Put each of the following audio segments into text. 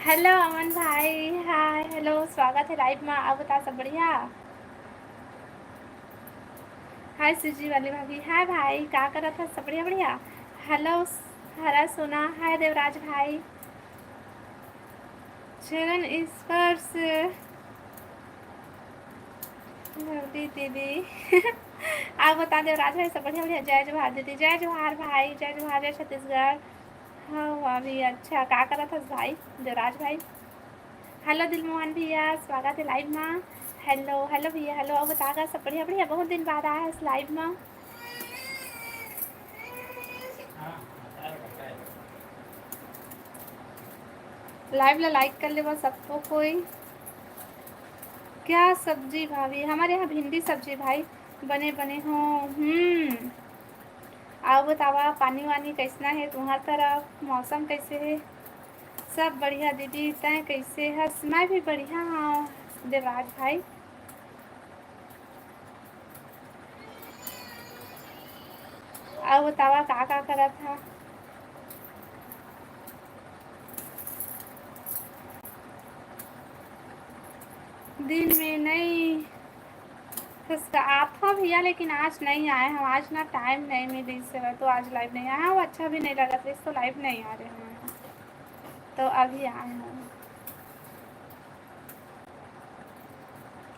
Hello अमन भाई, hi hello, स्वागत है लाइव में। आप बता, सब बढ़िया? हाय सुजी वाली भाभी, हाय भाई, क्या कर रहा था? सब बढ़िया बढ़िया। हेलो हरा सोना, हाय देवराज भाई। चरण स्पर्श लवली दीदी आप बता देवराज भाई, सब बढ़िया बढ़िया। जय जोहार दीदी, जय जोहार भाई, जय जोहार, जय छत्तीसगढ़। हाँ अभी अच्छा, क्या कर रहा था भाई देवराज भाई? हेलो दिलमोहन भैया, स्वागत है लाइव में। हेलो हेलो भैया, हेलो। अब बतागा, सब बढ़िया बढ़िया। बहुत दिन बाद आया है इस लाइव में। लाइव ला लाइक कर ले बस सबको कोई। क्या सब्जी भाभी? हमारे यहाँ भिंडी सब्जी भाई बने बने हो। आओ बतावा, पानी वानी कैसना है तुम्हार तरफ? मौसम कैसे है? सब बढ़िया दीदी, तय कैसे है? मैं भी बढ़िया हूँ देवराज भाई। आओ बतावा, का करा था? दिन में नहीं आप था भैया, लेकिन आज नहीं आए हम। आज ना टाइम नहीं मिली इससे, तो आज लाइव नहीं आया। वो अच्छा भी नहीं लगा था, इस तो लाइव नहीं आ रहे हैं, तो अभी आए हैं।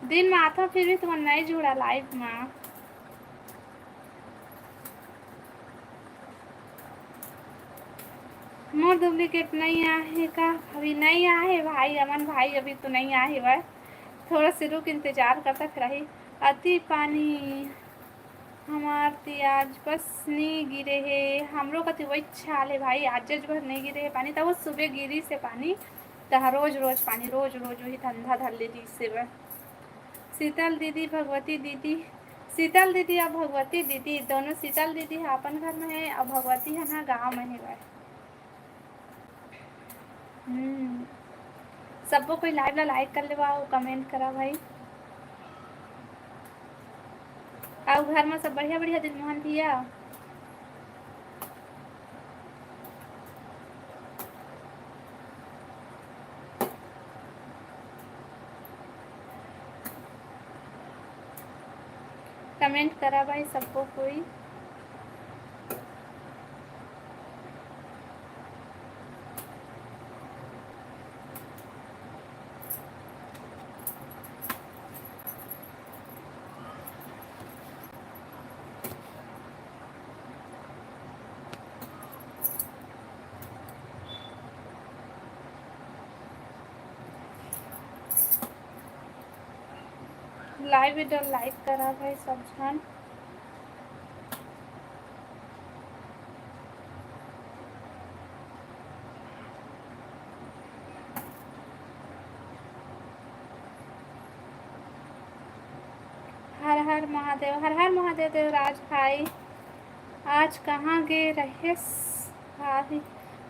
दिन में आता फिर भी तुम नहीं जुड़ा लाइव में। मोर डुप्लीकेट नहीं आए का? अभी नहीं आए भाई अमन भाई, अभी तो नहीं आए वह। थोड़ा सी रुक, इंतजार कर तक रही। अति पानी हमार आज बस नहीं गिरे है। हमरो का तो वही छाल है भाई, आज भर नहीं गिरे है पानी, तब वो सुबह गिरी से पानी। तहा रोज रोज पानी, रोज रोज वही धंधा धर ले से वह। शीतल दीदी, भगवती दीदी। शीतल दीदी और भगवती दीदी दोनों। शीतल दीदी है अपन घर में है, और भगवती है ना गाँव में है वह। सबको कोई लाइव ला लाइक कर लेवा, कमेंट करा भाई। और घर में सब बढ़िया बढ़िया दिलमोहन भैया? कमेंट करा भाई सबको कोई। लाइव वीडियो लाइक करा भाई सब जन। हर हर महादेव, हर हर महादेव देवराज भाई। आज कहाँ गए रहे भाई?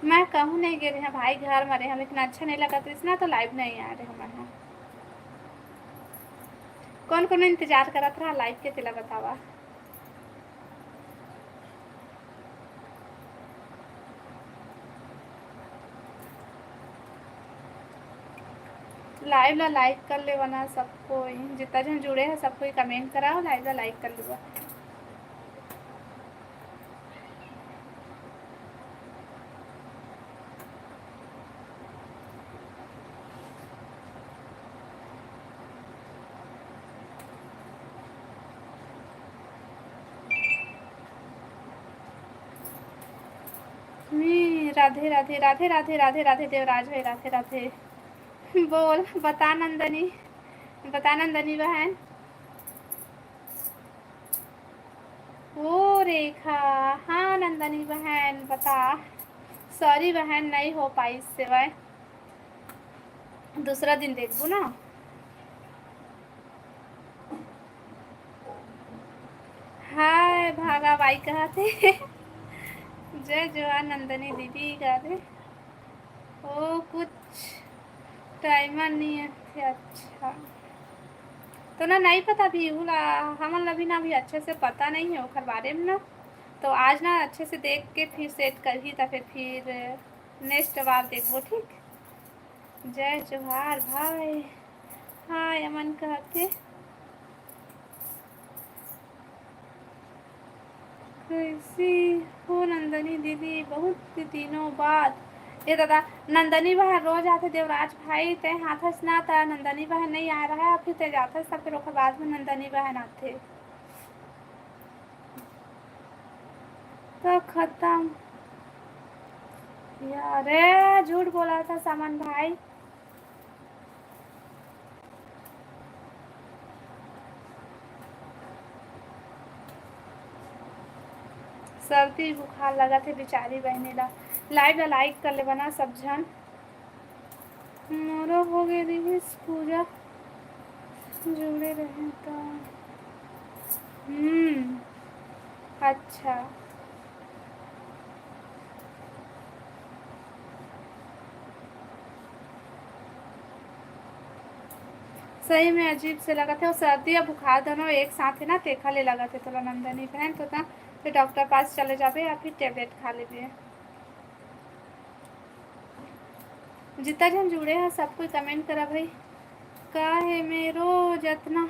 मैं कहूँ नहीं गए रहे भाई, घर में रहे हम। इतना अच्छा नहीं लगा तो इसना तो लाइव नहीं आ रहे हमारे यहाँ। कौन कौन इंतजार करा था लाइव के? तिला बतावा। लाइव ला लाइक कर ले वना सबको, जितना जन जुड़े हैं सबको कमेंट कराओ, लाइव ला लाइक कर लेवा। राधे राधे राधे राधे राधे राधे देवराज भाई, राधे राधे। बोल बता नंदनी, बता नंदनी बहन। ओ रेखा, हाँ नंदनी बहन बता। सॉरी बहन, नहीं हो पाई इससे वह, दूसरा दिन देखबू ना। हाय भागा बाई कहा थे जय जवान नंदनी दीदी कहा थे। ओ कुछ टाइमर नहीं है थे, अच्छा। तो ना नहीं पता भी हुला, हमन अभी ना भी अच्छे से पता नहीं है ओखर बारे में ना। तो आज ना अच्छे से देख के फिर सेट कर ही, तो फिर नेक्स्ट बार देखो ठीक। जय जोहार भाई। हाय अमन कह के कैसी हो नंदनी दीदी, बहुत दिनों बाद। ये दादा नंदनी बहन रोज आते देवराज भाई ते हाथस ना था, नंदनी बहन नहीं आ रहा है, फिर ते जाथस था, फिर ओकर बाद में नंदनी बहन आते तो खत्म। यार झूठ बोला था सामान भाई। सर्दी बुखार लगा थे बेचारी बहने ला। लाइव लाइक कर ले बना सब जन। मोरो हो गई दीदी पूजा जुड़े रहे तो। अच्छा सही में अजीब से लगा था, सर्दी और बुखार दोनों एक साथ है ना, देखा ले लगा थे थोड़ा नंदनी बहन तो था, फिर डॉक्टर पास चले जाबे या फिर टेबलेट खा लेबे। जितना जन जुड़े हैं सब कोई कमेंट करा भाई। का है मेरो जतना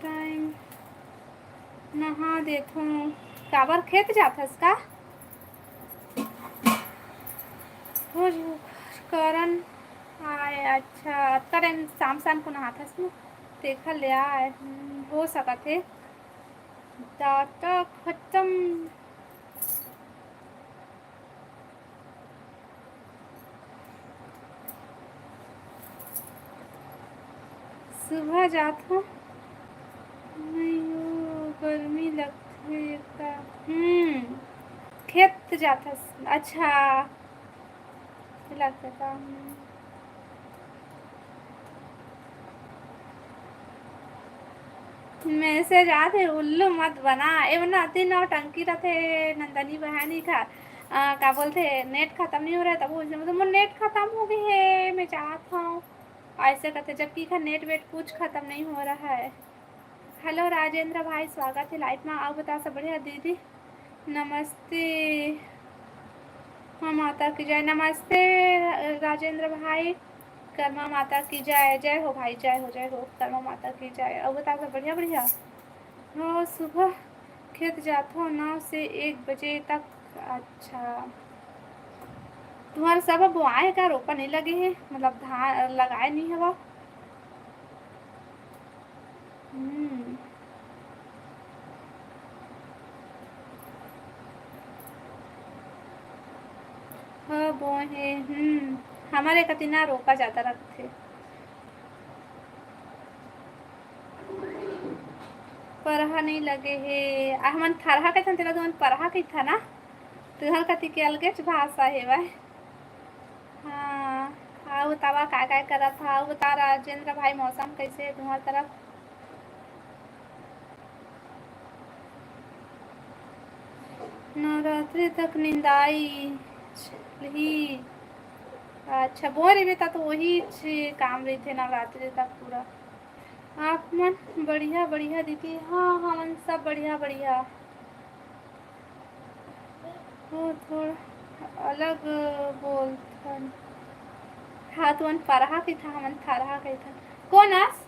टाइम नहा देथूँ काबर खेत जाथस का हो करन आए। अच्छा करें शाम शाम को नहाथस ना, देखा ले आए हो सका थे। डाटा खत्म। सुबह जात हूँ नहीं हो गर्मी लगती है का। खेत जाता। अच्छा लगता था। मैसेज आते उल्लू मत बना ए ना तीन और टंकी रहते नंदनी बहनी का क्या बोलते नेट खत्म नहीं हो रहा था, वो मतलब नेट खत्म हो गई है मैं चाहता हूँ ऐसे कहते, जबकि का नेट वेट कुछ खत्म नहीं हो रहा है। हेलो राजेंद्र भाई स्वागत है लाइफ में, आओ बता सब बढ़िया दीदी। नमस्ते। हाँ माता की जय। नमस्ते राजेंद्र भाई। कर्मा माता की जय। जय हो भाई, जय हो जय हो, कर्मा माता की जय। अब बता सब बढ़िया बढ़िया। हाँ सुबह खेत जाता हूँ 9 से 1 बजे तक। अच्छा तुम्हारे सब बुआए का रोपा नहीं लगे हैं, मतलब धान लगाए नहीं है वो। हम्म हाँ बोए हैं। हमारे कतिना रोपा जाता रखते परहा नहीं लगे है हमन थरहा के तेरा तुमन परहा के था ना, तुहर कति के अलगे भाषा है वह। हाँ हाँ बतावा काय करा था, बता राजेंद्र भाई मौसम कैसे है तुम्हारी तरफ। नवरात्रि तक निंदाई ही। अच्छा बोल रही था तो वही काम रही थे नवरात्रि तक पूरा। आप मन बढ़िया बढ़िया दीदी। हाँ हाँ मन सब बढ़िया बढ़िया। वो थोड़ा अलग बोलता। हाँ तुमन परहा की था हमन थरहा की था। कौन आस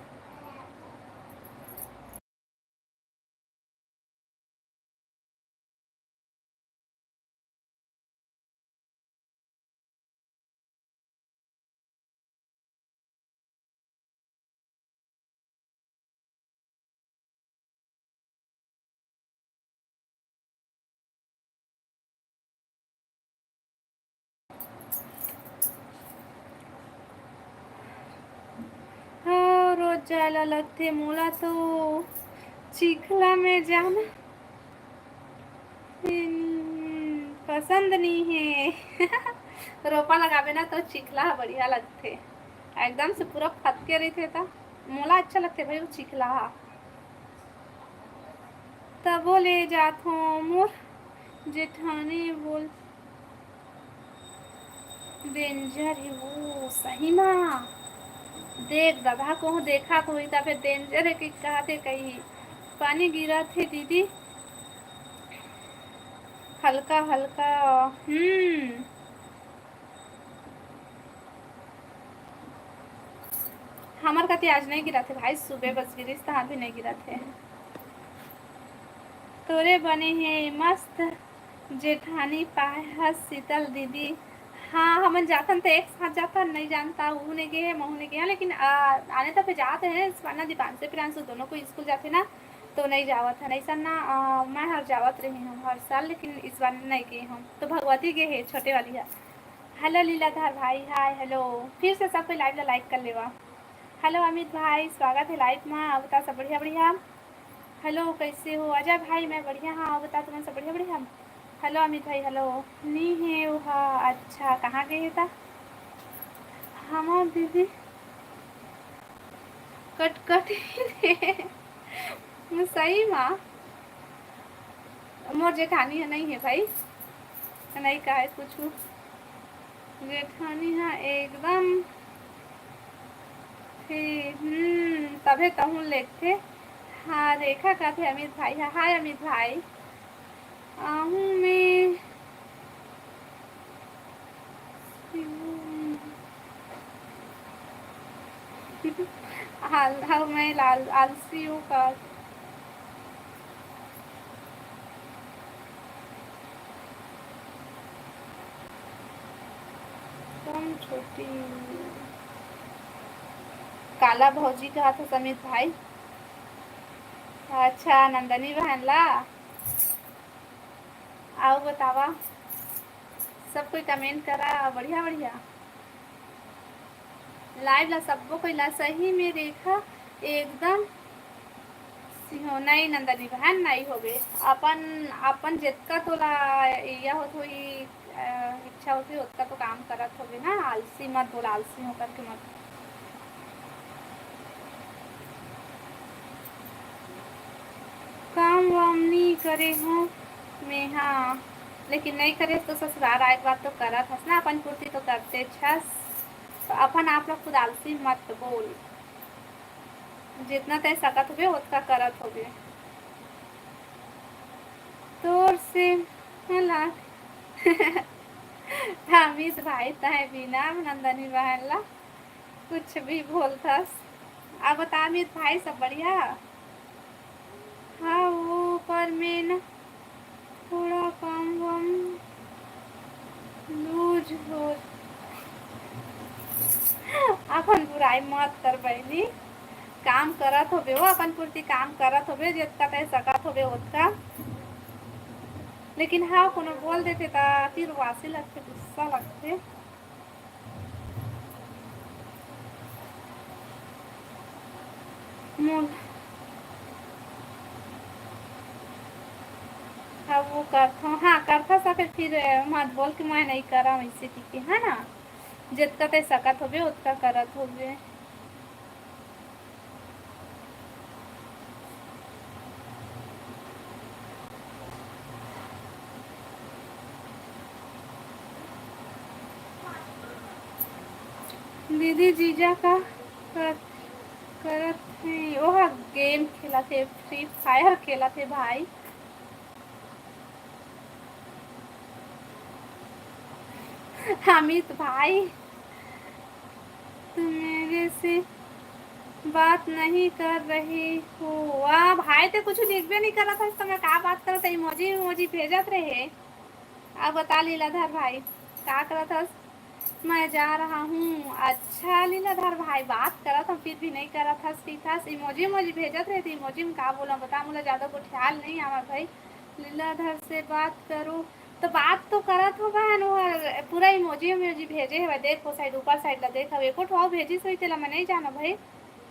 हाँ रोज जाला लगते मोला तो चिखला में जाना पसंद नहीं है। रोपा लगावे ना तो चिखला बढ़िया लगते, एकदम से पूरा फटके रही थे था मोला अच्छा लगते भाई वो चिखला। तब वो ले जात हूँ मोर जेठानी बोल डेंजर है वो सही ना। देख दधा को देखा तो हुई था फिर डेंजर है कि कहा थे कहीं पानी गिरा थे दीदी हल्का हल्का। हमार कति आज नहीं गिरा थे भाई, सुबह बस गिरी तहाँ भी नहीं गिरा थे। तोरे बने हैं मस्त जेठानी पाहस शीतल दीदी। हाँ हमन जातन तो एक साथ जाता नहीं जानता, वो ने गए महू ने गया, लेकिन आने तक पे जाते हैं स्वर्ण दीपान से प्रियांशु दोनों को स्कूल जाते ना तो नहीं जावत है, नहीं सर ना मैं हर जावत रही हूँ हर साल, लेकिन इस बार नहीं गई हम तो भगवती गए है छोटे वाली है। हेलो लीलाधर भाई, हाय हेलो, फिर से सब कोई लाइव ला लाइक कर लेवा। हेलो अमित भाई, स्वागत है लाइव में, अब बता सब बढ़िया बढ़िया। हेलो कैसे हो अजय भाई, मैं बढ़िया हाँ, बता तुम्हें सब बढ़िया बढ़िया। हेलो अमित भाई, हेलो नहीं है वहाँ, अच्छा कहाँ गए था हम दीदी, कट कट सही माँ मोर जेठानी है नहीं है भाई, नहीं कहा है कुछ जेठानी है एकदम तभे तहूँ लेते। हाँ रेखा का थे अमित भाई, हाँ हाय अमित भाई, आहूँ मैं हाल मैं लाल आलसी हूँ का कम छोटी। काला भौजी कहा था समित भाई, अच्छा नंदनी बहन ला, आओ बतावा, सब कोई कमेंट करा बढ़िया बढ़िया, लाइव ला सबको कोई ला सही में रेखा एकदम सिंहो नहीं नंदनी बहन नहीं होगे, अपन अपन जितना तोला यह होत हुई इच्छा होती उतना तो काम करत होगे ना, आलसी मत बोला, आलसी हो करके मत। काम वाम नहीं करे हूँ मैं, हाँ लेकिन नहीं करे तो ससुराल आए के बाद तो करत हस ना, अपन पूर्ति तो करते छस, तो अपन आप लोग खुद आलसी मत बोल, जितना तय सकत होगे उतना करत होगे तोर से हला अमित भाई तय बिना नंदनी बहन ला कुछ भी बोलथस। अब बता अमित भाई सब बढ़िया। हाँ वो पर मैं न थोड़ा काम वाम लूज हो, अपन बुराई मत कर बैली, काम करत होबे हो अपन पूर्ति काम करत होबे जितना तय सकत होबे उतना, लेकिन हाँ कोनो बोल देते ता फिर वासी लगते, गुस्सा लगते। हाँ वो करता हूँ, हाँ करता सा फिर मत बोल कि मैं नहीं करा वैसे ठीक है ना, जितना ते सकत होबे उतना करत होबे। दीदी जीजा का करत थे वह गेम खेला थे, फ्री फायर खेला थे भाई। अमित भाई तुम मेरे से बात नहीं कर रही हो, वाह भाई तो कुछ लिखबे नहीं कर रहा था, तो मैं क्या बात कर रहा था, इमोजी इमोजी भेजत रहे। अब बता लीलाधर भाई क्या कर रहा था। मैं जा रहा हूँ, अच्छा लीलाधर भाई बात करा था फिर भी नहीं करा था, ठीक था इमोजी इमोजी भेजत रहे थे, इमोजी में क्या बोला बता, मुझे ज़्यादा को ख्याल नहीं हमारा भाई। लीलाधर से बात करो तो बात तो करत हो बहन, वो पूरा इमोजी इमोजी भेजे है देखो, साइड ऊपर साइड ला देखा एको ठो भेजी सही तेला मैं नहीं जाना भाई,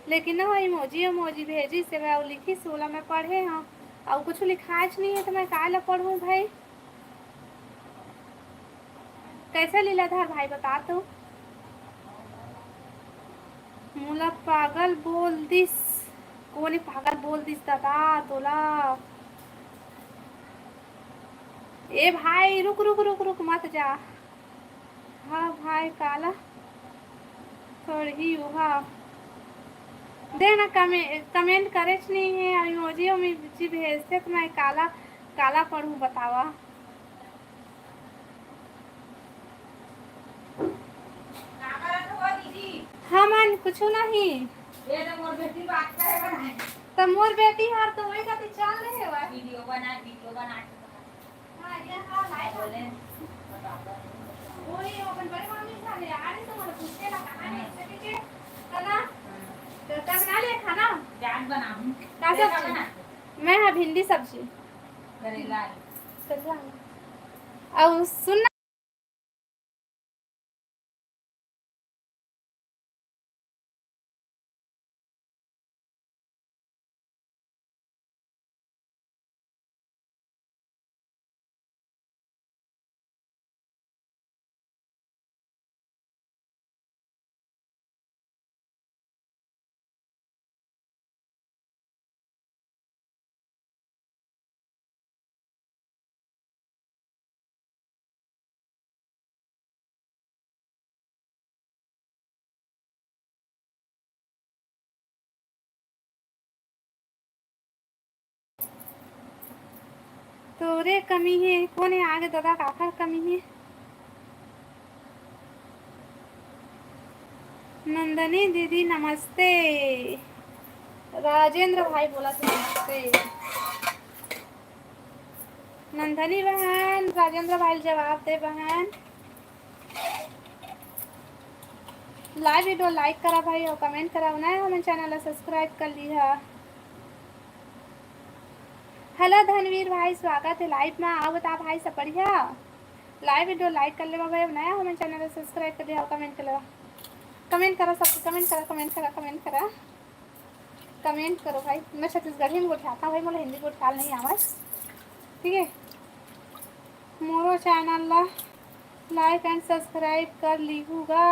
लेकिन ना इमोजी इमोजी भेजी से मैं लिखी सोला मैं पढ़े हाँ, और कुछ लिखाज नहीं है तो मैं काहे ला पढ़ूँ भाई। कैसे लीलाधर भाई बता तो, मुला पागल बोल दिस, कोनी पागल बोल दिस दादा तोला, ए भाई रुक रुक रुक रुक मत जा। हाँ भाई काला थोड़ी हुआ देना कमेंट करे नहीं है, इमोजी में जी भेजते तो मैं काला काला पढ़ूँ बतावा। हाँ मान कुछ नहीं, ये तो मोर बेटी बात करे बनाए तो मोर बेटी हार तो वही का चल रहे हो वीडियो बना हां ये हां लाइव बोले वही अपन बड़े मम्मी खाने आ रही तो मतलब पूछे ना कहां है इसके पीछे खाना तो तब बना ले खाना जान बनाऊं का सब्जी मैं है भिंडी सब्जी करेला करेला और सुन तोरे कमी है कौन है आगे दादा काका कमी है नंदनी दीदी नमस्ते राजेंद्र भाई बोला तो नमस्ते नंदनी बहन राजेंद्र भाई जवाब दे बहन लाइव वीडियो लाइक करा भाई और कमेंट करा ना हमें चैनल सब्सक्राइब कर लिया हेलो धनवीर भाई स्वागत है लाइव में आओ बता भाई सब बढ़िया लाइव वीडियो लाइक कर ले भाई नया हमें चैनल सब्सक्राइब कर लिया कमेंट कर कमेंट करो सबको कमेंट करा कमेंट करा कमेंट करा कमेंट करो भाई मैं छत्तीसगढ़ी में उठाता हूँ भाई मुझे हिंदी को उठाल नहीं आवाज ठीक है मोरो चैनल ला लाइक एंड सब्सक्राइब कर लीहूगा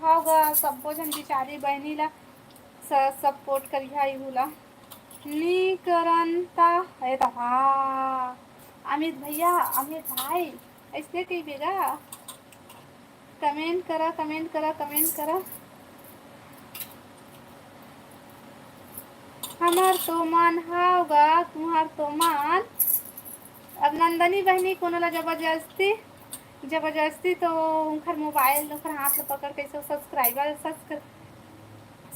होगा सबको जन बिचारी बहनी ला सपोर्ट करिहा इहूला नी करंता है तो हाँ अमित भैया अमित भाई ऐसे कही बेगा कमेंट करा कमेंट करा कमेंट करा हमार तो मान होगा तुम्हार तो मान अब नंदनी बहनी कोनो ला जबरदस्ती तो उनकर मोबाइल उनकर हाथ में पकड़ के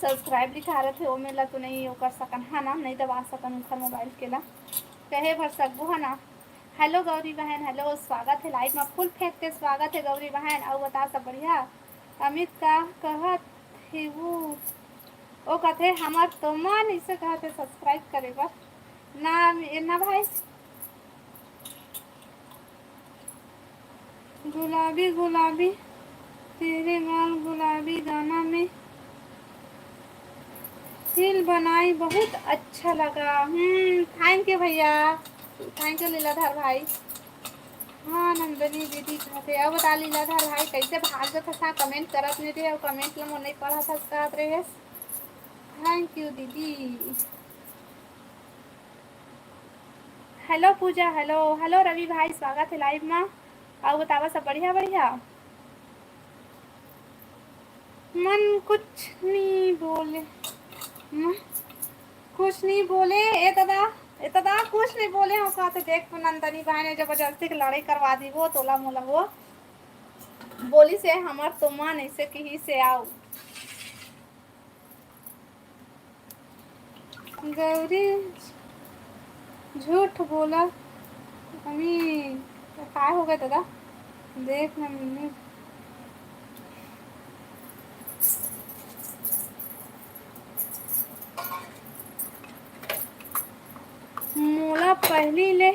सब्सक्राइब लिखा रहे थे वो मेला तो नहीं वो कर सकन है ना नहीं दबा सकन उनका मोबाइल के ला कहे भर सकबो है ना हेलो गौरी बहन हेलो स्वागत है लाइव में फुल फेंक के स्वागत है गौरी बहन और बता सब बढ़िया अमित का कहत है वो कहते हमार तो मन इसे कहते सब्सक्राइब करे बस ना भाई गुलाबी गुलाबी तेरे गाल गुलाबी गाना में दिल बनाई बहुत अच्छा लगा थैंक यू भैया थैंक यू लीलाधर भाई हाँ नंदनी दीदी कहते अब बता लीलाधर भाई कैसे भाग था कमेंट करत नहीं थे और कमेंट ला नहीं पढ़ा था कहत रहे थैंक यू दीदी हेलो पूजा हेलो हेलो रवि भाई स्वागत है लाइव में और बतावा सब बढ़िया बढ़िया मन कुछ नहीं बोले कुछ नहीं बोले ए दादा कुछ नहीं बोले हम कहते देख नंदनी भाई ने जबरदस्ती की लड़ाई करवा दी वो तोला मोला वो बोली से हमार तो मन ऐसे कहीं से आओ गौरी झूठ बोला अमी काय हो गया दादा देख ना मम्मी मोला पहली ले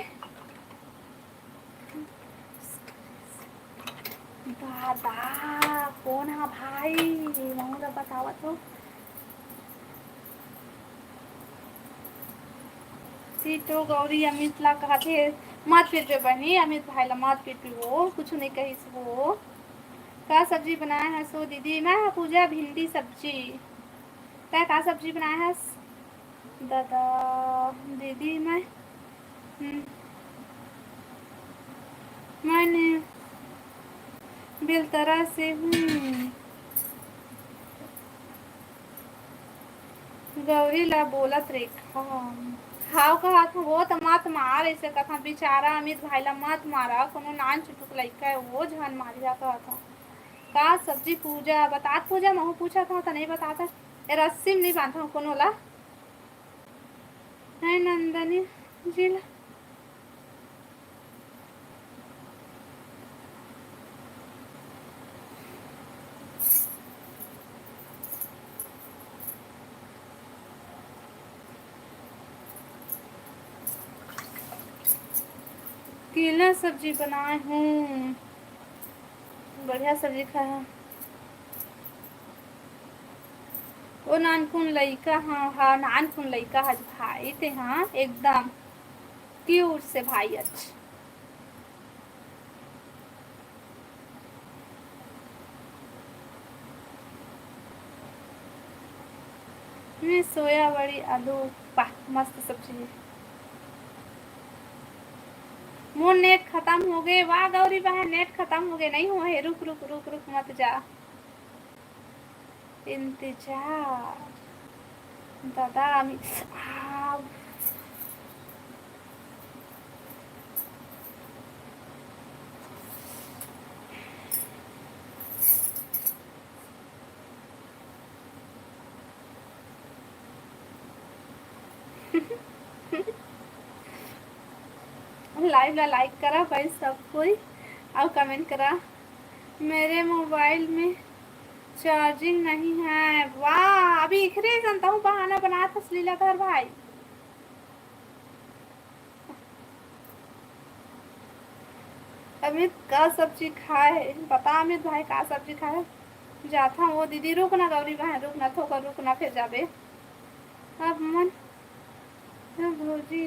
दादा कौन है भाई मोला बतावा तो सीटो गौरी अमित ला कहते मत पीट पे बनी अमित भाई ला मत पीट पे वो कुछ नहीं कही वो का सब्जी बनाया है सो दीदी मैं पूजा भिंडी सब्जी तय का सब्जी बनाया है दादा दीदी मैंने बेलतरा से हूँ गौरी ला बोलत रेखा हाव कहा था वो तो मत मार ऐसे कथा बेचारा अमित भाई ला मत मारा कोनो नान चुटुक लड़का है वो जान मारिया कहा था का सब्जी पूजा बता पूजा महू पूछा था तो नहीं बताता ए रस्सी में नहीं बांधा हूँ कौन वाला है नंदनी जी ला। केला सब्जी बनाए हूँ, बढ़िया सब्जी खाया। ओ नानकुन लइका हाँ हाँ नानकुन लइका आज भाई थे हाँ एकदम क्यूट से भाई अच्छे। मैं सोया बड़ी आलू वाह मस्त सब्जी। मोर नेट खत्म हो गए वाह गौरी बहन नेट खत्म हो गए नहीं हुए रुक रुक रुक रुक मत जा इंतजार दादा लाइव ला लाइक करा भाई सब कोई और कमेंट करा। मेरे मोबाइल में चार्जिंग नहीं है वाह अभी इखरे जनता हूँ बहाना बना था लीलाधर भाई। अमित का सब्जी खाए बता अमित भाई का सब्जी खाए जाता वो दीदी रुक ना गौरी बहन रुक ना थोड़ा रुक ना फिर जाबे अब मन भोजी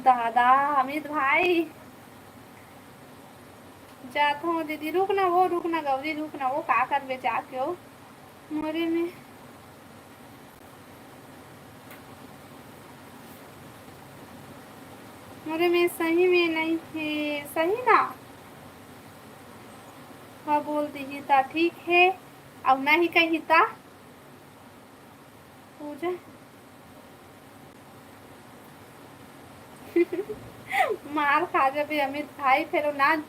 दादा अमित भाई जाता हूँ दीदी रुक ना गौरी रुक ना वो का कर बे जाके हो मोरे में मोरे में सही में नहीं है सही ना हाँ बोल दी ता ठीक है अब नहीं कही ता पूजा मार खा जाबे अमित भाई फिर नान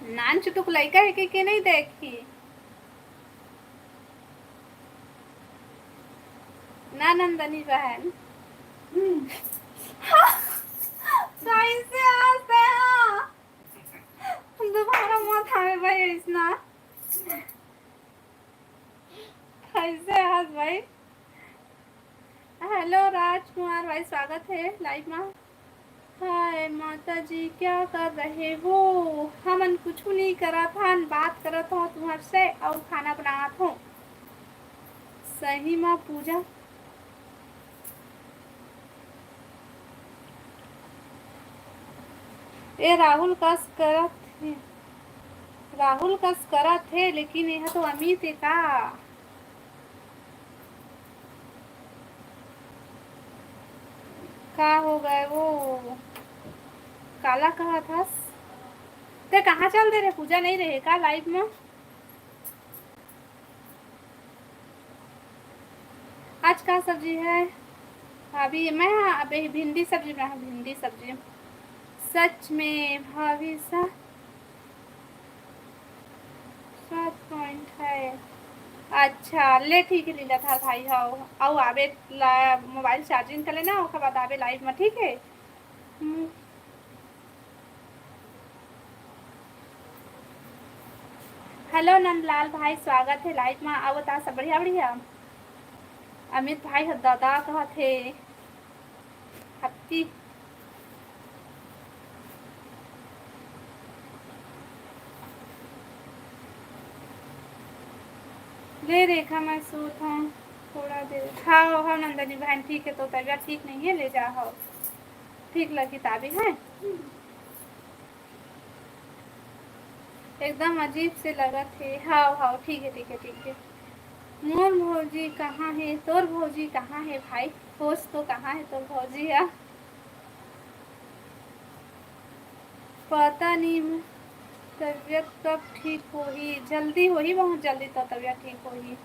नान चुटुक लइका है कि नहीं देखी ना नंदनी बहन कैसे हंसते हैं दोबारा मत आवे भाई इसना कैसे हंस भाई। हेलो राजकुमार भाई स्वागत है लाइव में। हाय माता जी क्या कर रहे हो हमन कुछ नहीं करा था बात करा था तुम्हारे से और खाना बना था सही माँ पूजा ए राहुल कस करत थे राहुल कस करत थे लेकिन यह तो अमित है का हो गए वो काला कहा था ते कहाँ चल दे रहे पूजा नहीं रहे का लाइव में आज का सब्जी है अभी मैं अभी भिंडी सब्जी में भिंडी सब्जी सच में भाभी सा 7 पॉइंट है अच्छा ले ठीक है लीला था भाई हाउ आओ आबे मोबाइल चार्जिंग कर लेना उसके बाद आबे लाइव में ठीक है। हेलो नंदलाल भाई स्वागत है लाइव में आओ ता सब बढ़िया बढ़िया। अमित भाई दादा कहा थे हत्ती ले रेखा मैं सूत हूँ थोड़ा देर हाँ हाँ नंदनी बहन ठीक है तो तबीयत ठीक नहीं है ले जाओ ठीक लगी ताबी है एकदम अजीब से लगा थे हाँ हाँ ठीक है ठीक है ठीक है। मोर भौजी कहाँ है तोर भौजी कहाँ है भाई होश तो कहाँ है तोर भौजी है पता नहीं तबीयत कब ठीक होगी जल्दी होगी बहुत जल्दी तो तबीयत ठीक होगी।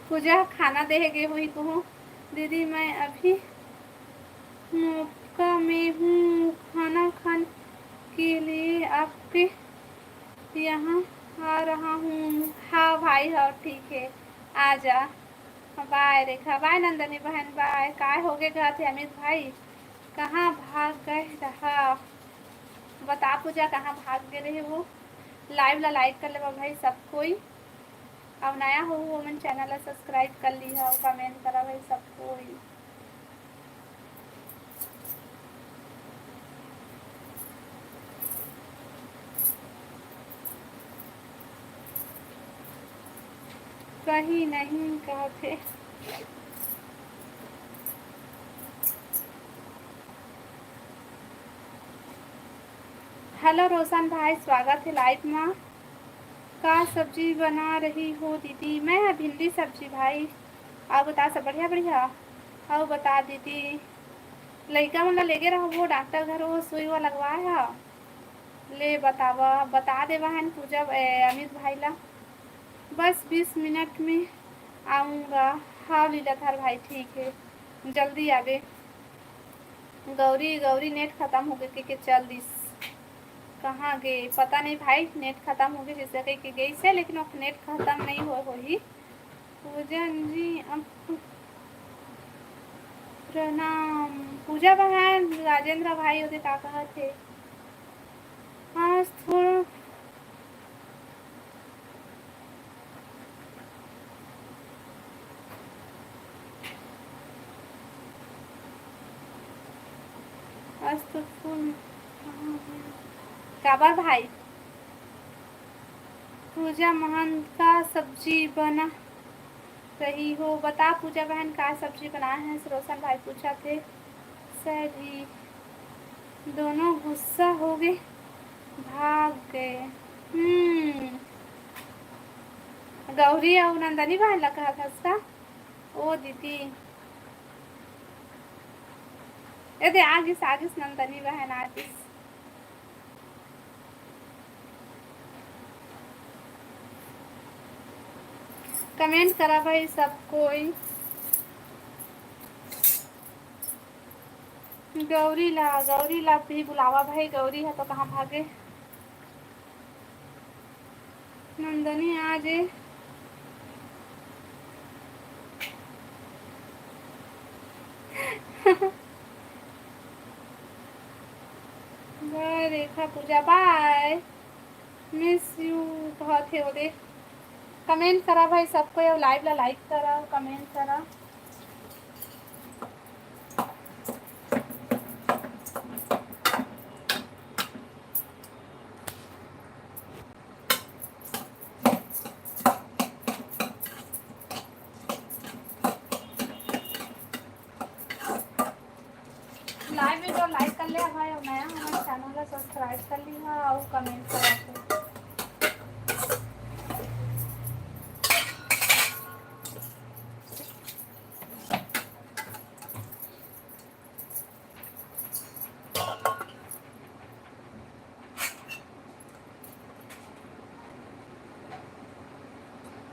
पूजा खाना देगे हुई कहूँ दीदी मैं अभी मौका में हूँ खाना खाने के लिए आपके यहाँ आ रहा हूँ। हाँ भाई, हाँ ठीक है, आ जा। बाय रेखा, बाय नंदनी बहन, बाय। काय हो गए गए थे अमित भाई, कहाँ भाग गए रहा? बता पूजा, कहाँ भाग गए रहे वो? लाइव ला लाइक कर ले भाई सब कोई। अब नया हो वो मन चैनल ला सब्सक्राइब कर ली है, कमेंट करा भाई सब कोई। कहीं नहीं कहते। हेलो रोशन भाई, स्वागत है लाइव में। का सब्जी बना रही हो दीदी? मैं भिंडी सब्जी भाई। और बता सब बढ़िया बढ़िया। और बता दीदी, लड़का मतलब लेके रहो वो डॉक्टर घर वो सुई वो लगवाया है। ले बतावा, बता दे बहन पूजा अमित भाई ला। बस 20 मिनट में आऊँगा। हाँ लीलाधर भाई ठीक है, जल्दी आवे। गौरी गौरी नेट खत्म हो गए के चल दिस। कहाँ गए पता नहीं भाई, नेट खत्म हो गए जैसे कहीं के गई से, लेकिन अब नेट खत्म नहीं हो ही। पूजन जी अब प्रणाम। पूजा बहन, राजेंद्र भाई होते का कहा थे आज थोड़ा आज तो फुल काबर भाई। पूजा महंत का सब्जी बना रही हो? बता पूजा बहन का सब्जी बनाए हैं? रोशन भाई पूछा थे। सही दोनों गुस्सा हो गए, भाग गए। गौरी और नंदनी बहन लगा था उसका। ओ दीदी ए दे आगिस आगिस नंदनी बहन आगिस। कमेंट करा भाई सब कोई। गौरी ला भी बुलावा भाई। गौरी है तो कहाँ भागे? नंदनी आज रेखा पूजा बाय, मिस यू बहुत है। देख कमेंट करा भाई सबको, और लाइव ला लाइक करा, कमेंट करा। लाइव वीडियो लाइक कर ले भाई, और नया हमारे चैनल ला सब्सक्राइब कर ली है, और कमेंट करा के।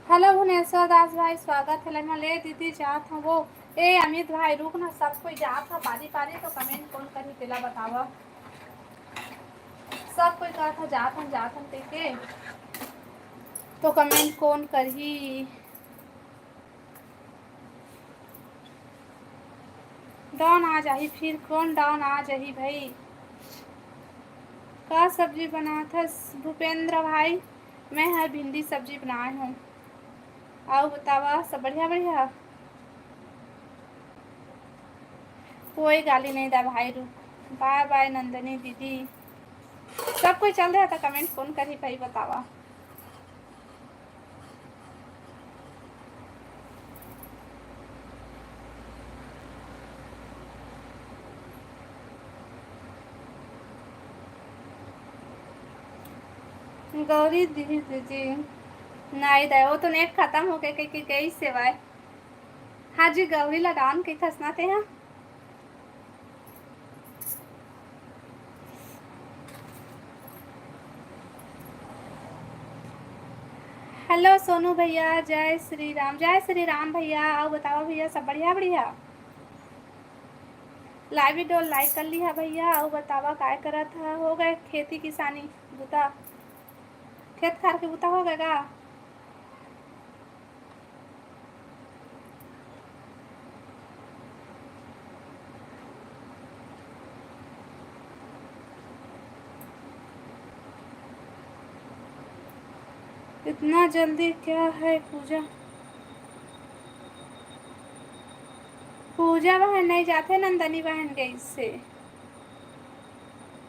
हेलो भुवनेश्वर दास भाई, स्वागत है। मैं ले दीदी जात हूँ वो। ए अमित भाई रुक ना, सब कोई जात है पारी पारी, तो कमेंट कौन करी तेला बतावा। सब कोई कहा था जात हम के, तो कमेंट कौन करही? डाउन आ जाही फिर कौन डाउन आ जाही भाई? का सब्जी बना था भूपेंद्र भाई? मैं हर भिंडी सब्जी बनाए हूँ। आओ बतावा सब बढ़िया बढ़िया। कोई गाली नहीं दा भाई, रुक। बाय बाय नंदनी दीदी। सब कोई चल रहा था, कमेंट कौन करी भाई बतावा। गौरी दीदी दीदी नहीं दे, वो तो नेट खत्म हो गए कि गई सेवाए। हाँ जी गौरी ला डाउन के खसना थे। हाँ हेलो सोनू भैया, जय श्री राम भैया। आओ बताओ भैया सब बढ़िया बढ़िया। लाइव वीडियो लाइक कर ली है भैया। आओ बतावा काय करा था? हो गए खेती किसानी बुता? खेत खार के बुता हो गएगा। इतना जल्दी क्या है पूजा? पूजा बहन नहीं जाते, नंदनी बहन गई से।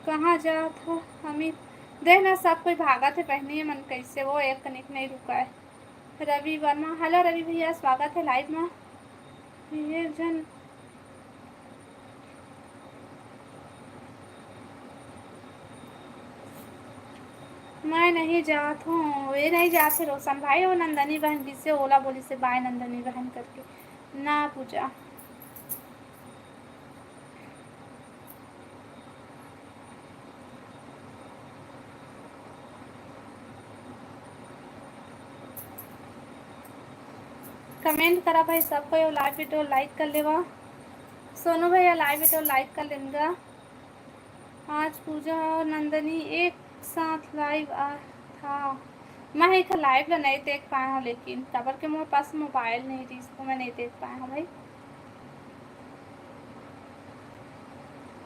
कहाँ जा था अमित? देखना सब कोई भागा थे पहनी मन कैसे वो एक कनिक नहीं रुका है। रवि वर्मा, हेलो रवि भैया, स्वागत है लाइव में। ये जन मैं नहीं जात हूँ, ये नहीं जाते रोशन भाई, वो नंदनी बहन किससे ओला बोली से बाय नंदनी बहन करके ना पूजा। कमेंट करा भाई सबको, ये लाइव वीडियो लाइक कर लेवा। सोनू भैया लाइव वीडियो लाइक कर लेंगे। आज पूजा और नंदनी एक साथ लाइव आ था। मैं एक लाइव ला नहीं देख पाया हूँ, लेकिन खबर के मेरे पास मोबाइल नहीं थी, इसको मैं नहीं देख पाया हूँ भाई।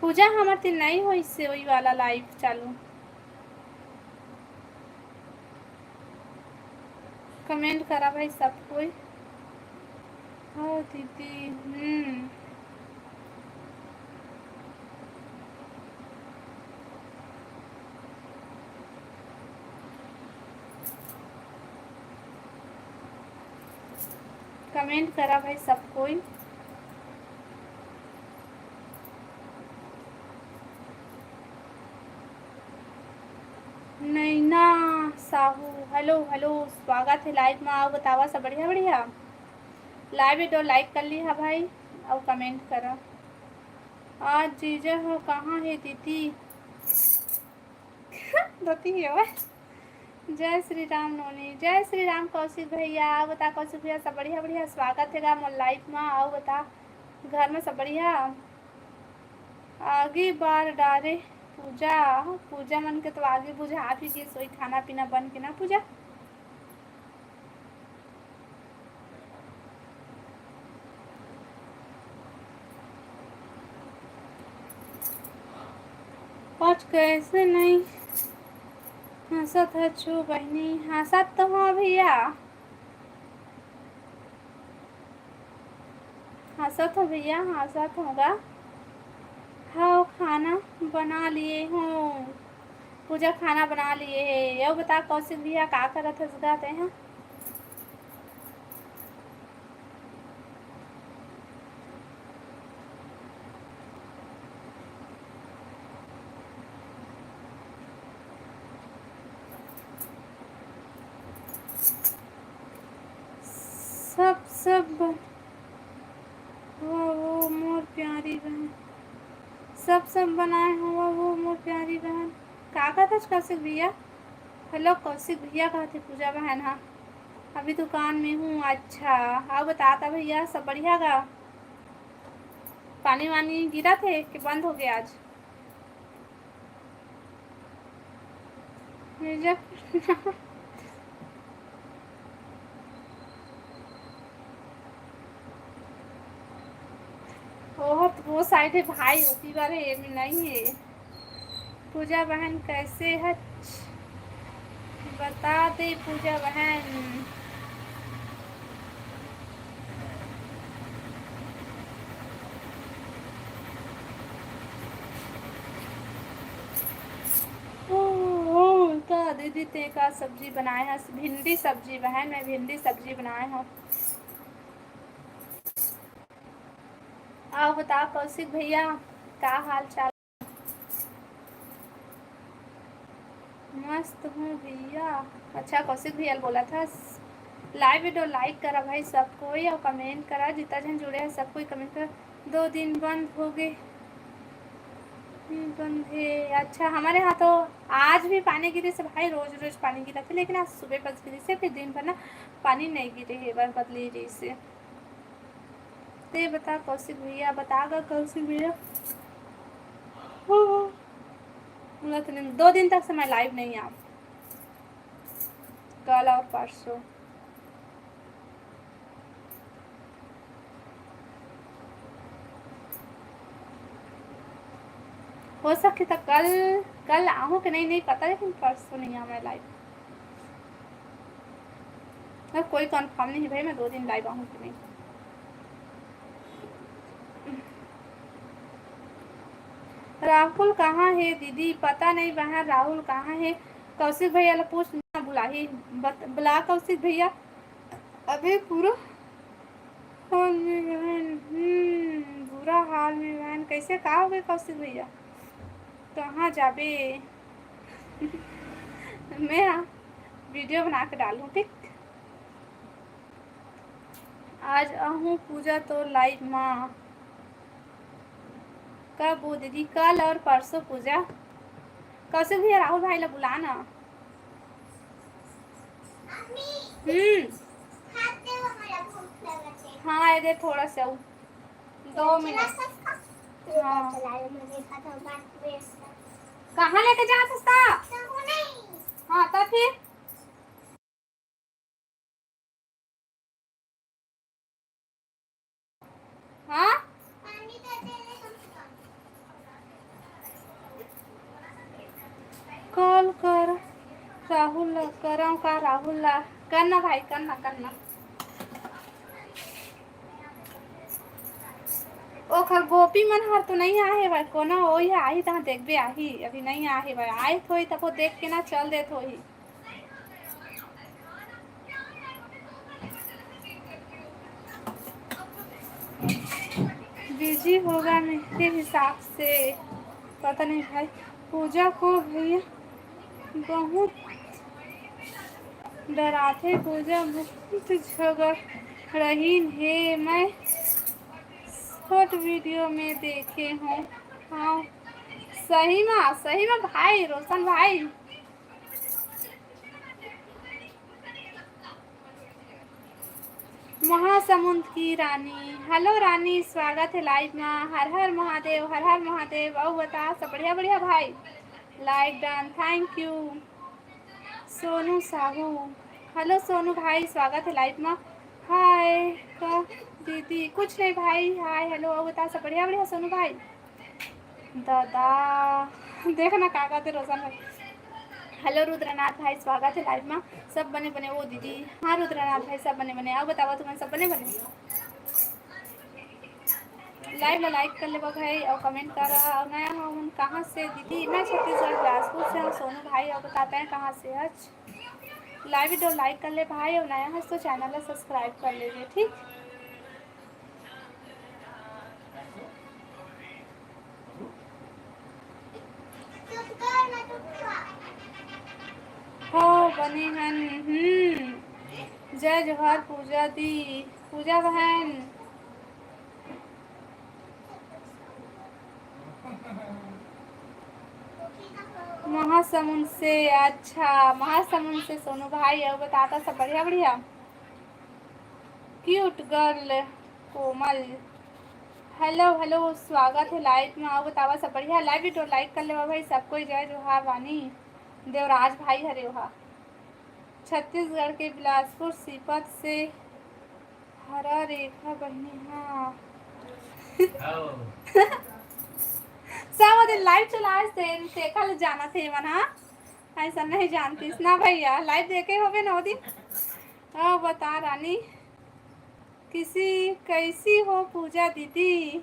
पूजा हमारे दिन नहीं हो इससे वही वाला लाइव चालू। कमेंट करा भाई सब कोई। हाँ दीदी। कमेंट करा भाई सब कोई। नैना साहू, हेलो हेलो, स्वागत है लाइव में। आओ बतावा सब बढ़िया बढ़िया। लाइव वीडियो लाइक कर ली है भाई और कमेंट करा। आज जीजा हो कहाँ है दीदी? दती है वह। जय श्री राम नोनी, जय श्री राम कौशिक भैया। आओ बता कौशिक भैया सब बढ़िया बढ़िया, स्वागत है मोर लाइफ में। आओ बता घर में सब बढ़िया। आगे बार डारे पूजा, पूजा मन के तो आगे बुझा भी के सोई खाना पीना बन के ना पूजा। आज कैसे नहीं हंसत है छू बहनी? हंसत तो हाँ भैया, हंसत हो भैया, हंसत होगा। हाँ खाना बना लिए हूँ पूजा, खाना बना लिए है। ये बता कौशिक भैया का करत हंसगाते हैं? सब वो मोर प्यारी बहन, सब बनाए हुआ वो मोर प्यारी बहन। का कहता कौशिक भैया? हेलो कौशिक भैया कहते पूजा बहन। हाँ अभी दुकान में हूँ। अच्छा हाँ बताता भैया सब बढ़िया गा? पानी वानी गिरा थे कि बंद हो गया आज? मिर्जापुर वो साइड है भाई, होती बार है में नहीं है। पूजा बहन कैसे है बता दे पूजा बहन। का दीदी ते का सब्जी बनाए हैं? भिंडी सब्जी बहन, मैं भिंडी सब्जी बनाए हूँ। आओ बता कौशिक भैया का हाल चाल? मस्त हूँ भैया। अच्छा कौशिक भैया बोला था लाइव वीडियो लाइक करा भाई सब कोई और कमेंट करा, जितना जन जुड़े हैं सब कोई कमेंट करा। 2 दिन बंद हो गए, बंद है। अच्छा हमारे यहाँ तो आज भी पानी गिरे से भाई, रोज रोज पानी गिरा था, लेकिन आज सुबह 5 गिरे से फिर दिन भर ना पानी नहीं गिरे है, बार बदली रही से। ते बता कौशिक भैया, बतागा कौशिक भैया। 2 दिन तक से मैं लाइव नहीं आ। कल और परसों। हो सके तो कल कल आऊँ कि नहीं नहीं पता, लेकिन परसों नहीं आऊँ मैं लाइव। कोई कंफर्म नहीं है भाई, मैं 2 दिन लाइव आऊँ कि नहीं। राहुल कहाँ है दीदी? पता नहीं बहन राहुल कहाँ है। कौशिक भैया ला पूछ ना, बुला ही बुला कौशिक भैया। अबे पूरा हाल में बहन, बुरा हाल में बहन, कैसे कहा हो गए कौशिक भैया? कहाँ जाबे? मैं वीडियो बना के डालूँ ठीक। आज आहूँ पूजा तो लाइव माँ। कब वो दीदी? कल और परसों पूजा। कौशिक भैया राहुल भाई ला बुलाना। हाँ ये थोड़ा सा 2 मिनट। हाँ कहाँ लेके जा सस्ता? हाँ तो फिर हाँ कॉल कर राहुल करो का राहुल करना भाई, करना करना। ओखर गोपी मन हर तो नहीं आए भाई, कोना वही आई तहाँ देखबे आही, अभी नहीं आए भाई। आए थोड़ी तब देख के ना चल दे थोड़ी। बिजी होगा मेरे हिसाब से, पता नहीं भाई। पूजा को भैया बहुत डराते, पूजा बहुत झगड़ रही है, मैं शॉर्ट वीडियो में देखे हूँ। हाँ सही में भाई रोशन भाई। महासमुंद की रानी, हेलो रानी, स्वागत है लाइव में। हर हर महादेव, हर हर महादेव। और बता सब बढ़िया बढ़िया भाई। Like done, thank you. Sonu Sahu, hello Sonu भाई, स्वागत है लाइव में। हाय का दीदी? कुछ नहीं भाई, हाय हेलो। और बता सब बढ़िया बढ़िया सोनू भाई। दादा देखना क्या कहते रोशन भाई। हेलो रुद्रनाथ भाई, स्वागत है लाइव में। सब बने बने वो दीदी। हाँ रुद्रनाथ भाई सब बने बने। अब बताओ तुम्हें सब बने बने। लाइव लाइक कर ले भाई और कमेंट कर। और नया हूँ कहाँ से दीदी? मैं छत्तीसगढ़ बिलासपुर से हूँ सोनू भाई। और बताते हैं कहाँ से आज। लाइव वीडियो लाइक कर ले भाई, और नया है तो चैनल है सब्सक्राइब कर लीजिए ठीक। हो बनी हन। जय जोहर पूजा दी, पूजा बहन। महासमुंद से, अच्छा महासमुंद से सोनू भाई। और बताता सब बढ़िया बढ़िया। क्यूट गर्ल कोमल, हेलो हेलो, स्वागत है लाइव में। और बतावा सब बढ़िया। लाइव वीडियो लाइक कर ले भाई सबको। जय जोहार वानी देवराज भाई हरे वहा। छत्तीसगढ़ के बिलासपुर सीपत से हरा रेखा बहनी। हाँ सब दिन लाइव चला देखा ले जाना थे मन। हाँ ऐसा नहीं जानती ना भैया, लाइव देखे होगे ना दिन। बता रानी कैसी हो पूजा दीदी?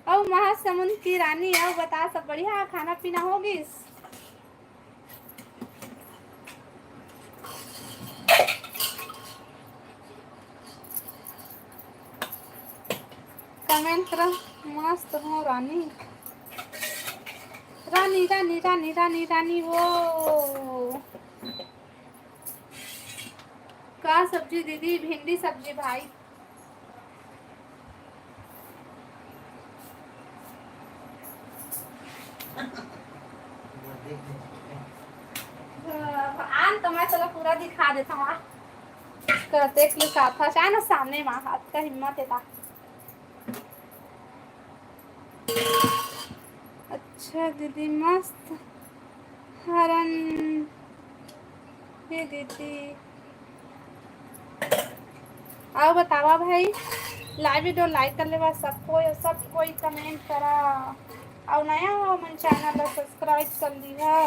और महासमुंद की रानी। और बता सब बढ़िया, खाना पीना होगी? कमेंट कर। मस्त हो रानी, रानी रानी रानी रानी रानी। वो का सब्जी दीदी? भिंडी सब्जी भाई। आन तो मैं चलो पूरा दिखा देता हूँ। करते था चाहे ना सामने माँ हाथ का हिम्मत है था। अच्छा दीदी मस्त हरन हे दीदी आओ बतावा भाई लाइव वीडियो लाइक कर लेवा सब कोई कमेंट करा और नया हो मन चैनल सब्सक्राइब कर लिहा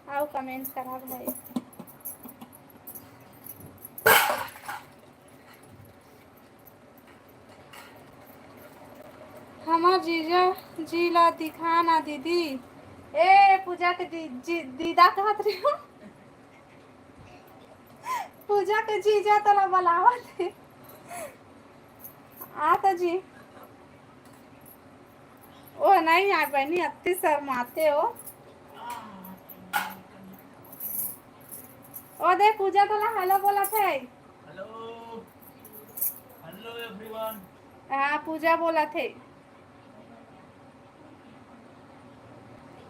आओ कमेंट करा भाई हमार जीजा जी ला दिखा ना दीदी ए पूजा के दीदा कहत रही हूँ पूजा के जीजा तोला बुलावा थे आ तो जी ओ नहीं आ बहनी अति शर्माते हो ओ दे पूजा तोला हेलो बोला थे हेलो हेलो एवरीवन हाँ पूजा बोला थे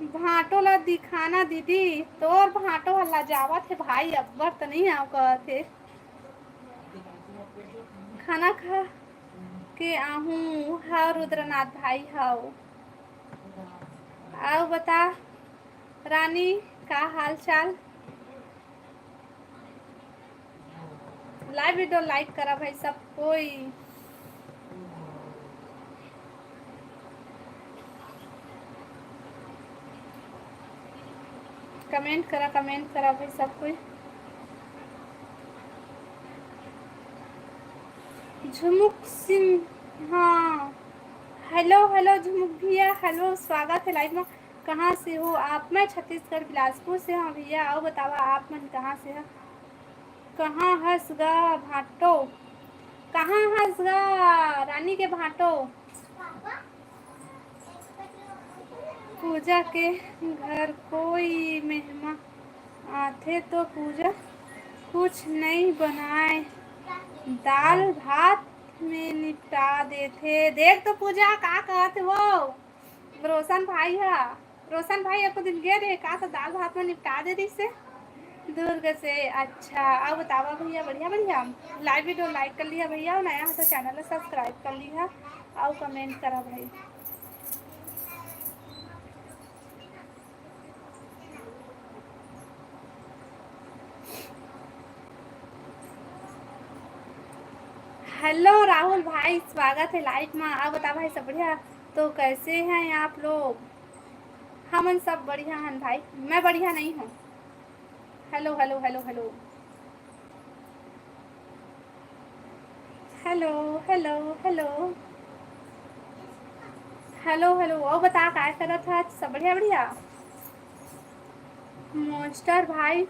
भाटो ला दिखाना दीदी तोर भाटो हल्ला जावा थे भाई अब्बर तो नहीं आओ कह थे खाना खा के आहूँ हाँ रुद्रनाथ भाई हाउ आओ बता रानी का हाल चाल लाइव वीडियो लाइक करा भाई सब कोई कमेंट करा भाई सब कोई झुमुक सिंह हाँ हेलो हेलो झुमुक भैया हेलो स्वागत है लाइव में कहाँ से हो आप मैं छत्तीसगढ़ बिलासपुर से हाँ भैया आओ बतावा आप मन कहाँ से है कहाँ हंसगा भाटो कहाँ हंसगा रानी के भाटो पूजा के घर कोई मेहमान आते तो पूजा कुछ नहीं बनाए दाल भात में निपटा देते देख तो पूजा का कहते हो रोशन भाई है रोशन भाई आपको दिन गए रे का तो दाल भात में निपटा दे रही से दुर्ग से अच्छा अब बतावा भैया बढ़िया बढ़िया लाइव वीडियो लाइक कर लिया भैया और नया तो चैनल सब्सक्राइब कर लिया और कमेंट करा भाई हेलो राहुल भाई स्वागत है लाइव में आप बता भाई सब बढ़िया तो कैसे हैं आप लोग हम सब बढ़िया हैं भाई मैं बढ़िया नहीं हूँ hello hello hello hello hello hello hello hello hello और बता क्या कर रहा था सब बढ़िया बढ़िया मोस्टर भाई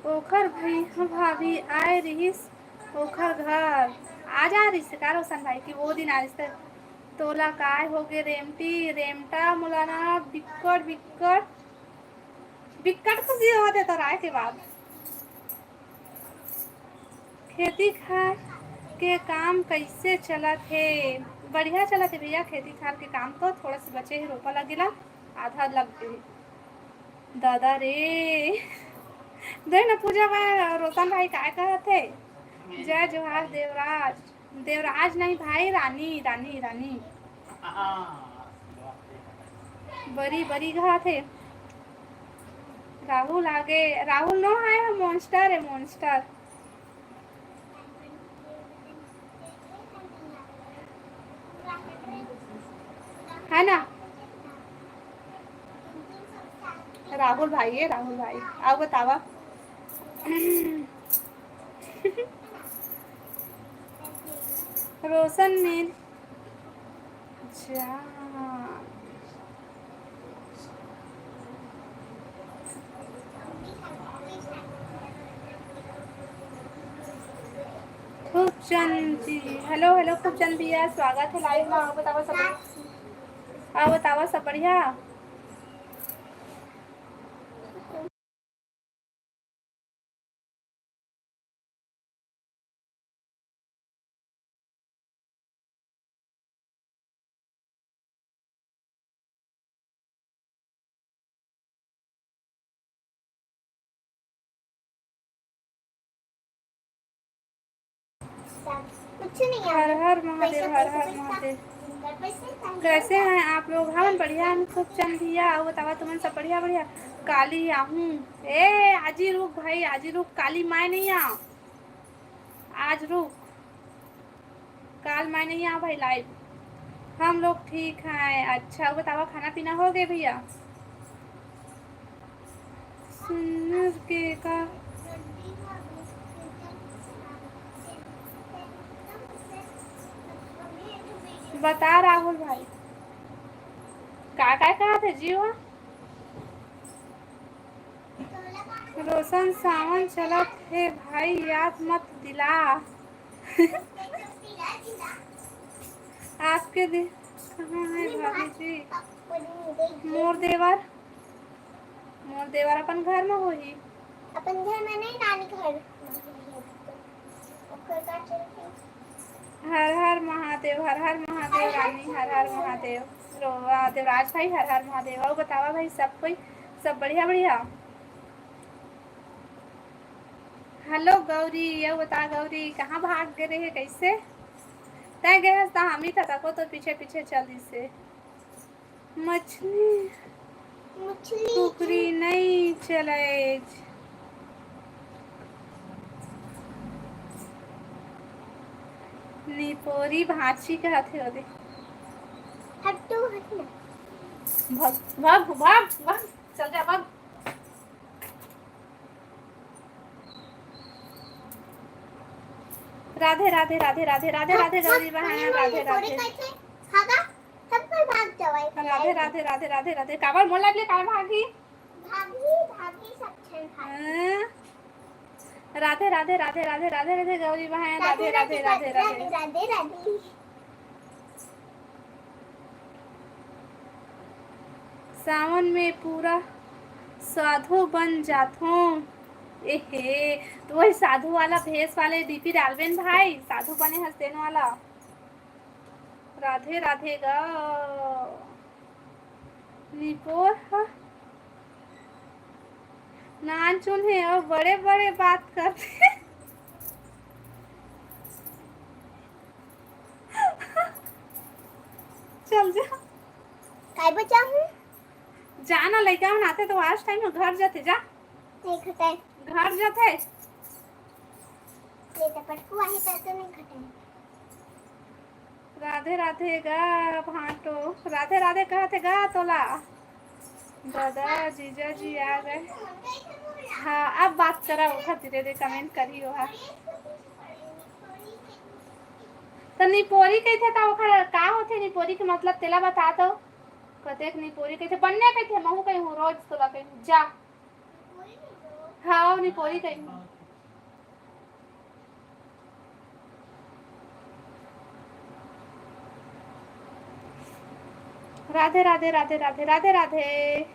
ओखर भाई भाभी आए रही ओखर घर आ जा रही से का रोशन भाई की वो दिन आ रही तोला काय हो गए रेमटी रेमटा मुलाना बिक्कट बिक्कट बिक्कट खुशी होते तो राय के बाद खेती खार के काम कैसे चला थे बढ़िया चला थे भैया खेती खार के काम तो थोड़ा से बचे ही रोपा लगेला आधा लग गए दादा रे देख ना पूजा भाई रोशन भाई क्या कह थे जय जोहार देवराज देवराज नहीं भाई रानी रानी रानी बड़ी बड़ी घा थे राहुल आगे राहुल नो है मॉन्स्टर है मॉन्स्टर है ना राहुल भाई है राहुल भाई आओ बतावा रोशन ने खूबचंद जी हेलो हेलो खूबचंद भैया स्वागत है लाइव में आओ बतावा सब बढ़िया कुछ नहीं हर हर महादेव हर हर महादेव कैसे हैं आप लोग? हम बढ़िया, हम खूब चंद भैया। वो बतावा तुमन सब बढ़िया बढ़िया। काली आहू ए आजी रुक भाई, आजी रुक, काली माय नहीं आ, आज रुक, काल मैं नहीं आ भाई लाइव। हम लोग ठीक हैं। अच्छा वो बतावा खाना पीना हो गए भैया? सुनर के का बता राहुल भाई का कहा थे जीवा? रोशन सावन चला थे भाई, याद मत दिला। आपके दिन कहाँ है भाभी जी? मोर देवर, मोर देवर अपन घर में हो ही। अपन घर में नहीं, नानी घर। हर हर महादेव, हर हर महादेव रानी, हर हर महादेव। देवराज भाई हर हर महादेव। और बतावा भाई सब कोई सब बढ़िया बढ़िया। हेलो गौरी, ये बता गौरी कहाँ भाग गए रहे, कैसे तय गए? हम ही था को तो पीछे पीछे चली से। मछली कुकरी नहीं चले। निपोरी भाची कहते हो दे। हट्टू हटना। भाग भाग भाग भाग, चल जा भाग। राधे राधे राधे राधे राधे राधे गौरी बहन, राधे राधे भाग जाओ। राधे राधे राधे राधे राधे। काबर मोल लागले काय भागी? भाभी सब छन हाँ? राधे राधे राधे राधे राधे राधे गौरी बहन, राधे राधे राधे राधे राधे राधे। सावन में पूरा साधु बन जातो। एहे तो वही साधु वाला भेस वाले डीपी डालबेन भाई, साधु बने हंसदेन वाला। राधे राधे गा निपोर नाचुन है और बड़े बड़े बात करते। चल जा काय बचा हूँ? जाना लड़का हम आते तो आज टाइम में घर जाते जा। नहीं खटाए। घर जाते ये तो पटकू आहे तो नहीं खटाए। राधे राधे गा भाटो, राधे राधे कहते गा तोला। दादा जीजा जी आ गए। हाँ अब बात करा होगा, धीरे धीरे कमेंट करी होगा। तो निपोरी कहते था ओखर का होथे? निपोरी के मतलब तेला बता दो। कतेक निपोरी कहते बनने कहते महू कहीं हूँ रोज तोला कहीं जा। हाँ निपोरी कहीं। राधे राधे राधे राधे राधे राधे।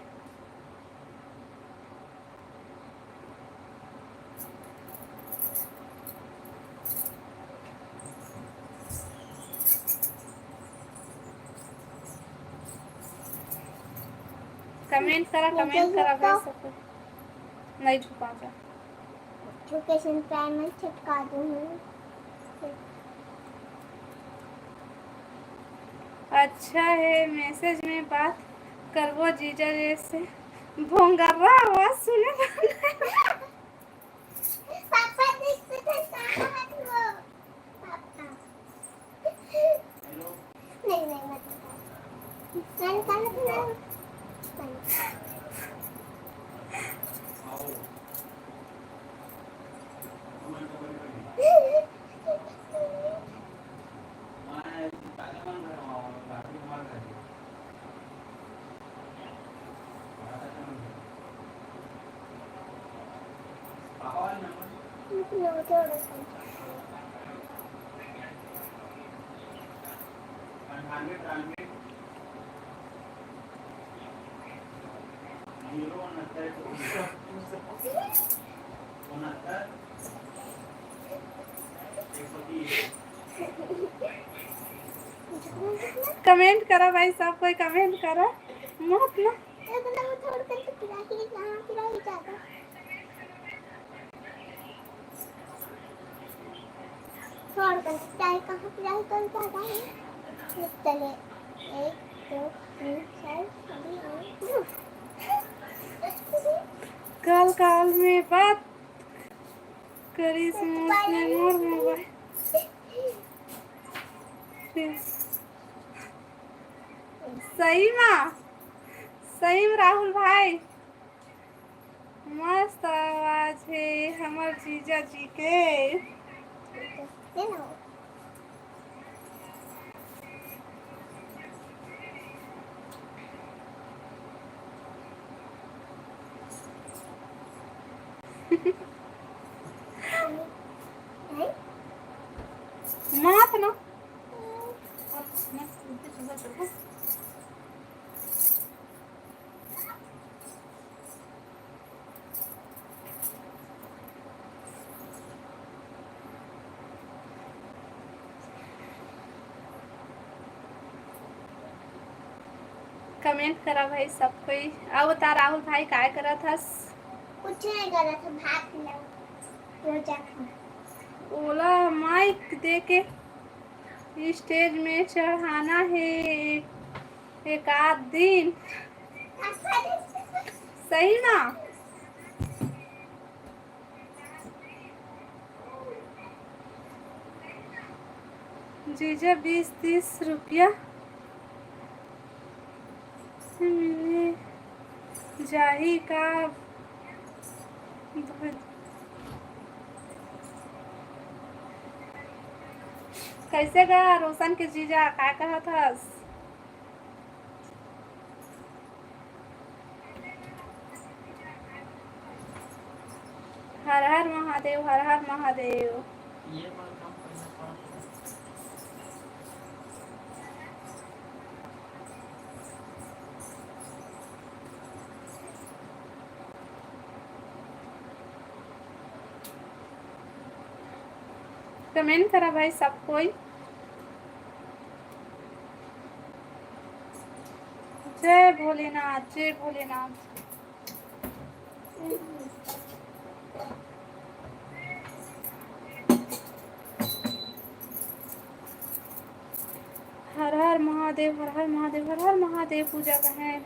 कमेंट करा भाई सब। नहीं छुपा जा। लोकेशन टाइमर चिपका दूँ। अच्छा है मैसेज में बात करवो जीजा जैसे भोंगर्रा आवाज सुने। पापा देखते थे साथ वो। पापा नहीं नहीं मत नहीं कल कमेंट करा भाई सब कोई कमेंट करा मत ना। छोड़ कर पिराही जहाँ पिराही जाता छोड़ कर चाय कहाँ पिराही कर जाता है। चले 1 2 3 4 काल काल में बात करी समोस ने मोर मोबाइल सही में राहुल भाई मस्त आवाज है हमर जीजा जी के। मात ना कमेंट करा भाई सब कोई। अब बता राहुल भाई काय करा था? कुछ नहीं कर रहा था, भात मिला रोजा ओला माइक दे के स्टेज में चढ़ाना है एक आध दिन। सही ना? जीजा 20-30 रुपया मिले जाही का। कैसे गा रोशन के जीजा क्या कहा था? हर हर महादेव, हर हर महादेव। कमेंट करा भाई सब कोई। जय भोलेनाथ, जय भोलेनाथ। हर हर महादेव, हर हर महादेव, हर हर महादेव। पूजा बहन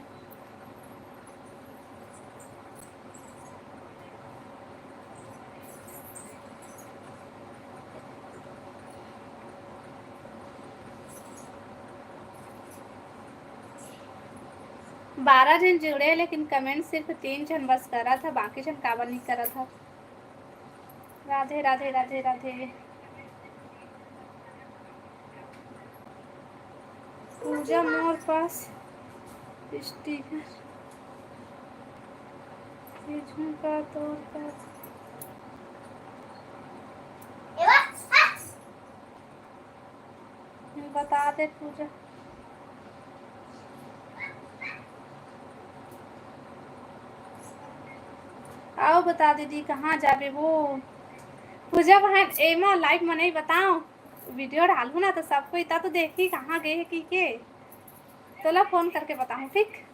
बारह जन जुड़े लेकिन कमेंट सिर्फ 3 जन बस करा था, बाकी जन काबर नहीं करा था। राधे राधे राधे राधे। पूजा मोर पास स्टिकर का तौर पर बता दे पूजा। आओ बता दीदी कहाँ जाबे वो पूजा बहन एमा लाइव में नहीं बताओ, वीडियो डालू ना तो सबको इतना तो देखी कहाँ गए की के तो ला फोन करके बताऊँ ठीक।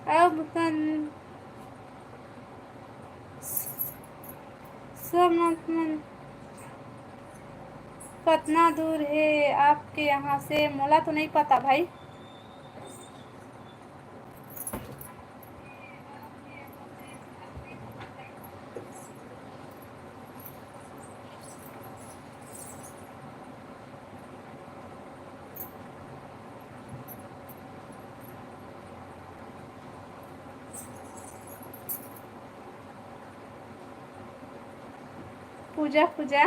अब कितना दूर है आपके यहाँ से? मोला तो नहीं पता भाई। पूजा पूजा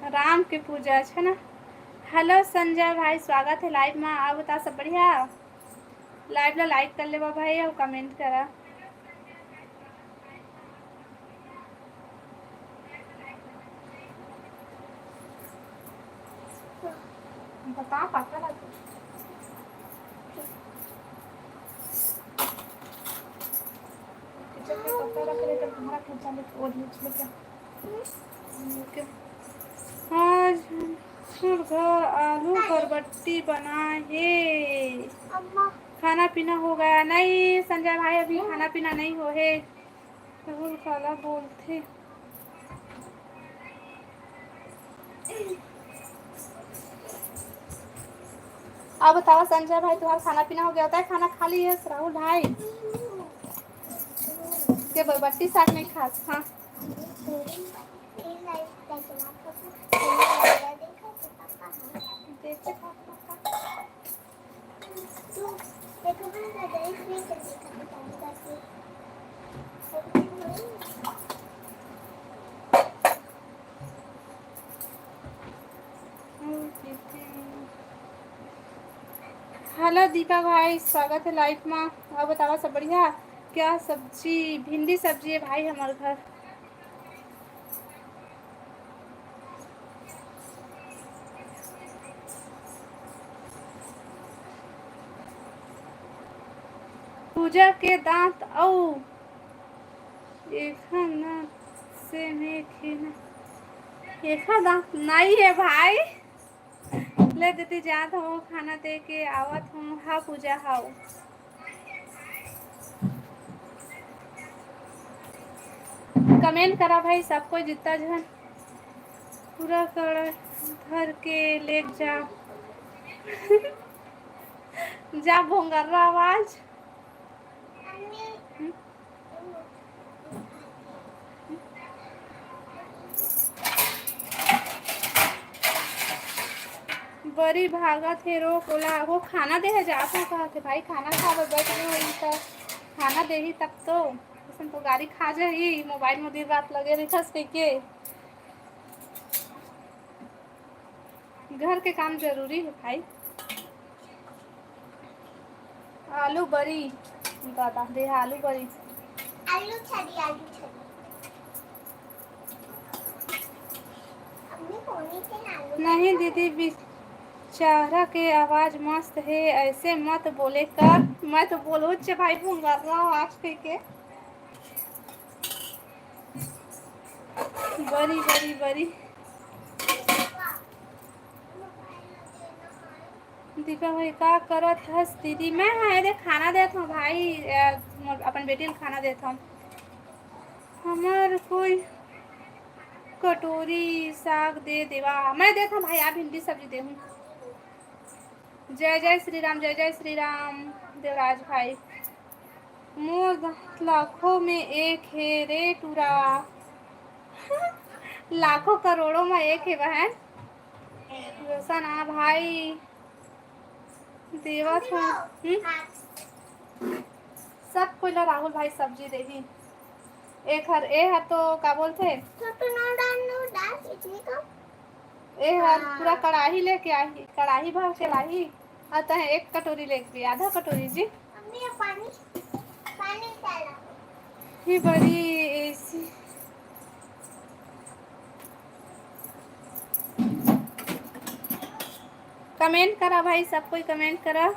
राम के पूजा है ना। हेलो संजय भाई, स्वागत है लाइव में। आप बता सब बढ़िया? लाइव ला लाइक कर ले भाई और कमेंट करा। बता पता लगा किचन में कपड़ा रख ले तो तुम्हारा खर्चा ले और नीचे क्या। आज मुर्गा आलू बरबट्टी बनाए। अम्मा खाना पीना हो गया? नहीं संजय भाई, अभी खाना पीना नहीं हो है। राहुल काला बोलते। अब बताओ संजय भाई, तुम्हारा खाना पीना हो गया? होता है खाना खा लिए राहुल भाई के बरबट्टी साग नहीं खा? हाँ देखो हेलो दीपा भाई, स्वागत है लाइफ में। अब बताओ सब बढ़िया? क्या सब्जी? भिंडी सब्जी है भाई हमारे घर। पूजा के दांत औ एखा ना से में खेना एखा दांत नहीं है भाई। ले देती जात हो, खाना दे के आवत हूँ। हाँ पूजा हाउ। कमेंट करा भाई सब कोई, जितना जन पूरा कर धर के ले जा। जा भोंगर्रा आवाज। बड़ी भागत है रो कोला वो खाना दे है जात हो कहा थे भाई, खाना खा बैठ गए वही तो खाना दे ही तब तो उसमें तो गाड़ी खा जाही। मोबाइल में दिन रात लगे रही खस के घर के काम जरूरी है भाई। आलू बड़ी दादा दे आलू बड़ी। आलू छड़ी, आलू छड़ी। नहीं दीदी, बेचारा के आवाज मस्त है, ऐसे मत बोले कर। मैं तो बोलो चे भाई भूंगा आवाज के बड़ी बड़ी बड़ी। दीपा भाई का करत हस दीदी? मैं हाँ दे खाना देता हूँ भाई, अपन बेटी को खाना देता हूँ। हमार कोई कटोरी साग दे देवा? मैं देता हूँ भाई, आप भिंडी सब्जी दे हूँ। जय जय श्री राम, जय जय श्री राम देवराज भाई। मोर लाखों में एक है रे टूरा। लाखों करोड़ों में एक है बहन। रोशन आ भाई देवा था। सब कोई ला राहुल भाई सब्जी देही। एक हर ए हर तो क्या बोलते ए हर पूरा कढ़ाई लेके आई, कढ़ाई भर के लाई। आता है एक कटोरी लेके, आधा कटोरी जी। पानी पानी डाला। ही बड़ी ऐसी कमेंट करा भाई, सब कोई कमेंट करा।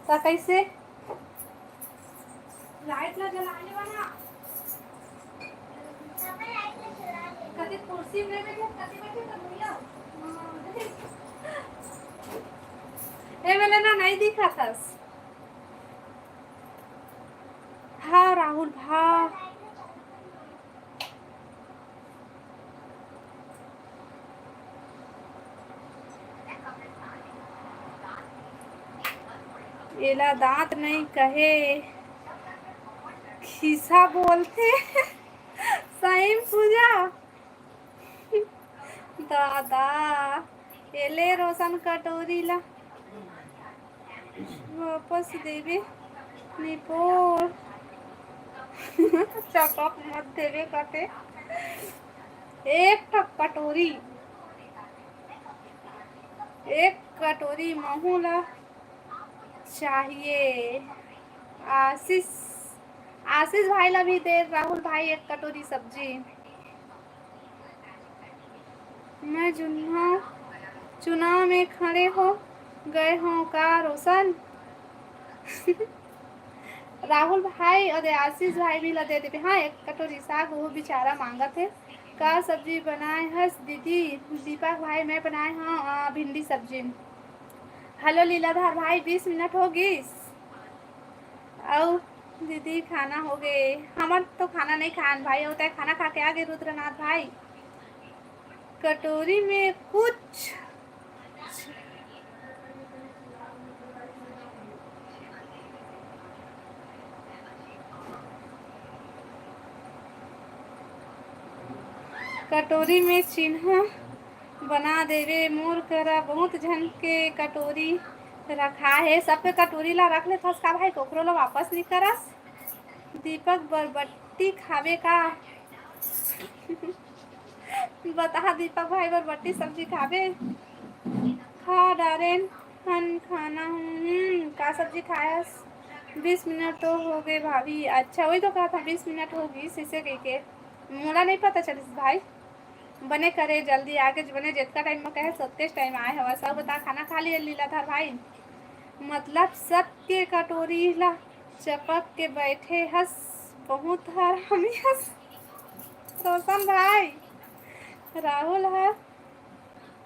तो कैसे लाइट ना जलाने वाला कभी कुर्सी में बैठे कभी बैठे तो भैया ए वाला ना नहीं दिखा था। हाँ राहुल भा एला दांत नहीं कहे खिसा बोलते। सही पूजा दादा एले रोशन कटोरी ला वापस देवे निपोर। चपक मत देवे कटे। एक कटोरी महूला चाहिए। आशीष भाई ला भी दे राहुल भाई एक कटोरी सब्जी। मैं चुनाव में खड़े हो गए हो का रोशन? राहुल भाई और आशीष भाई भी ला दे देवे। हाँ एक कटोरी साग वो बेचारा मांगा थे। का सब्जी बनाए हस दीदी? दीपक भाई मैं बनाए हाँ भिंडी सब्जी। हेलो लीलाधर भाई 20 मिनट होगी। और दीदी खाना हो गए हमार तो खाना नहीं खान भाई होता है खाना खा के आगे रुद्रनाथ भाई। कटोरी में कुछ कटोरी में चिन्ह बना देवे मोर करा बहुत झन के कटोरी रखा है सब पे कटोरी ला रख ले थस का भाई कोकरो ला वापस नहीं करस। दीपक बरबट्टी खावे का? बता दीपक भाई बरबट्टी सब्जी खावे? खा डारेन हन खाना का सब्जी खायस? 20 मिनट तो हो गए भाभी। अच्छा वही तो कहा था 20 मिनट होगी शीशे के मोला नहीं पता चलिस भाई। बने करे जल्दी आगे बने जितना टाइम में कहे सत्तेस टाइम आए हवा सब बता खाना खा लिया लीलाधर भाई। मतलब सबके कटोरी ला चपक के बैठे हस बहुत हरामी हस। रोशन भाई राहुल है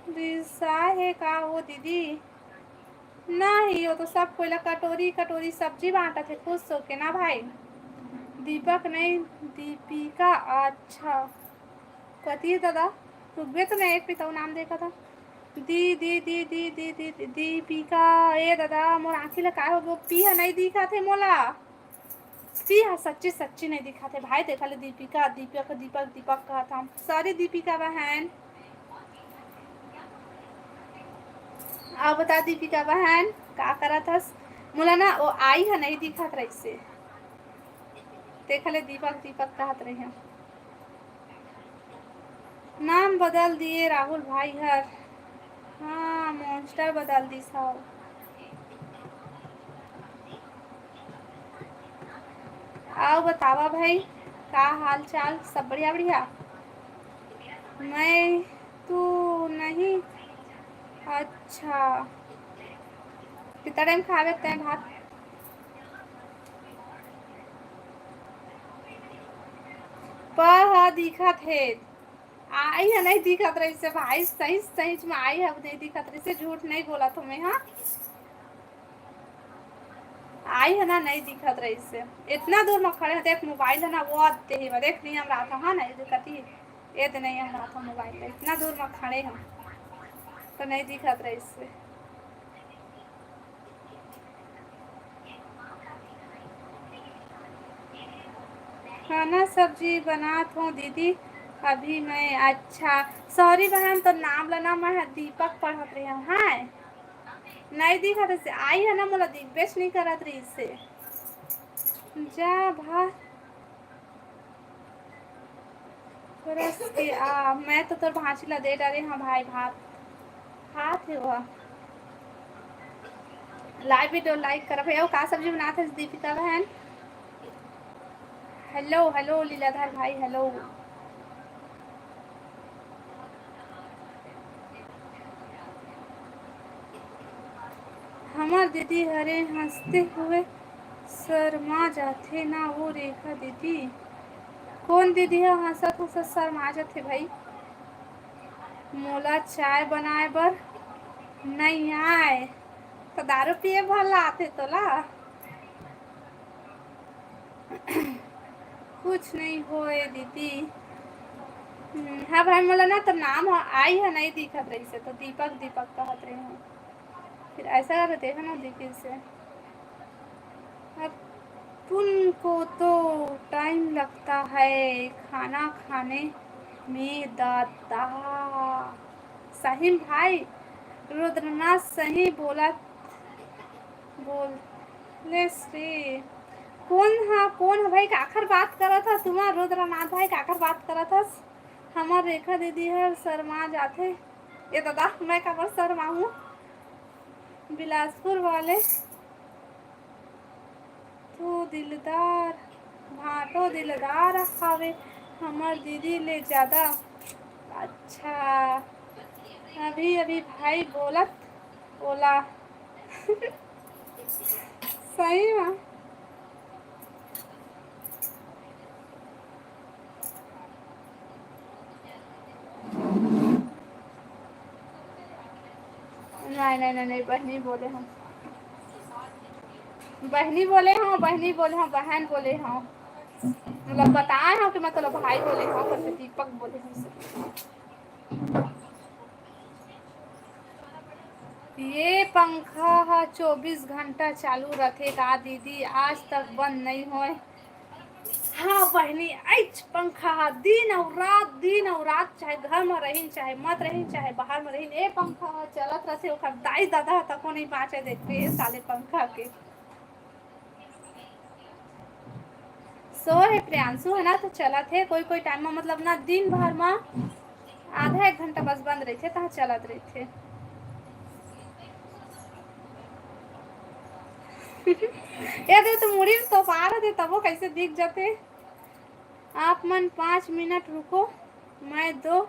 दिशा है का वो दीदी? नहीं वो तो सब कोई कटोरी कटोरी सब्जी बांटा थे खुश हो के ना भाई। दीपक नहीं दीपिका। अच्छा कथी दादा रुकबे तो मैं एक पिता नाम देखा था। दी दी दी दी दी दी दी दीपिका ए दादा मोर आँखी लगा हो वो पी है नहीं दिखा थे मोला। पी है सच्ची सच्ची नहीं दिखा थे भाई देखा ले दीपिका दीपक दीपक दीपक कहा था सॉरी दीपिका बहन। आप बता दीपिका बहन का करा था मोला ना वो आई है नहीं दिखा रही से देखा ले दीपक दीपक कहत रहे हैं। नाम बदल दिए राहुल भाई हर। हाँ मॉन्स्टर बदल दी सब। आओ बतावा भाई का हाल चाल सब बढ़िया बढ़िया? मैं तू नहीं। अच्छा कितना टाइम खावे तय भात? पर दिखत है आई है नहीं दिखत रही से भाई सही सही में आई है नहीं दिखत रही से झूठ नहीं बोला तुम्हें। हाँ आई है ना नहीं दिखत रही से इतना दूर में खड़े हैं देख मोबाइल है ना वो आते ही देख नहीं हम रहा था। हाँ नहीं दिखती ये तो नहीं हम रहा था मोबाइल इतना दूर में खड़े हम तो नहीं दिखत रही से। खाना सब्जी बनात हूँ दीदी अभी मैं। अच्छा सॉरी बहन तो नाम लेना मैं दीपक पढ़त रही हूँ। हाँ नहीं दिखा से आई है ना मोला दिग्वेश नहीं करत रही से जा भा के आ मैं तो तोर भांची ला दे डाले। हाँ भाई भात हाथ है वह लाइव वीडियो लाइक कर भैया का सब्जी बनाते दीपिका बहन? हेलो हेलो लीलाधर भाई हेलो। हमार दीदी हरे हंसते हुए शर्मा जाते ना वो रेखा दीदी। कौन दीदी है हंसत हंसत शर्मा जाते भाई? मोला चाय बनाए बर नहीं आए तो दारू पिए भला आते तोला। कुछ नहीं होए दीदी। हाँ भाई मोला ना तो नाम आई है नहीं दिखत रही से तो दीपक दीपक कहत रहे हैं फिर ऐसा रहते है ना दीदी से। अब तुमको तो टाइम लगता है खाना खाने में दादा। सही भाई रुद्रनाथ सही बोला बोले श्री। कौन है भाई काखर बात करा था तुम्हारा रुद्रनाथ भाई काखर बात करा था? हमार रेखा दीदी है शर्मा जाते ये दादा मैं कबर शर्मा हूँ बिलासपुर वाले तो दिलदार भाटो दिलदार हवे हमार दीदी ले ज़्यादा। अच्छा अभी अभी भाई बोलत बोला सही में नहीं नहीं नहीं नहीं, बहनी बोले हम, बहनी बोले हाँ, बहनी बोले हाँ, बहन बोले हाँ, मतलब बताए हो कि मतलब भाई बोले हाँ, करके दीपक बोले हमसे। ये पंखा 24 घंटा चालू रखेगा दीदी, आज तक बंद नहीं होए। हाँ बहनी, ऐच पंखा दिन और रात चाहे घर में रही चाहे मत रही चाहे बाहर में रही, ए पंखा चलत रहे, ओकर दाई दादा तको नहीं बाँचे देखते साले पंखा के। सो है प्रियांशु है ना, तो चलत है कोई कोई टाइम में, मतलब ना दिन भर में आधा एक घंटा बस बंद रही थे, तहाँ चलत रही थे। ये दे तो मुड़ी तो पार थे तब वो कैसे दिख जाते। आप मन 5 मिनट रुको, मैं 2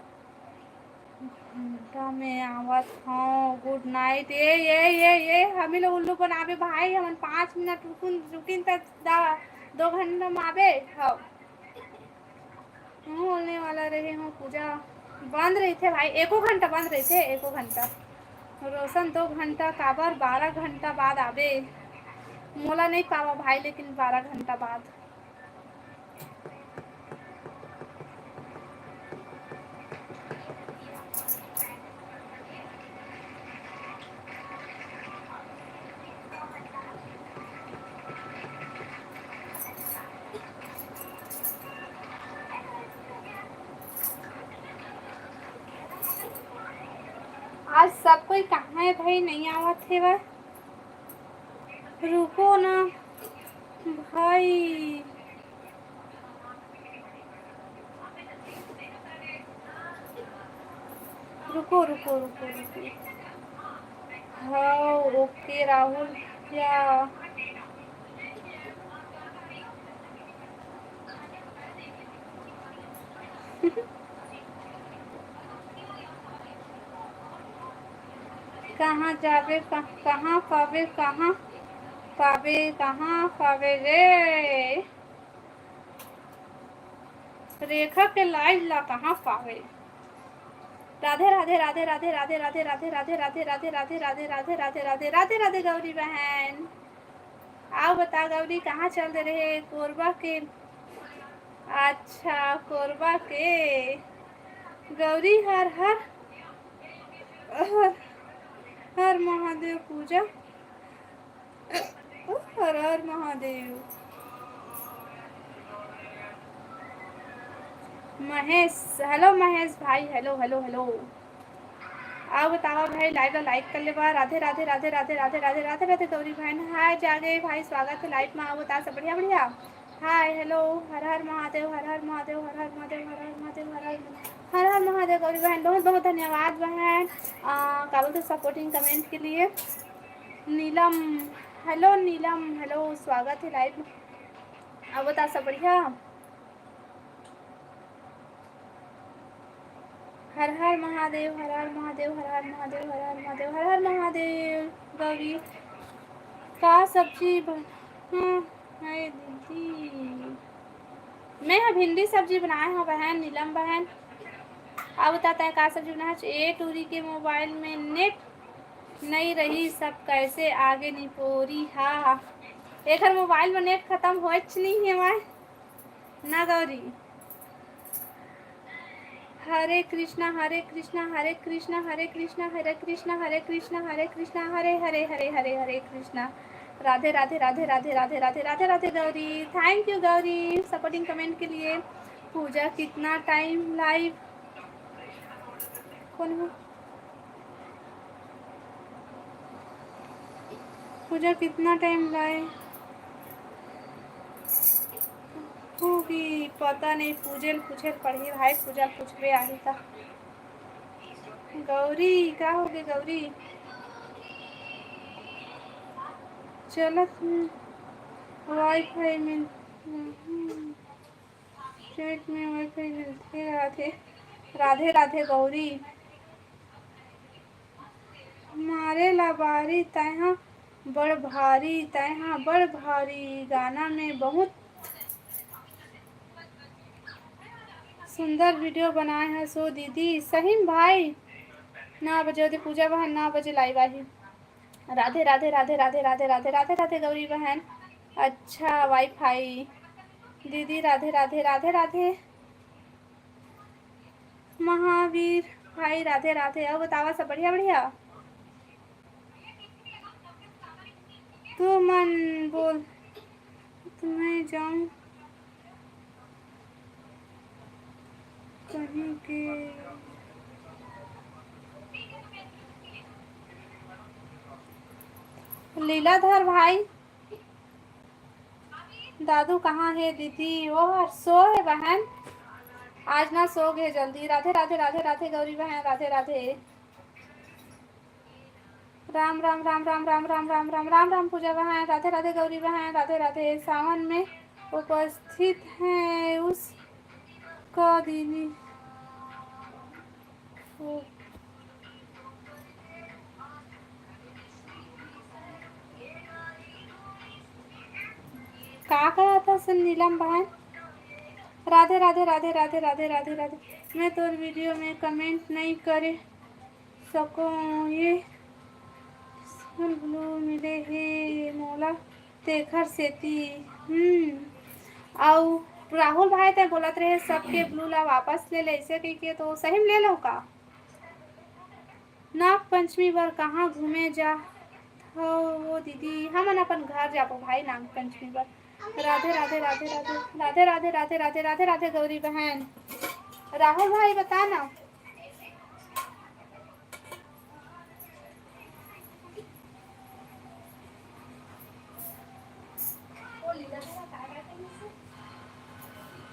घंटा में आवत हूँ, गुड नाइट। ये हमें लोग उल्लू बनावे भाई, हम 5 मिनट रुकिन तक 2 घंटा में आवे। हाँ बोलने वाला रहे हूँ, पूजा बंद रही थे भाई, 1 घंटा बंद रहे थे, 1 घंटा। रोशन 2 घंटा काबर, 12 घंटा बाद आवे। मोला नहीं पावा भाई, लेकिन 12 घंटा बाद। आज सब कोई कहाँ है भाई, नहीं आवत थे वह, रुको ना भाई। रुको रुको रुको रुको। हाँ ओके राहुल, क्या कहाँ जावे, कहाँ पावे, कहाँ पावे, कहाँ पावे रे, रेखा के लाइव ला कहाँ पावे। राधे राधे राधे राधे राधे राधे राधे राधे राधे राधे राधे राधे राधे राधे राधे राधे राधे गौरी बहन, आओ बता गौरी कहाँ चल दे रहे, कोरबा के। अच्छा कोरबा के गौरी, हर हर हर हर महादेव पूजा, हर हर महादेव। महेश, हेलो महेश भाई, हेलो हेलो हेलो। आओ बताओ भाई, लाइक कर ले बा। राधे राधे राधे राधे राधे राधे राधे राधे गौरी बहन, हाय जागे भाई, स्वागत है लाइव में। आओ बता सब बढ़िया बढ़िया, हाय हेलो, हर हर महादेव, हर हर महादेव, हर हर महादेव, हर हर महादेव, हर हर महादेव गौरी बहन, बहुत बहुत धन्यवाद बहन क्या बोलते सपोर्टिंग कमेंट के लिए। नीलम, हेलो नीलम, हेलो स्वागत है लाइव में। अब बता सब बढ़िया, हर हर महादेव, हर हर महादेव, हर हर महादेव, हर हर महादेव, हर हर महादेव। गौरी का सब्जी है दीदी, मैं भिंडी सब्जी बनाए हूँ बहन, नीलम बहन। अब बताता है का सब्जी बनाया, ए टूरी के मोबाइल में नेट नहीं रही, सब कैसे आगे निपोरी। हाँ एक मोबाइल में नेट खत्म हो नहीं है वह ना Gauri. Hare Krishna Hare Krishna Hare Krishna Hare Krishna Hare Krishna Hare Krishna Hare Krishna Hare Hare Hare Hare Hare Krishna. Radhe Radhe Radhe Radhe Radhe Radhe Radhe Radhe Gauri, thank you Gauri supporting comment के लिए। पूजा कितना टाइम लाइव, कौन है पूजा, कितना टाइम लाइव होगी पता नहीं, पूजल पूछे पढ़ी भाई, पूजा पूछबे आई था। गौरी क्या हो गई गौरी, चलत वाईफाई में चैट में वाईफाई मिलते राधे राधे राधे गौरी। मारे लाबारी तैहा बड़ भारी, तैहा बड़ भारी, गाना में बहुत सुंदर वीडियो बनाए हैं सो दीदी। सही भाई 9 बजे होती पूजा बहन, 9 बजे लाइव आई। राधे राधे राधे राधे राधे राधे राधे राधे गौरी बहन। अच्छा वाईफाई दीदी, राधे राधे राधे राधे महावीर भाई, राधे राधे। अब बतावा सब बढ़िया बढ़िया। तू मन बोल तुम्हें जाऊं कहीं के। लीलाधर भाई, दादू कहाँ है दीदी? वो सो है बहन, आज ना सो गए जल्दी। राधे राधे राधे राधे गौरी बहन, राधे राधे। राम राम राम राम राम राम राम राम राम राम पूजा बहन, राधे राधे गौरी बहन, राधे राधे। सावन में उपस्थित हैं उसका दीदी का कहा था सुन नीलम बहन। राधे राधे राधे राधे राधे राधे राधे। मैं तो वीडियो में कमेंट नहीं करे सकूँ, ये ब्लू मिले हे मोला तेखर सेती। आउ राहुल भाई ते बोलत रहे सबके ब्लू ला वापस ले ले, ऐसे कही के तो सही में ले लो का। नाग पंचमी बर कहाँ घूमे जा हो वो दीदी? हमन अपन घर जाबो भाई नाग पंचमी बर। राधे राधे राधे राधे राधे राधे राधे राधे राधे राधे गौरी बहन। राहुल भाई बता ना।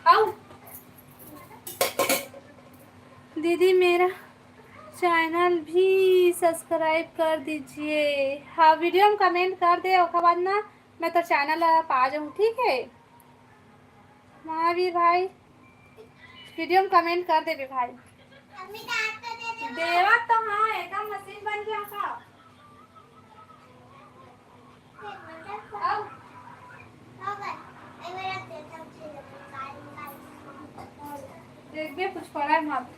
आओ दीदी मेरा चैनल भी सब्सक्राइब कर दीजिए। हाँ वीडियो में कमेंट कर दे, उसके बाद ना मैं तो चैनल पा जाऊँ, ठीक है महावीर भाई? वीडियो में कमेंट कर दे भाई। देवा तो हाँ एकदम मशीन बन गया का। देख बे कुछ पड़ा है मत।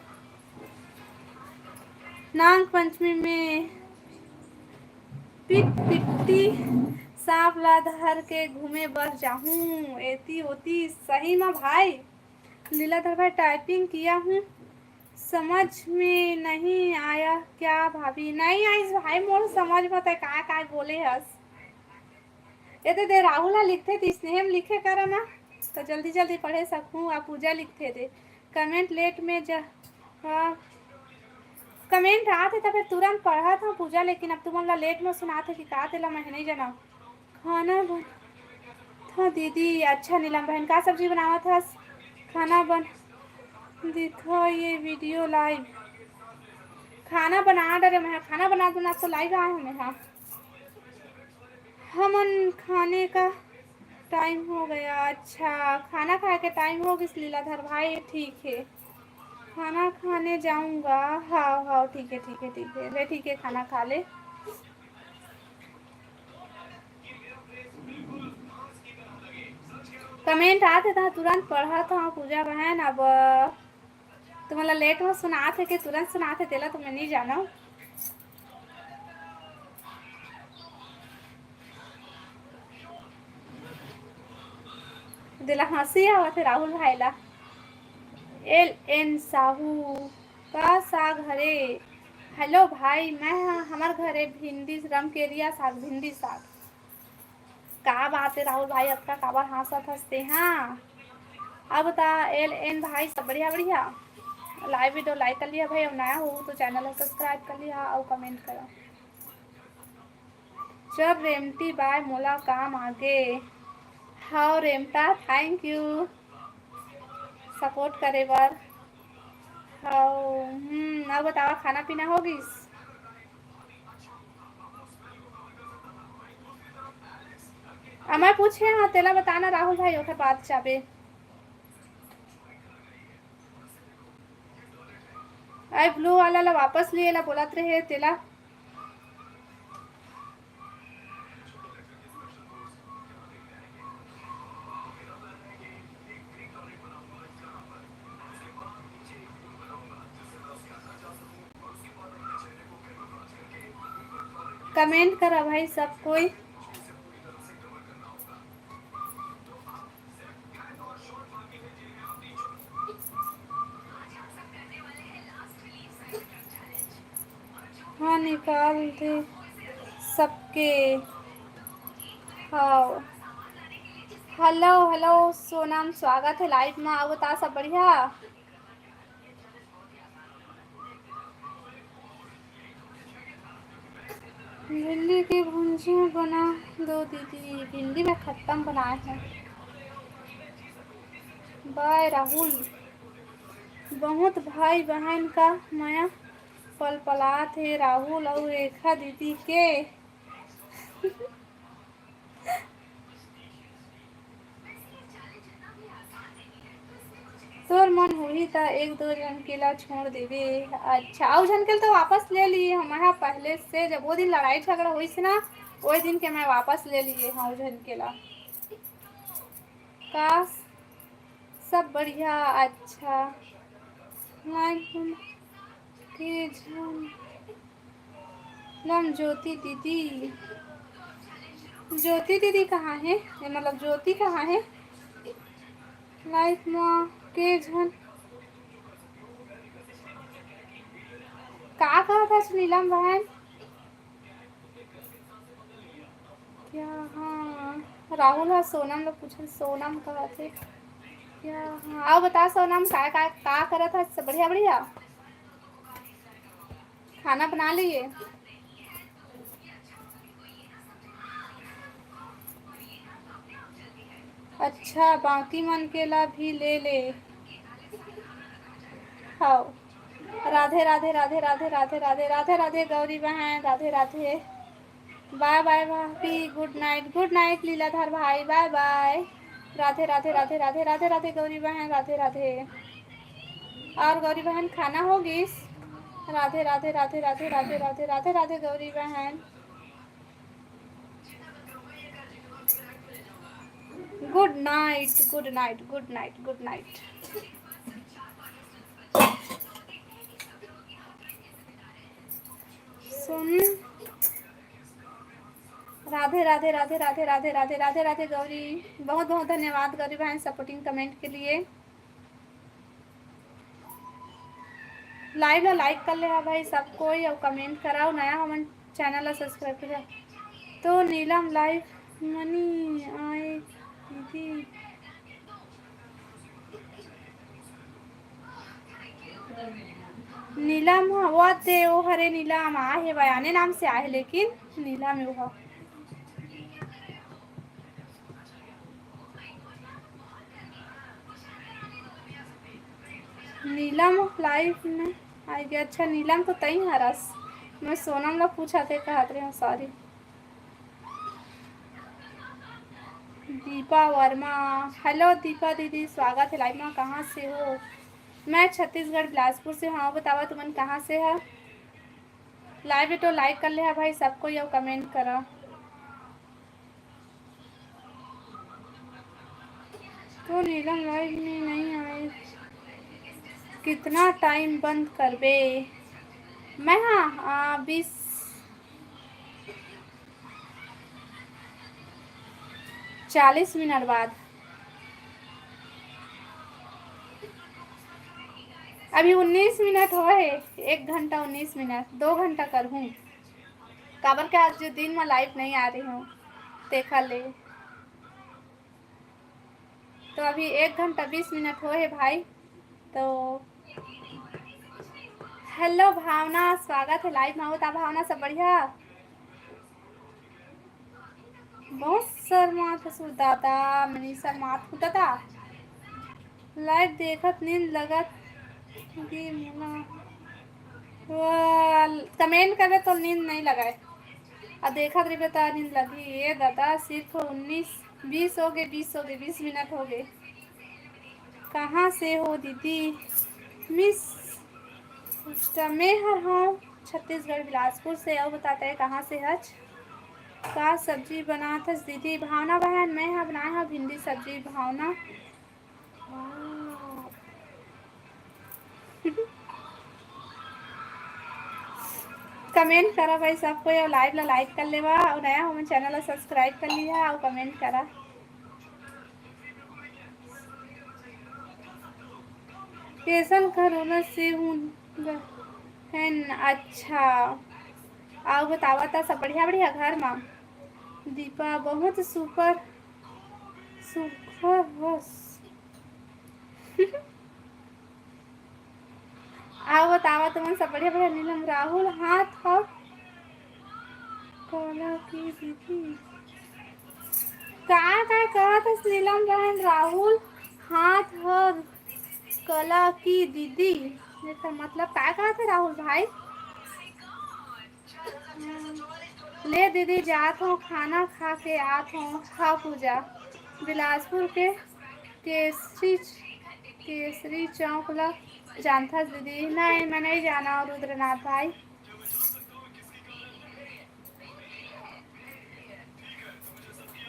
नाग पंचमी में पिट्टी सांप ला धर के घूमे बर जाहूँ एती होती सही में भाई। लीलाधर भाई टाइपिंग किया हूँ, समझ में नहीं आया क्या भाभी? नहीं आई भाई मोर समझ में तो का बोले हस। ये तो दे राहुल लिखते थे स्नेह में लिखे करा ना तो जल्दी जल्दी पढ़े सकूँ। आप पूजा लिखते थे कमेंट लेट में जा। हाँ कमेंट आते तो फिर तुरंत पढ़ा था पूजा, लेकिन अब तुम लेट में सुनाते कि का तेला मैं नहीं जाना। खाना बन था दीदी। अच्छा नीलम बहन का सब्जी बनावा था? खाना बन दिखो ये वीडियो लाइव। खाना बना डरे मैं, खाना बना देना तो लाइव आए हमें। हाँ हमन खाने का टाइम हो गया। अच्छा खाना खाए के टाइम हो गया लीलाधर भाई, ठीक है खाना खाने जाऊंगा। हाँ हाँ ठीक है ठीक है ठीक है वे ठीक है खाना खा ले। कमेंट आते था तुरंत पढ़ा था पूजा बहन। अब तुम्हारा लेट में सुना थे कि तुरंत सुना थे तेला तुम्हें नहीं जाना। दिला हंसी आवा थे राहुल भाई ला। एल एन साहू का साग हरे। हेलो भाई मैं हमार घरे भिंडी रमकेरिया साग, भिंडी साग। का बात है राहुल भाई आपका काबर हंसत हंसते। हाँ अब बता एल एन भाई सब बढ़िया बढ़िया। लाइव वीडियो लाइक कर लिया भाई, और नया हो तो चैनल सब्सक्राइब कर लिया और कमेंट करा। जब रेमटी बाय मोला काम आगे। हाँ रेमटा थैंक यू सपोर्ट करे बर। हाँ अब बतावा खाना पीना हो गई? मैं पूछे हाँ तेला बताना राहुल भाई ओके बात चाबे। आई ब्लू वाला ला वापस लिए ला बोलत रहे तेला। कमेंट करा भाई सब कोई। हाँ निकाल दे सबके। हाँ हेलो हेलो सोनम, स्वागत है लाइव में। आओ बता सब बढ़िया। भिंडी की भुंजी बना दो दीदी। भिंडी में खत्म बनाए हैं। बाय राहुल। बहुत भाई बहन का माया पल पलात है राहुल और रेखा दीदी के। तोर मन हुई था एक दो झनकेला छोड़ देवे। अच्छा और झनकेल तो वापस ले लिए हमारा पहले से, जब वो दिन लड़ाई झगड़ा हुई थी ना, वही दिन के मैं वापस ले लिए। हाँ झनकेला का सब बढ़िया। अच्छा के लम ज्योति दीदी। ज्योति दीदी कहाँ है, ये मतलब ज्योति कहाँ है लाइफ में के झन का कहा था नीलम बहन क्या। हाँ राहुल है सोनम लोग पूछे सोनम कहा थे क्या। हाँ आओ बता सोनम का करा था सब बढ़िया बढ़िया। खाना बना लिए। अच्छा बाकी मन केला भी ले ले। हाँ राधे राधे राधे राधे राधे राधे राधे राधे गौरी बहन राधे राधे। बाय बाय भाभी गुड नाइट लीलाधर भाई बाय बाय। राधे राधे राधे राधे राधे राधे गौरी बहन राधे राधे। और गौरी बहन खाना होगी। राधे राधे राधे राधे राधे राधे राधे राधे गौरी बहन। Good night good night good night good night. सुन राधे राधे राधे राधे राधे राधे राधे राधे गौरी। बहुत बहुत धन्यवाद गौरी बहन सपोर्टिंग कमेंट के लिए। लाइव ला लाइक कर ले भाई सब कोई और कमेंट कराओ। नया हमन चैनल ला सब्सक्राइब कर। तो नीलम लाइव मनी आए दीदी। नीलम वो ते वो हरे नीलम आहे बयाने नाम से आए लेकिन नीलम वो नीलम लाइफ में आई गया। अच्छा नीलम तो तई हरस, मैं सोनम लोग पूछा थे कहते रहे सॉरी। दीपा वर्मा हेलो दीपा दीदी स्वागत है लाइव में। कहाँ से हो। मैं छत्तीसगढ़ बिलासपुर से। हाँ बतावा तुमन कहाँ से है। लाइव तो लाइक कर ले है भाई सबको यो कमेंट करो। तो नीलम लाइव में नहीं आए कितना टाइम बंद कर बे। मैं हाँ 40 मिनट बाद। अभी 19 मिनट हो है। 1 घंटा 19 मिनट 2 घंटा कर हूँ काबर के आज दिन में लाइव नहीं आ रही हूँ देखा ले। तो अभी 1 घंटा 20 मिनट हो है भाई। तो हेलो भावना स्वागत है लाइव में। होता भावना सब बढ़िया। बहुत शर्मात दादा मनीषा मात होता था लाइव देखत नींद लगत कि कमेंट करे तो नींद नहीं लगाए और देखत रही बता नींद लगी। ये दादा सिर्फ 19 20 हो गए 20 मिनट हो गए। कहाँ से हो दीदी। मिस मैं हर हूँ छत्तीसगढ़ बिलासपुर से। और बताते हैं कहाँ से हज का सब्जी बना था दीदी। भावना बहन मैं यहाँ बनाया है भिंडी सब्जी। भावना कमेंट करा भाई सबको, या लाइव ला लाइक कर लेवा और नया हो चैनल ला सब्सक्राइब कर लिया और कमेंट करा। कैसन कोरोना से हूँ बहन। अच्छा आओ बतावा था सब बढ़िया बढ़िया घर में। दीपा बहुत सुपर सुपर बस। आओ बतावा तुम सब बढ़िया बढ़िया। नीलम राहुल हाथ हो कोला की दीदी का कहत है। नीलम बहन राहुल हाथ हो कला की दीदी, इसका मतलब क्या कहत है राहुल भाई। ले दीदी जात हो खाना खा के आत हो। हाँ पूजा बिलासपुर के केसरी केसरी चौक ला जानता दीदी। नहीं मैं नहीं जाना। और रुद्रनाथ भाई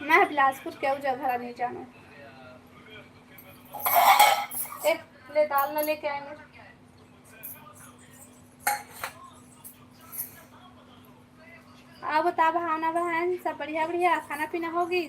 मैं बिलासपुर क्यों जगह नहीं जाना। एक ले दाल न लेके आएंगे। अब बता भावना बहन सब बढ़िया बढ़िया खाना पीना होगी।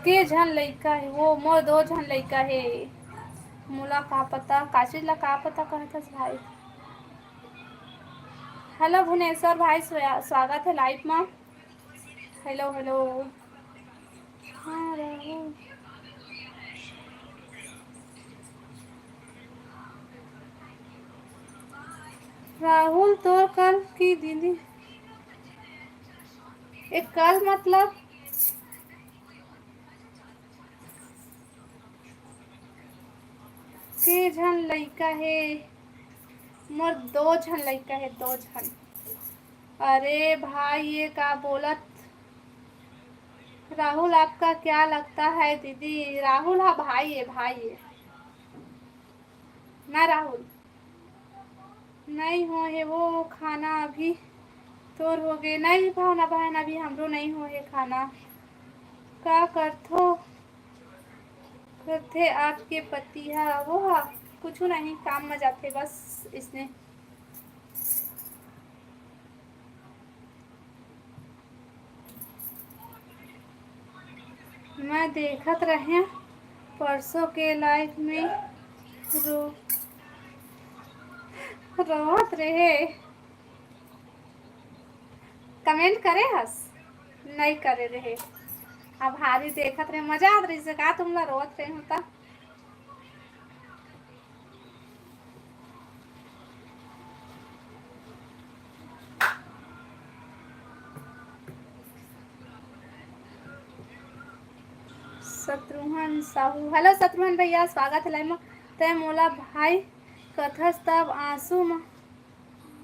के झन लइका है वो मोर दो झन लइका है। मोला का पता काचिज ला का पता कहतस भाई। हेलो भुवनेश्वर भाई स्वागत है लाइव में। Hello hello. हाँ राहुल राहुल तो कल की दीदी एक कल मतलब के झन लइका है। मोर दो झन लइका है दो झन। अरे भाई ये का बोलत। राहुल आपका क्या लगता है दीदी। राहुल हाँ भाई है भाई है ना राहुल। नहीं हो है वो खाना अभी तोर हो गए। नहीं भावना बहन अभी हमरो नहीं हो है खाना। का करथो करथे आपके पति है वो हा कुछ नहीं काम में जाते बस इसने। मैं देखत रहे परसों के लाइफ में रोत रहे। कमेंट करे हस नहीं करे रहे। अब हारी देखत रहे मजा आत रही से का तुम ला रोत रहे होता। शत्रुघ्न साहू हेलो शत्रुघ्न भैया स्वागत है लाइव में। तय मोला भाई कथस तब आंसू में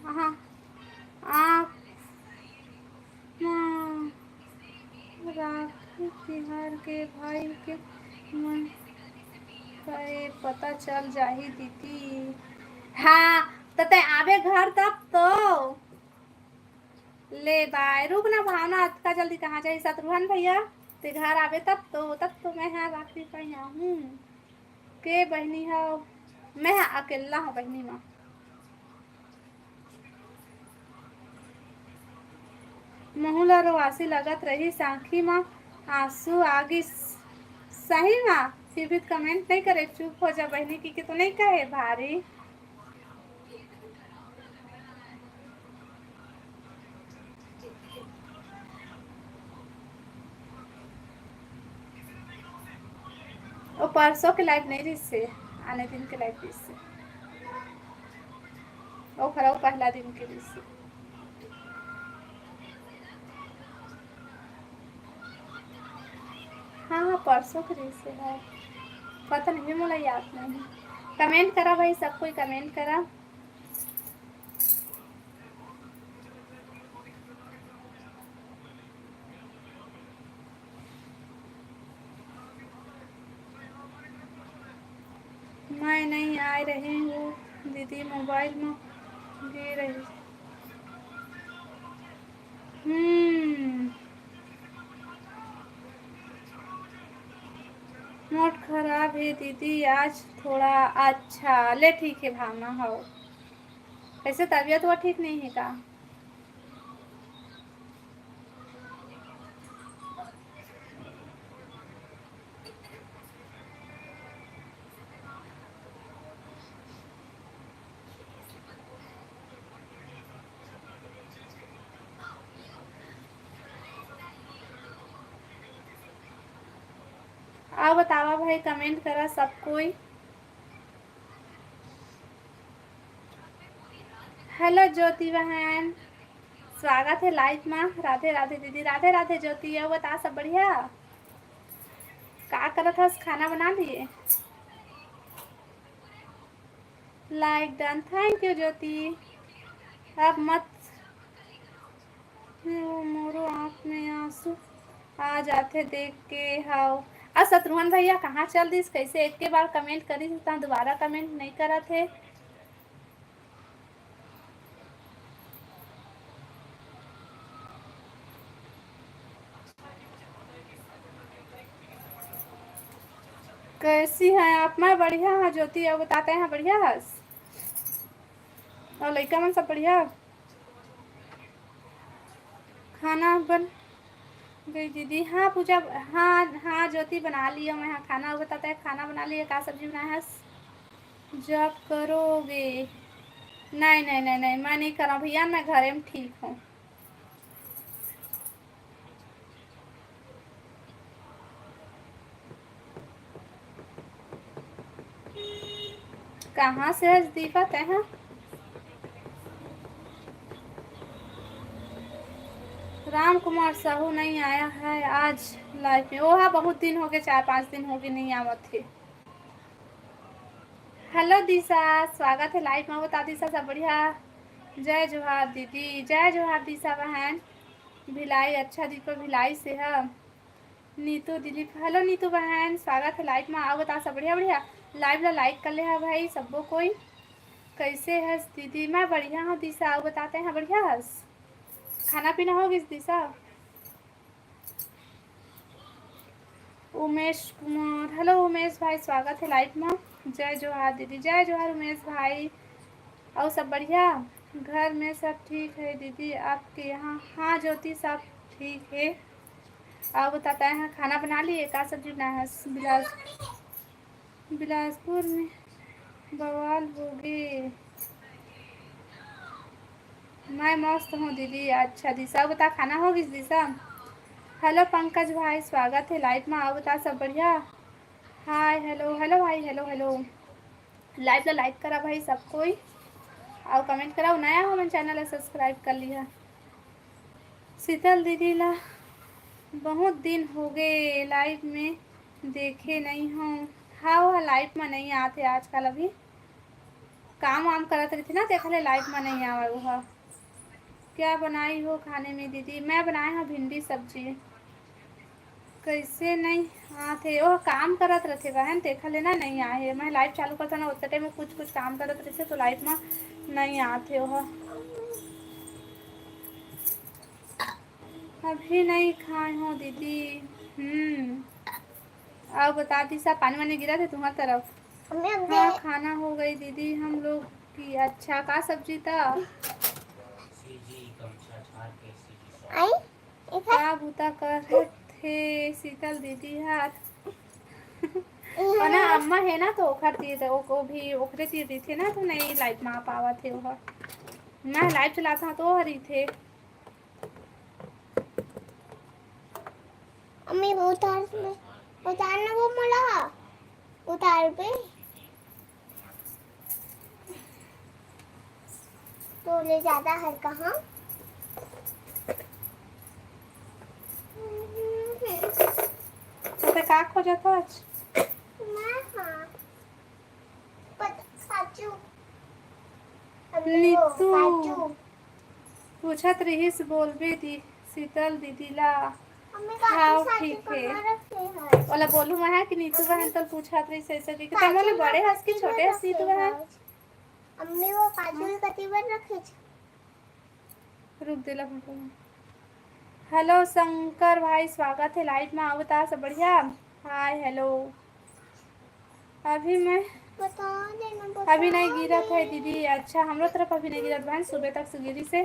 हाँ आँख राखी तिहार के भाई के मन करे पता चल जाही दीदी। हाँ तो तय आवे घर तब तो ले बाय रुक ना भावना का जल्दी कहाँ जाए शत्रुघ्न भैया। ते घर आवे तब तो मैं यहाँ राखी कहीं हूँ के बहनी है। मैं अकेला हूँ बहनी माँ। महुला रोवासी लगत रही साखी माँ आंसू आगी सही माँ। फिर भी कमेंट नहीं करे चुप हो जा बहनी की तो नहीं कहे भारी। वो परसों के लाइव नहीं रही से आने दिन के लाइव रही से वो खरा पहला दिन के रही से। हाँ हाँ परसों के रही से है पता नहीं मुझे याद नहीं। कमेंट करा भाई सब कोई कमेंट करा। दीदी मोबाइल में गिर रही। मूड खराब है दीदी आज थोड़ा। अच्छा ले ठीक है भावना हो। ऐसे तबीयत हुआ ठीक नहीं है का? आओ बतावा भाई, कमेंट करा सब कोई। हेलो ज्योति बहन, स्वागत है लाइव में। राधे राधे दीदी। राधे राधे ज्योति। अब बता सब बढ़िया? का करत हस? खाना बना लिए? लाइक डन, थैंक यू ज्योति। अब मत मोरो आँख में आंसू आ जाते देख के। हाउ आ शत्रुघ्न भैया कहाँ चल दिस? कैसे एक के बार कमेंट करी दोबारा कमेंट नहीं करा थे? कैसी हैं आप? मैं बढ़िया हाँ ज्योति। अब बताते हैं बढ़िया हस और लड़का मन सब बढ़िया? खाना बन गई दीदी? हाँ पूजा, हाँ हाँ ज्योति बना लिया मैं। हाँ खाना बताता है, खाना बना लिया। क्या सब्जी बनाया है? जब करोगे? नहीं नहीं नहीं नहीं, मैं नहीं कर रहा भैया, मैं घरे में ठीक हूँ। कहाँ से है दीपक है? राम कुमार साहू नहीं आया है आज लाइफ में? ओह बहुत दिन हो गए, 4-5 दिन हो गए नहीं आवत थे। हेलो दिशा, स्वागत है लाइफ में। बता दिशा सब बढ़िया? जय जोहार दीदी। जय जोहार दिशा बहन। भिलाई अच्छा दीपक भिलाई से है। नीतू दीदी, हेलो नीतू बहन, स्वागत है लाइफ में। आओ बता सब बढ़िया? बढ़िया लाइव ला लाइक कर ले है भाई सबको कोई। कैसे है दीदी? मैं बढ़िया हूँ दिशा। आओ बताते हैं बढ़िया हस? खाना पीना होगी दिशा? उमेश कुमार, हेलो उमेश भाई, स्वागत है लाइव में। जय जोहार दीदी। जय जोहार उमेश भाई। और सब बढ़िया? घर में सब ठीक है दीदी आपके यहाँ? हाँ ज्योति सब ठीक है। आप बताते हैं खाना बना लिए? क्या सब्जी बनाया है? बिलासपुर में बवाल हो गए। मैं मस्त हूँ दीदी। अच्छा दिशा बता खाना होगी दिशा? हेलो पंकज भाई, स्वागत है लाइव में। आओ बता सब बढ़िया? हाय हेलो हेलो भाई, हेलो हेलो। लाइव ला लाइक करा भाई सब कोई। आओ कमेंट कराओ। नया हो मैंने चैनल सब्सक्राइब कर लिया। शीतल दीदी ला बहुत दिन हो गए लाइव में देखे नहीं हूँ। हाँ वो लाइव में नहीं आते आजकल, अभी काम वाम करत रही थी ना, देख ले लाइव में नहीं आवा। वो क्या बनाई हो खाने में दीदी? मैं बनाए हूँ भिंडी सब्जी। कैसे नहीं आते? वो काम करत रहते बहन, देखा लेना नहीं आए। मैं लाइव चालू करता ना उतने टाइम में कुछ काम करत रहते तो लाइव में नहीं आते। वो अभी नहीं खाए हो दीदी। अब बता दी सा पानी वानी गिरा थे तुम्हारी तरफ? हाँ खाना हो गई दीदी हम लोग की। अच्छा का सब्जी था? क्या बूता कर थे शीतल दीदी हाथ? और ना अम्मा है ना तो ओखर दिए थे, वो भी ओखरे दिए दी थे ना, तो नहीं लाइव में आ पावा थे। वो मैं लाइव चलाता हूँ तो हरी थे। अम्मी उतारना वो मला उतार पे तो ले जाता है कहाँ? तो का खोजा था आज? मैं हाँ काजू नीतू पूछत रहीस बोलबे दी शीतल दीदी ला। हाँ ठीक है। वाला बोलू मैं है कि नीतू बहन तो पूछत रही ऐसे कि तुम बोले बड़े हंस की छोटे हंस नीतू बहन? अम्मी वो काजू कती पर रखे रुक दिला फोटो में। हेलो शंकर भाई, स्वागत है लाइव में। आओ बता, सब बढ़िया? Hi hello. अभी मैं बता देना अभी नहीं गिरत है दीदी। अच्छा, हमरो तरफ अभी नहीं गिरत बहन, सुबह तक से गिरी से।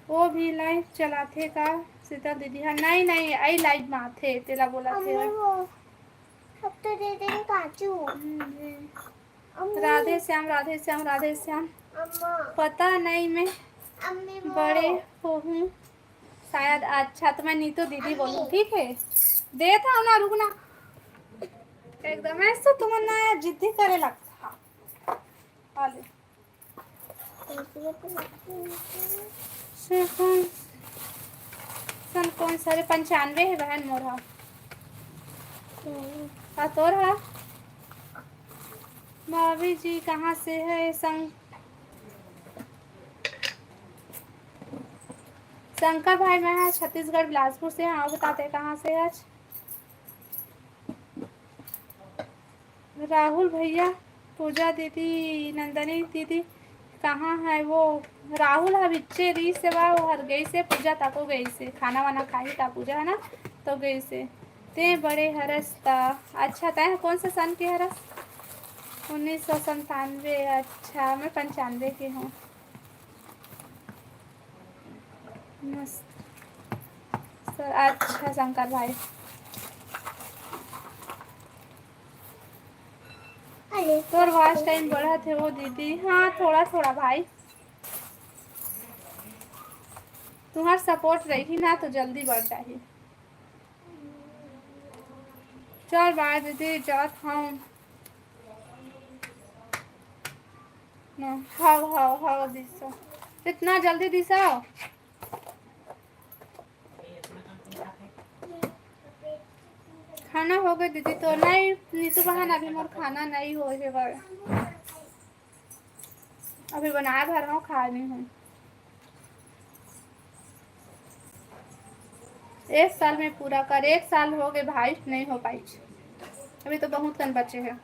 वो भी लाइव चलाते का सीता दीदी? हाँ नहीं नहीं, आई लाइव में आते तेला बोला थे। अम्मी वो सब तो दे देंगे काजू जी। अम्मी राधे श्याम राधे श्याम राधे श्याम। अम्मा पता नहीं, मैं अम्मी वो बड़े हूँ शायद। अच्छा, तो मैं नीतू दीदी बोलूँ, ठीक है? दे था ना, रुकना एकदम ऐसा तुम ना जिद्दी करे लगता। आले सन कौन सारे 95 है बहन मोरा। हाँ तो रहा। भाभी जी कहाँ से है? शंकर भाई मैं आज छत्तीसगढ़ बिलासपुर से। हाँ बताते कहाँ से आज? राहुल भैया, पूजा दीदी, नंदनी दीदी कहाँ है वो? राहुल है बिच्चे री से बा, वो हर गई से। पूजा ताको गई से खाना वाना खाई था पूजा, है ना? तो गई से ते बड़े हरस था। अच्छा, तय कौन सा सन के हरस? 1997। अच्छा, मैं 95 की हूँ। मस्त सर। अच्छा शंकर भाई, अरे तो वाच टाइम बढ़ा थे वो दीदी। हाँ थोड़ा थोड़ा भाई, तुम्हार सपोर्ट रही ना तो जल्दी बढ़ जाही। चल बाय दीदी, जात हम। हाँ हाँ हाँ दिशा, इतना जल्दी दिशा? खाना हो गया दीदी? तो नहीं नीतू बहन, अभी मोर खाना नहीं हो है, अभी बनाया भर रहा हूँ, खानी हूँ। 1 साल में पूरा कर। 1 साल हो गए भाई, नहीं हो पाई, अभी तो बहुत कन बचे हैं।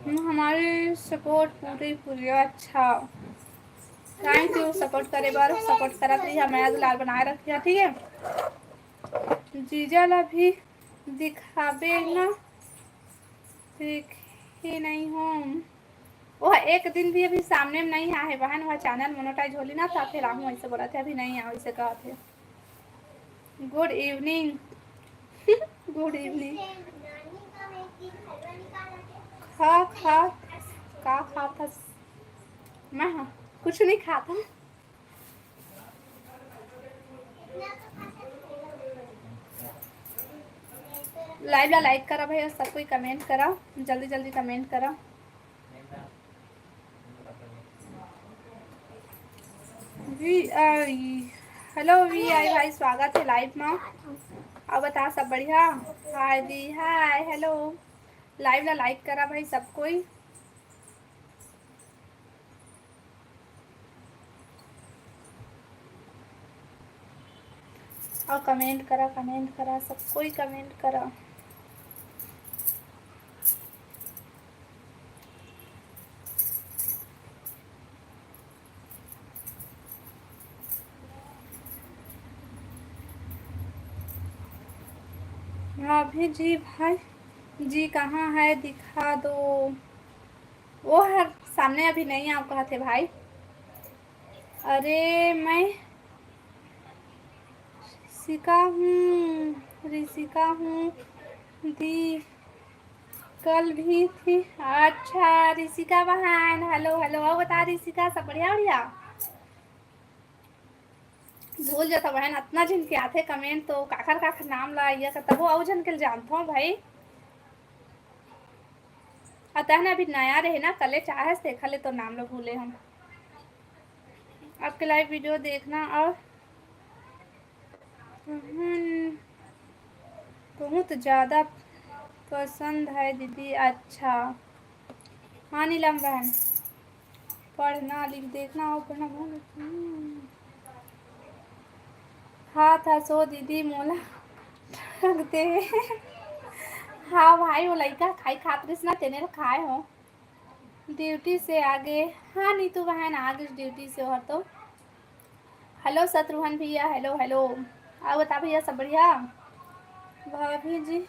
हमारी सपोर्ट पूरी पूरी। अच्छा, थैंक यू सपोर्ट करे बार। सपोर्ट करा रही, मैं दुलार बनाए रखिए, ठीक है? जीजा ला भी दिखाबे ना, देखी नहीं हूँ। वह एक दिन भी अभी सामने में नहीं आए बहन, वह चैनल मोनेटाइज होली ना, था फिर आहू ऐसे बोला थे, अभी नहीं आओ ऐसे कहा थे। Good evening. Good evening. खा खा का खाता मैं? हाँ कुछ नहीं खाता। लाइव ला लाइक करा भैया, सब कोई कमेंट करा, जल्दी जल्दी कमेंट करा। हेलो वी आई भाई, स्वागत है लाइव में। अब बता सब बढ़िया? हाय दी, हाय हेलो। लाइव ला लाइक करा भाई सब कोई। और कमेंट करा सब कोई कमेंट करा। अभी जी भाई जी कहाँ है? दिखा दो। वो है सामने, अभी नहीं आप कहा थे भाई। अरे मैं ऋषिका हूँ दी, कल भी थी। अच्छा ऋषिका बहन, हेलो हेलो। और बता ऋषिका, सब बढ़िया बढ़िया? भूल जाता बहन, इतना जिन के आते कमेंट तो काखर काखर नाम ला ये करता वो और जन के जानता हूँ भाई। अतः ना अभी नया रहे ना, कले चाहे देखा ले तो नाम लो भूले हम। आपके लाइव वीडियो देखना और बहुत ज़्यादा पसंद है दीदी। अच्छा हाँ नीलम बहन, पढ़ना लिख देखना और पढ़ना हाथ हंसो दीदी मोला ठग दे। हाँ भाई वो लड़का खाई खातरिस ना तेने खाए हो ड्यूटी से आगे। हाँ नीतू बहन आ गई ड्यूटी से और तो। हेलो शत्रुघ्न भैया हेलो हेलो। आओ बता भैया सब बढ़िया। भाभी जी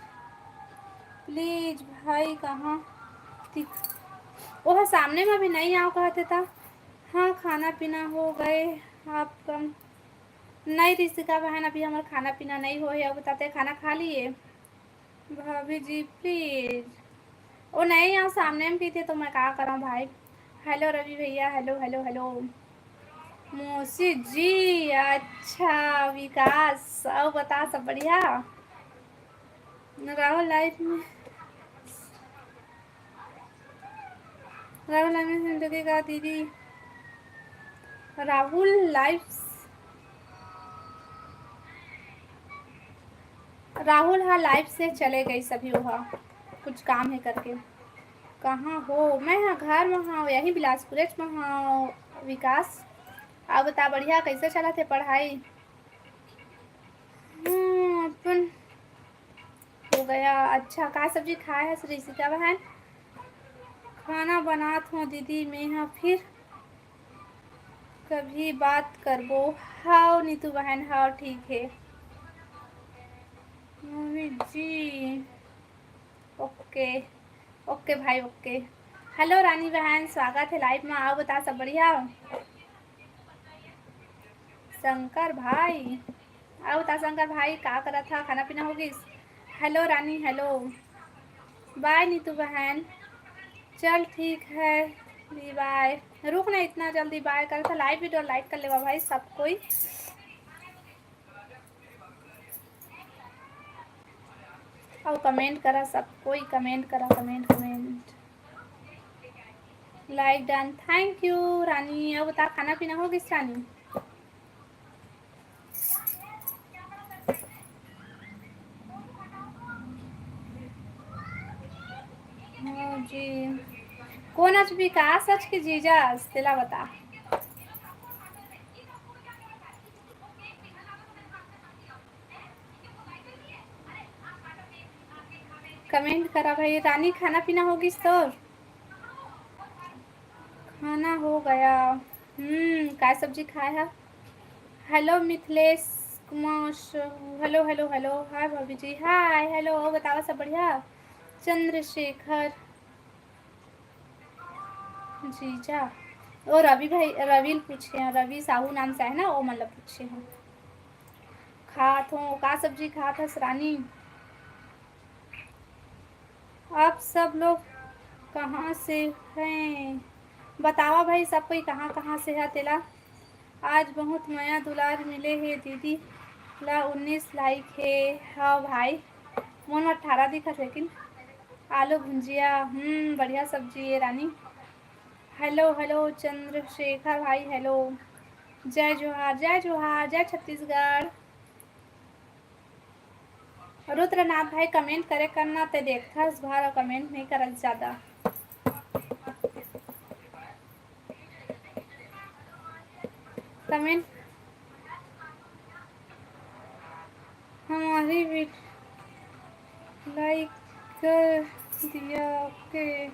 प्लीज भाई कहाँ वो सामने में भी नहीं आओ कहते था। हाँ खाना पीना हो गए आप कम नहीं ऋषिका बहन अभी हमारा खाना पीना नहीं हो है। अब बताते खाना खा लिए। भाभी जी प्लीज वो नहीं आओ सामने में भी थे तो मैं क्या कराऊँ भाई। हेलो रवि भैया हेलो हेलो हेलो। मौसी जी अच्छा विकास अब बता सब बढ़िया। राहुल लाइफ में राहुल लाइफ में जिंदगी का दीदी राहुल लाइफ राहुल हाँ लाइफ से चले गई सभी वहाँ कुछ काम है करके। कहाँ हो मैं हाँ घर में हाँ यही बिलासपुर में हाँ विकास। अब बता बढ़िया कैसे चला थे पढ़ाई। अपन हो गया अच्छा का सब्जी खाए है ऋषिका बहन। खाना बनात हूँ दीदी मैं हाँ फिर कभी बात करबो। हाँ नीतू बहन हाँ ठीक है मम्मी जी ओके ओके भाई ओके। हेलो रानी बहन स्वागत है लाइव में। आओ बता सब बढ़िया। शंकर भाई आओ बता शंकर भाई क्या करा था खाना पीना होगी। हेलो रानी हेलो बाय नीतू बहन चल ठीक है दी बाय। रुक ना इतना जल्दी बाय कर था लाइव वीडियो लाइक कर लेगा भाई सब कोई। और कमेंट करा सब कोई कमेंट करा comment comment like done thank you Rani. अब बता खाना पीना होगी रानी। हाँ जी कौन आज विकास आज के जीजा तेला बता। कमेंट करा भाई रानी खाना पीना होगी तो खाना हो गया। क्या सब्जी खाया है। Hello Mithilesh Kumar hello hello hello hi भाभी जी हाय हेलो बताओ सब बढ़िया। चंद्रशेखर जीजा ओ रवि भाई रवि पूछे हैं रवि साहू नाम से है ना वो मतलब पूछे हैं। खात हूँ का सब्जी खात है रानी। आप सब लोग कहाँ से हैं बतावा भाई सब कोई कहाँ कहाँ से है तेला। आज बहुत नया दुलार मिले है दीदी ला 19 लाइक है। हाँ भाई मोन 18 दिखा लेकिन आलू भुंजिया बढ़िया सब्जी है रानी। हेलो हेलो चंद्रशेखर भाई हेलो जय जोहार जय छत्तीसगढ़। रुद्रनाथ भाई कमेंट करे करना ते देखता इस बार कमेंट नहीं कर ज़्यादा। कमेंट हमारी भी लाइक कर दिया ओके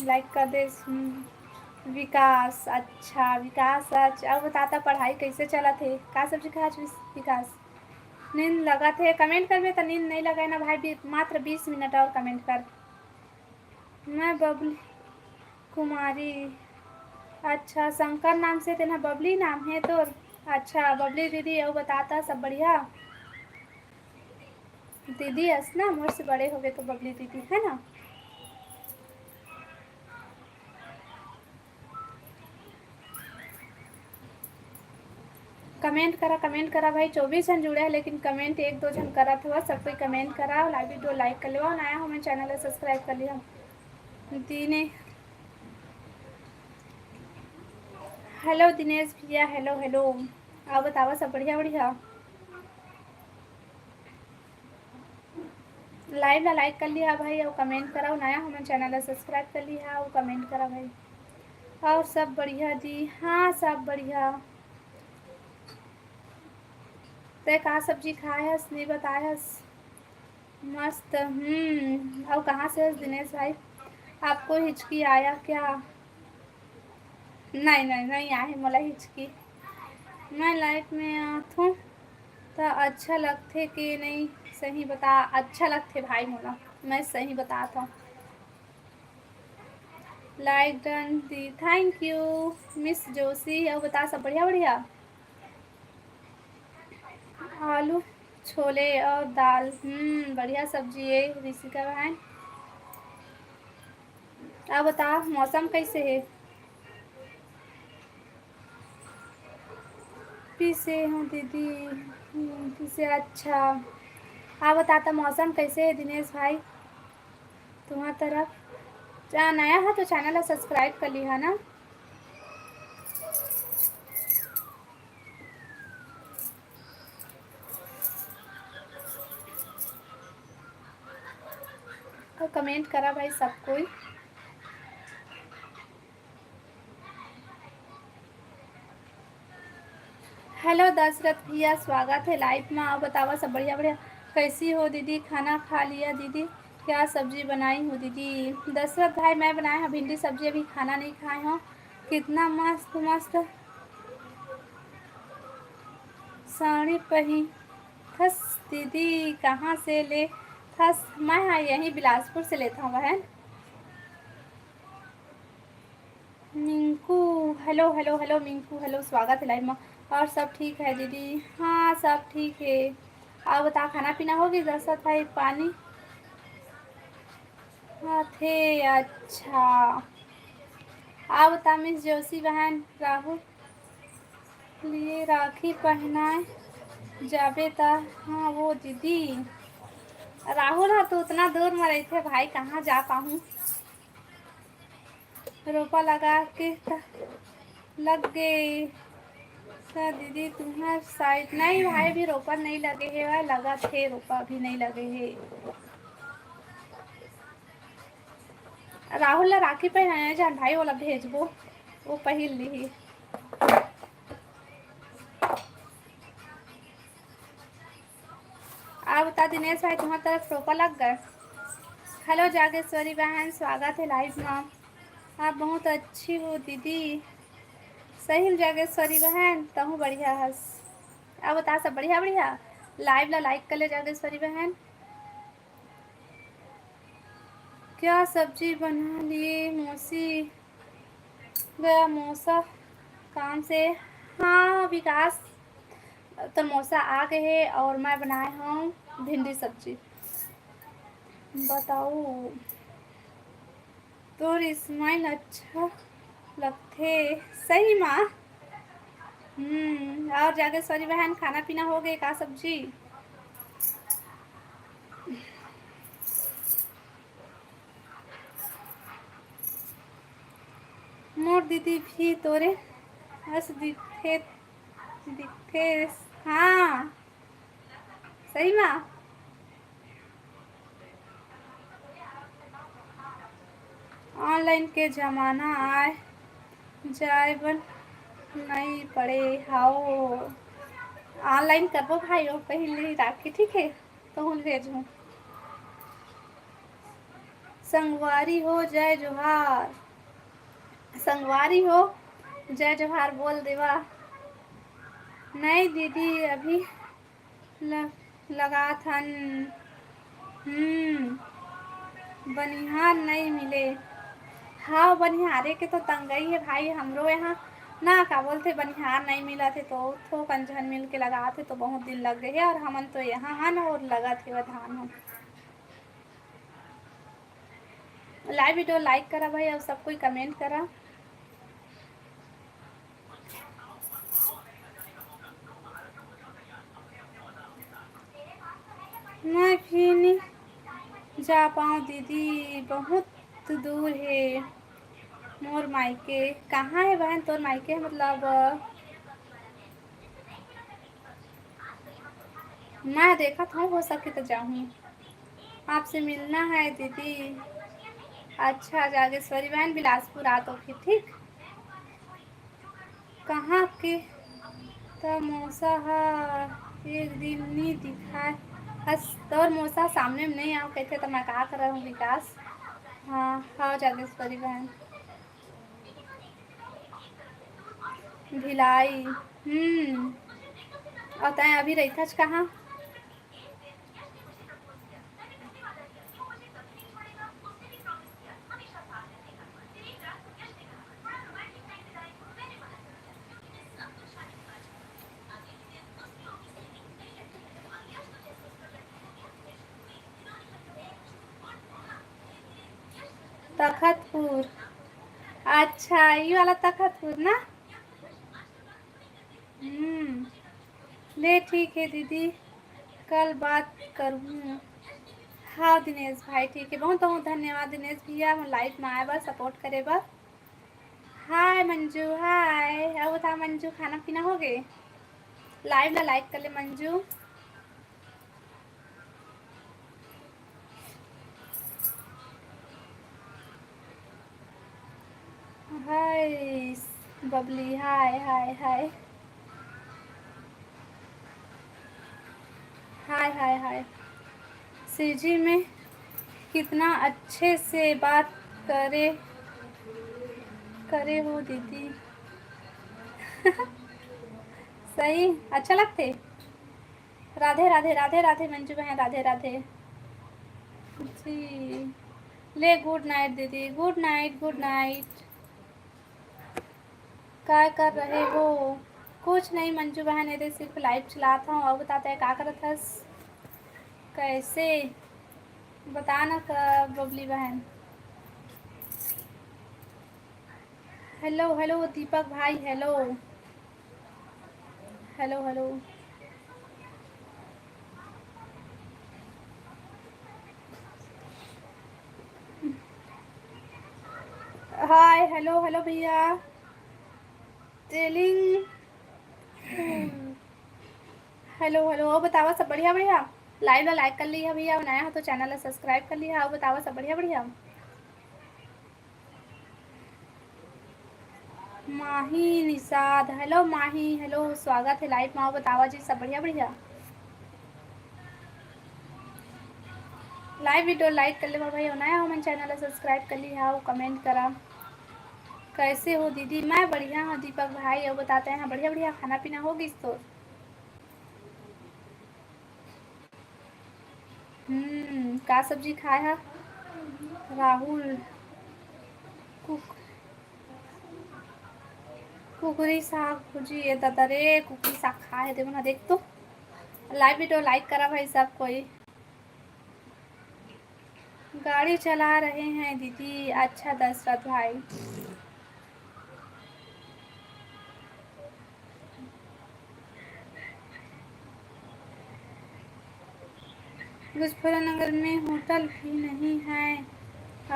लाइक कर दे। विकास अच्छा विकास अच्छा अब बताता पढ़ाई कैसे चला थे का सब्जी खा विकास। नींद लगा थे कमेंट कर में तो नींद नहीं लगा ना भाई मात्र 20 मिनट और कमेंट कर। मैं बबली कुमारी अच्छा शंकर नाम से तेना बबली नाम है तो अच्छा बबली दीदी अब बताता सब बढ़िया। दीदी हस ना मोर से बड़े हो गए तो बबली दीदी है ना। कमेंट करा भाई 24 जन जुड़े हैं लेकिन कमेंट एक दो जन करा था सब कोई कमेंट करा लाइव वीडियो लाइक कर लिया नया हो मैं चैनल सब्सक्राइब कर लिया दीने। हेलो दिनेश भैया हेलो हेलो आओ बताओ सब बढ़िया बढ़िया। लाइव ला लाइक कर लिया भाई और कमेंट करो, नया हमारे चैनल ला सब्सक्राइब कर लिया और कमेंट करा भाई। और सब बढ़िया जी, हाँ सब बढ़िया। ते का सब्जी खाए हस नहीं बताए हस? मस्त। और कहाँ से हस दिनेश भाई? आपको हिचकी आया क्या? नहीं नहीं नहीं आए मोला हिचकी। मैं लाइफ में आत हूँ तो अच्छा लगते कि नहीं सही बता। अच्छा लगते भाई मोला, मैं सही बताता हूँ। Like done the, thank you miss Joshi. और बता सब बढ़िया बढ़िया। आलू छोले और दाल, बढ़िया सब्जी है ऋषिका बहन। अब बता मौसम कैसे है? पीसे हूँ दीदी। पीसे अच्छा। आप बताता मौसम कैसे है दिनेश भाई तुम्हारी तरफ? जहाँ नया है तो चैनल सब्सक्राइब कर लिया ना। तो कमेंट करा भाई सब कोई। हेलो दशरथ भैया, स्वागत है लाइव में। आप बतावा सब बढ़िया बढ़िया। कैसी हो दीदी? खाना खा लिया दीदी? क्या सब्जी बनाई हो दीदी? दशरथ भाई मैं बनाया है भिंडी सब्जी, अभी खाना नहीं खाए हो। कितना मस्त मस्त साड़ी पहनी थस दीदी, कहाँ से ले थस? मैं हाँ यहीं बिलासपुर से लेता हूँ बहन। Minku hello hello hello Minku hello, स्वागत है लाइव में। और सब ठीक है दीदी? हाँ सब ठीक है। आप बता खाना पीना होगी दशरथ भाई? पानी हाँ थे। अच्छा। आप बता मिस जोशी बहन, राहुल लिए राखी पहनाए जाबे ता? हाँ वो दीदी राहुल हाँ तो उतना दूर में रहते भाई, कहाँ जा पाऊँ। रोपा लगा के लग गए तो दीदी तुम्हार साइड नहीं भाई, भी रोपा नहीं लगे है भाई, लगा थे रोपा भी नहीं लगे है। राहुल ला राखी पहनाया जान भाई, वाला भेजबो वो पहन ली। आप बता दिनेश भाई तुम्हारी तरफ रोपा लग गए? हेलो जागेश्वरी बहन, स्वागत है लाइव में। आप बहुत अच्छी हो दीदी। सही जागेश्वरी बहन तहूँ बढ़िया हस। अब बता सब बढ़िया बढ़िया। लाइव ला लाइक कर ले जागेश्वरी बहन। क्या सब्जी बना लिए? मौसी गया मौसा काम से। हाँ विकास तो मौसा आ गए है और मैं बनाए हूँ भिंडी सब्जी। बताओ तो स्माइल अच्छा लगते सही माँ। और जागेश्वरी बहन खाना पीना हो गए का सब्जी? मोर दीदी भी तोरे हंस दिखे दिखे। हाँ सही माँ। ऑनलाइन के जमाना आए जाए बन नहीं पड़े। हाओ ऑनलाइन करबो भाई और पहले राखी ठीक है तो हम भेजूँ। संगवारी हो जय जोहार, संगवारी हो जय जोहार बोल देवा। नहीं दीदी अभी लगा था। बनिहार नहीं मिले। हाँ बनिहारे के तो तंगई है भाई हमरो यहाँ ना, का बोलते बनिहार नहीं मिला थे तो थोक अंजन मिल के लगा थे तो बहुत दिन लग गए है। और हमन तो यहाँ हन और लगा थे वह धान हम। लाइव वीडियो लाइक करा भाई और सब कोई कमेंट करा। मैं भी नहीं जा पाऊँ दीदी, बहुत दूर है मोर मायके। कहाँ है बहन तोर मायके? मतलब मैं देखा था हो सके तो जाऊँ। आपसे मिलना है दीदी। अच्छा जागेश्वरी बहन बिलासपुर आ तो फिर ठीक। कहाँ के तमोसा है एक दिन नहीं दिखाए बस तोर मोसा सामने में नहीं आओ कहते तो मैं कहा कर रहा हूँ विकास। हाँ हाँ जागेश्वरी बहन भिलाई और तय अभी रही था कहाँ। तखतपुर। अच्छा ये वाला तखतपुर ना। ले ठीक है दीदी कल बात करूँ। हाँ दिनेश भाई ठीक है बहुत बहुत धन्यवाद दिनेश भैया हम लाइव में आए बस सपोर्ट करे बस। हाय मंजू हाय अब बता मंजू खाना पीना हो गए। लाइव ला लाइक कर ले मंजू। हाय बबली हाय हाय हाय हाय हाय हाय सीजी में कितना अच्छे से बात करे करे हो दीदी। सही अच्छा लगते। राधे राधे राधे राधे मंजू बहन राधे राधे जी। ले गुड नाइट दीदी गुड नाइट गुड नाइट। क्या कर रहे हो। कुछ नहीं मंजू बहन ये सिर्फ लाइव चलाता हूँ और बताते हैं क्या करत हस कैसे बताना बबली बहन। हेलो हेलो दीपक भाई hello hello hello. Hi hello hello भैया टेलिंग हेलो हेलो और बतावा सब बढ़िया बढ़िया। लाइव ला लाइक कर लिया भैया बनाया हो तो चैनल ला सब्सक्राइब कर लिया और बतावा सब बढ़िया बढ़िया। माही निषाद हेलो माही हेलो स्वागत है लाइव में बतावा जी सब बढ़िया बढ़िया। लाइव वीडियो लाइक कर ले भाई नया हो मन चैनल सब्सक्राइब कर ली हाँ कमेंट करा। कैसे हो दीदी मैं बढ़िया हूँ दीपक भाई और बताते हैं बढ़िया बढ़िया खाना पीना होगी तो। का सब्जी खाए है राहुल कुकरी साग भुजी ये दादा रे कुकरी साग खाए देखो ना देख तो। लाइव वीडियो लाइक करा भाई सब कोई। गाड़ी चला रहे हैं दीदी अच्छा दशरथ भाई। मुजफ्फरनगर में होटल भी नहीं है।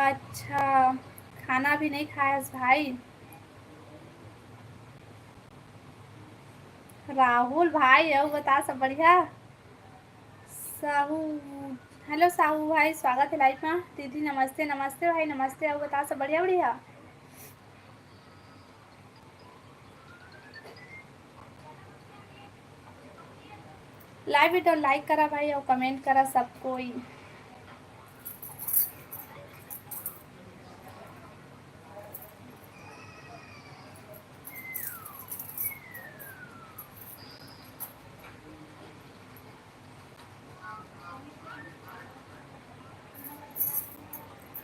अच्छा खाना भी नहीं खाया भाई। राहुल भाई अब बता सब बढ़िया। साहू हेलो साहू भाई स्वागत है लाइफ में दीदी नमस्ते नमस्ते भाई नमस्ते अब बता सब बढ़िया बढ़िया। लाइव वीडियो लाइक करा भाई और कमेंट करा सब कोई।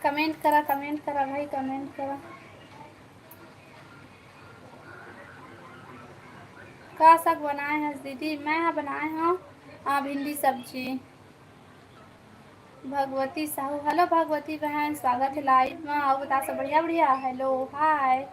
कमेंट करा भाई कमेंट करा। का साग बनाए हैं दीदी मैं यहाँ बनाए हैं भिंडी सब्जी। भगवती साहू हेलो भगवती बहन स्वागत है लाइव में और बता सब बढ़िया बढ़िया हेलो हाय।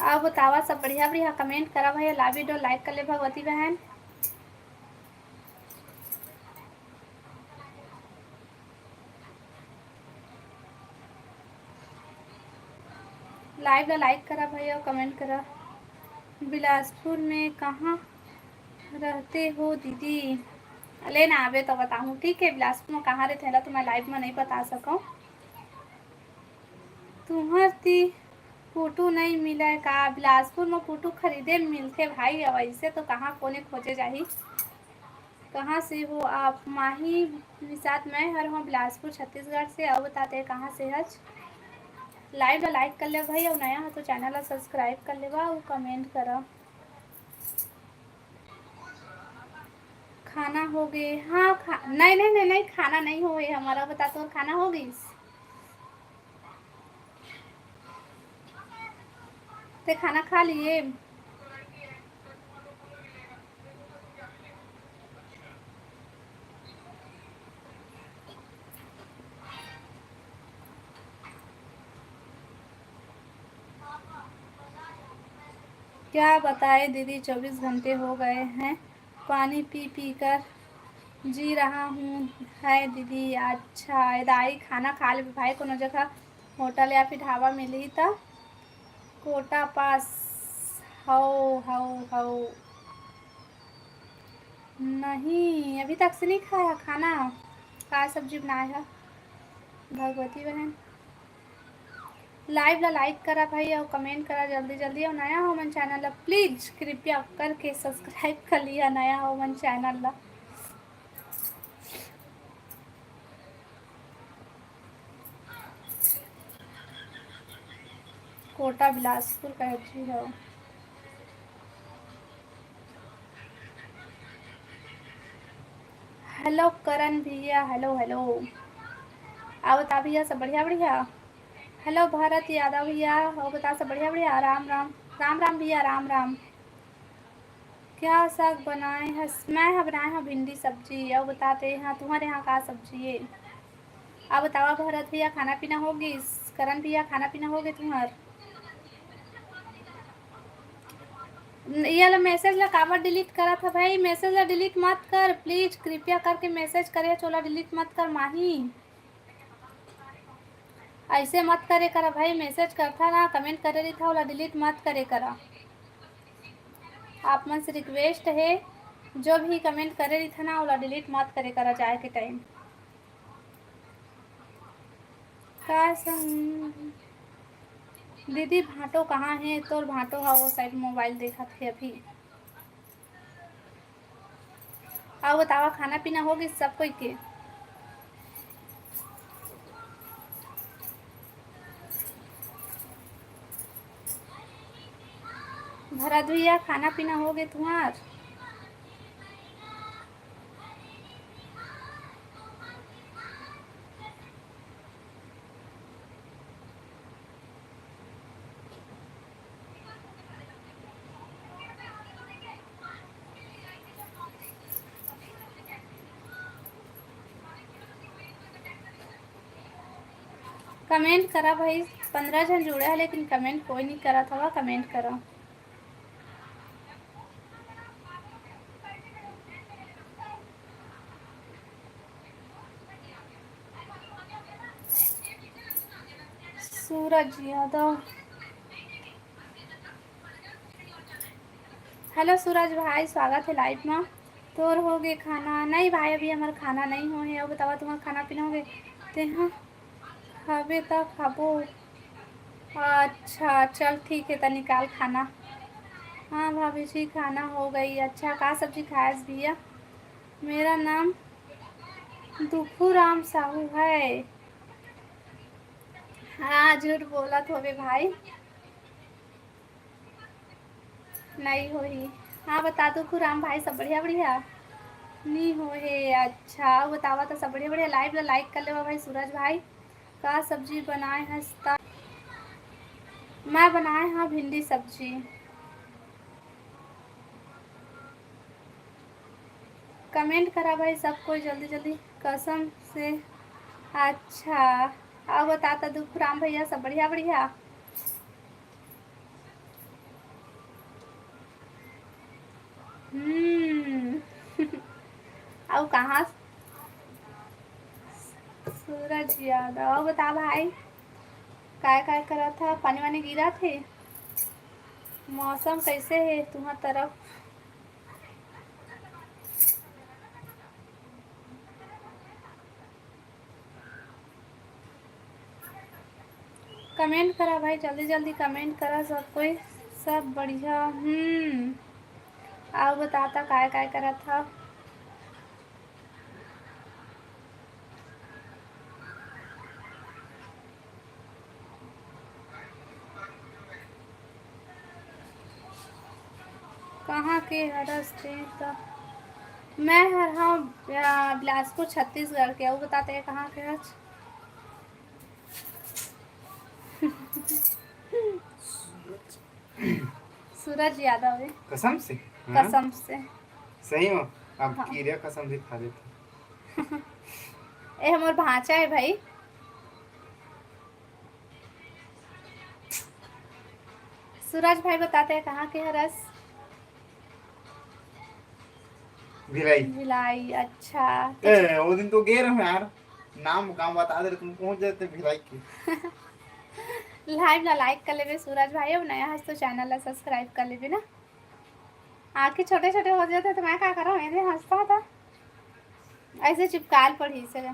अब बतावा सब बढ़िया बढ़िया कमेंट करा भैया, लाइव वीडियो लाइक कर ले भगवती बहन। लाइव लाइक करा भैया, कमेंट करा। बिलासपुर में कहाँ रहते हो दीदी? ले ना आवे तो बताऊँ, ठीक है। बिलासपुर में कहाँ रहते हैं तो मैं लाइव में नहीं बता सकूँ। तुम्हारी फोटो नहीं मिला है का? बिलासपुर में फोटो खरीदे मिलते भाई, अब ऐसे तो कहाँ कोने खोजे जाही। कहाँ से हो आप? माही निषाद, मैं हर हूँ बिलासपुर छत्तीसगढ़ से। अब बताते हैं कहाँ से हज। लाइव लाइक कर ले भाई, और नया है तो चैनल सब्सक्राइब कर लेवा और कमेंट करा। खाना हो गए? हाँ नहीं नहीं नहीं नहीं, खाना नहीं हो गए हमारा। बता तो खाना हो गई? ते खाना खा लिए? क्या बताए दीदी, 24 घंटे हो गए हैं पानी पी पी कर जी रहा हूँ है दीदी। अच्छा दाई, खाना खा ले भाई, कोनो जगह होटल या फिर ढाबा मिली तो कोटा पास हो। नहीं अभी तक से नहीं खाया खाना। का सब्जी बनाया है भगवती बहन? लाइव ला लाइक करा भाई, और कमेंट करा जल्दी जल्दी। और नया हो मन चैनल ला प्लीज कृपया करके सब्सक्राइब कर लिया, नया हो मन चैनल ला। कोटा बिलासपुर का अच्छी हो। हेलो करण भैया, हेलो हेलो। आओ बता भैया सब बढ़िया बढ़िया। हेलो भरत यादव भैया, हो बता सब बढ़िया बढ़िया। राम राम। राम राम भैया, राम राम। क्या साग बनाए हैं? मैं बनाए हैं भिंडी सब्जी। और बताते हैं तुम्हारे यहाँ का सब्जी है? अब बतावा भरत भैया, खाना पीना होगी? करण भैया, खाना पीना हो गए तुम्हार? ये ला मैसेज ला काबर डिलीट करा था भाई? मैसेज ला डिलीट मत कर प्लीज, कृपया करके मैसेज करे चोला डिलीट मत कर माही। ऐसे मत करे करा भाई, मैसेज करता ना, कमेंट करे रही था, वाला डिलीट मत करे करा। आप मन से रिक्वेस्ट है, जो भी कमेंट करे रही था ना, वाला डिलीट मत करे करा जाए के टाइम। का दीदी भाटो कहाँ है? तोर भाटो हा वो साइड मोबाइल देखा थे अभी। आओ बतावा खाना पीना होगी सब कोई के? भरत भैया, खाना पीना हो गए तुम्हार? कमेंट करा भाई, 15 जन जुड़े हैं लेकिन कमेंट कोई नहीं करा था। कमेंट करा। सूरज यादव, हेलो सूरज भाई, स्वागत है लाइव में। तोर हो गए खाना? नहीं भाई, अभी हमारा खाना नहीं हो है। और बतावा तुम्हारा खाना पीना हो गए? ते हाँ खाबे तक खाबो। अच्छा चल ठीक है, तो निकाल खाना। हाँ भाभी जी, खाना हो गई। अच्छा का सब्जी खाया भैया? मेरा नाम दुखू राम साहू है। हाँ झूठ बोला तो बे भाई, नहीं हो ही। हाँ बता दो राम भाई, सब बढ़िया बढ़िया नहीं हो है। अच्छा बतावा तो सब बढ़िया बढ़िया। लाइव ला लाइक कर ले भाई। सूरज भाई, का सब्जी बनाए हैं? मैं बनाए हाँ भिंडी सब्जी। कमेंट करा भाई सब कोई जल्दी जल्दी, कसम से। अच्छा अब बताता दुख राम भैया, सब बढ़िया बढ़िया। और कहाँ? सूरज यादव। और बता भाई, काय काय करा था? पानी वानी गिरा थे? मौसम कैसे है तुम्हार तरफ? कमेंट करा भाई, जल्दी जल्दी कमेंट करा सब कोई। सब बढ़िया। और बताता काय काय करा था? कहाँ के हरस थे तो? मैं हर हाँ बिलासपुर छत्तीसगढ़ के। और बताते हैं कहाँ के हरस? सूरज यादव है। कसम से? हाँ? कसम से। सही में? अब हाँ। कीड़े कसम भी खा लेते। ए हमार भांचा है भाई। सूरज भाई बताते हैं कहाँ के हरस? भिलाई। भिलाई। अच्छा। वो दिन तो गए रहे यार, नाम गांव बता दे, तुम पहुंच जाते भिलाई की। लाइव ला लाइक कर लेबे सूरज भाई। अब नया हंस तो चैनल ला सब्सक्राइब कर लेबे ना। आँखें छोटे छोटे हो जाते तो मैं क्या करूँ? ऐसे हंसता था, ऐसे चिपकाल पड़ी से।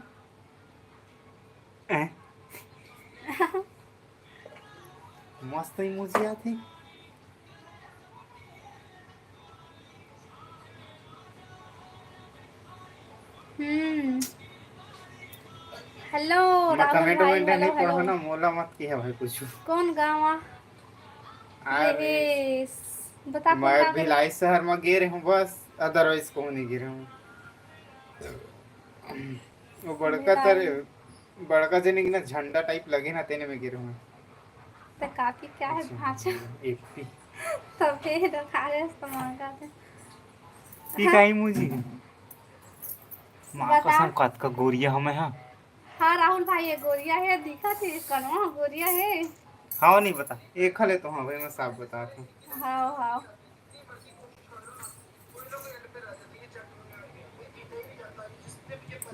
मस्त इमोजी आती। हेलो मैं राहुल कमेंट भाई। वमेंट हेलो नहीं हेलो। पढ़ो ना, मोला मत किया भाई कुछ। कौन गाँव? अरे ये बता कौन मैं का करी? भिलाई शहर में गे रहा हूँ बस, अदरवाइज को नहीं गिरा हूँ। वो बड़का तर भिलाई बड़का जने की ना झंडा टाइप लगे ना, तेने में गिरा हूँ। तो काकी क्या है भांचा? एक पी तब फिर खा रहे तो मांगा थे। पी का इमोजी। माँ बता। कसम कत का गोरिया हमें। हाँ हाँ राहुल भाई, ये गोरिया है, दिखा थी कनवा गोरिया है। हाँ नहीं बता, एक खले तो हाँ भाई मैं साफ बता था। हाँ हाँ।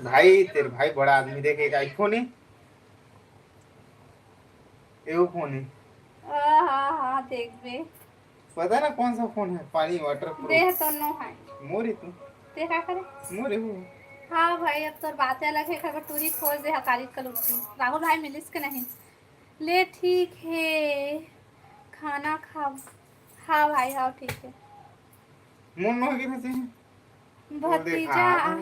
भाई तेरे भाई बड़ा आदमी देखे, एक आईफोन है, एगो फोन है। हाँ हाँ देख बे। पता ना कौन सा फोन है, पानी वाटर देह प्रूफ। तो नो है। मोरे तू ते क्या करे? मोरे हो। हाँ भाई, अब तो बातें अलग है। खबर टूरी खोज दे हकारी कलूटी। राहुल भाई मिलिस के नहीं ले? ठीक है, खाना खाओ। हाँ भाई हाँ ठीक है। मुन में गिरे थे बोल देखा भतीजा था।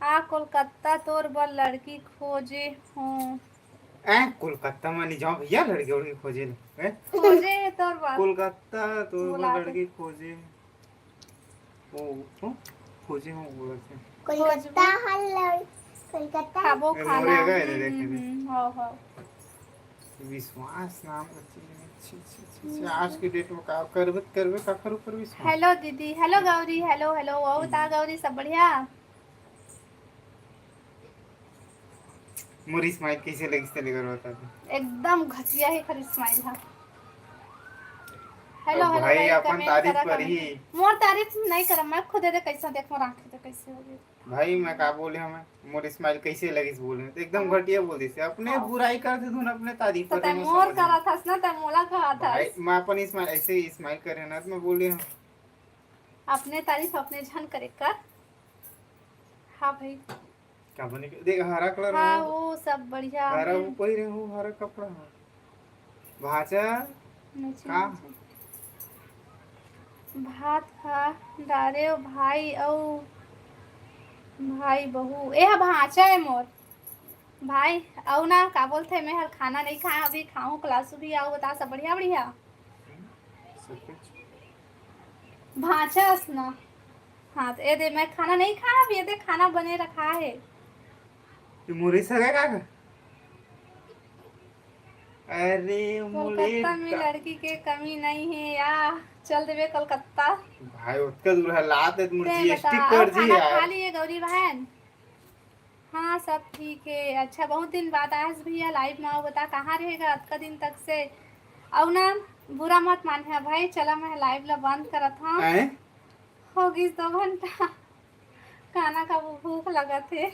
आके कोलकाता तोर बर लड़की खोजे हूँ। कोलकाता में नहीं जाओ भैया, लड़की उड़की खोजे ले। खोजे है तोर बर। कोलकाता तो वो बुला दे। लड़की खोजे। ओ खोजे हो बोल से। कोलकाता हेलो कोलकाता खाबो ए, खाना। मोरे गए रे देखे थे। हाँ हाँ। विश्वास नाम का चीज है। छी, आज की डेट में का करबे का करू पर विश्वास। हेलो दीदी। हेलो गौरी। Hello hello. वो बता गौरी, सब बढ़िया? मोरी स्माइल कैसे लगी से लेकर बता दे। एकदम घटिया है खरी स्माइल। हाँ हेलो अब हेलो भाई भाई, अपन कमेंट तारीफ करा पर ही। कमेंट। मोर तारीफ नहीं करम मैं, खुद दे कैसा देख मोर आंखें तो कैसे हो गई। भाई मैं का बोले हमें, मोर स्माइल कैसे लगी से बोले तो एकदम घटिया बोल दी से। अपने हाँ। बुराई कर दे धुन, अपने तारीफ तो कर तै दे मोर समझ करा में। था ना, तै मोला कहा था। भाई मैं अपन स्माइल ऐसे ही स्माइल कर रहे ना तो मैं बोले हूँ। अपने तारीफ अपने झन करे कर। हाँ भाई। क्या बने देख हरा कलर हाँ हो, वो सब बढ़िया। हरा वो पहिरे हो, हरा कपड़ा हो भाचा नीचे का। नीचे। भात खा डारे ओ भाई औ भाई बहू। ए भांचा है मोर भाई। औ ना का बोलते, मैं हर खाना नहीं खाया अभी, खाऊं क्लास भी आओ। बता सब बढ़िया बढ़िया। सब कुछ भांचास ना। हाँ तो ये दे, मैं खाना नहीं खाया अभी, ये दे खाना बने रखा है। तू मुरी सगा का। अरे कोलकाता में मुलेटा लड़की के कमी नहीं है या। चल देवे कोलकाता। भाई उतना दूर है लात है, तुम ते बता, जीएसटी और कर जी खाना खा यार। लिए गौरी बहन? हाँ सब ठीक है। अच्छा बहुत दिन बाद आया भैया लाइव में। आओ बता कहाँ रहेगा अतका दिन तक से? औ ना बुरा मत माने भाई, चला मैं लाइव ला बंद करत हाँ। हैं हो गई 2 घंटा। खाना का भूख लगा थे।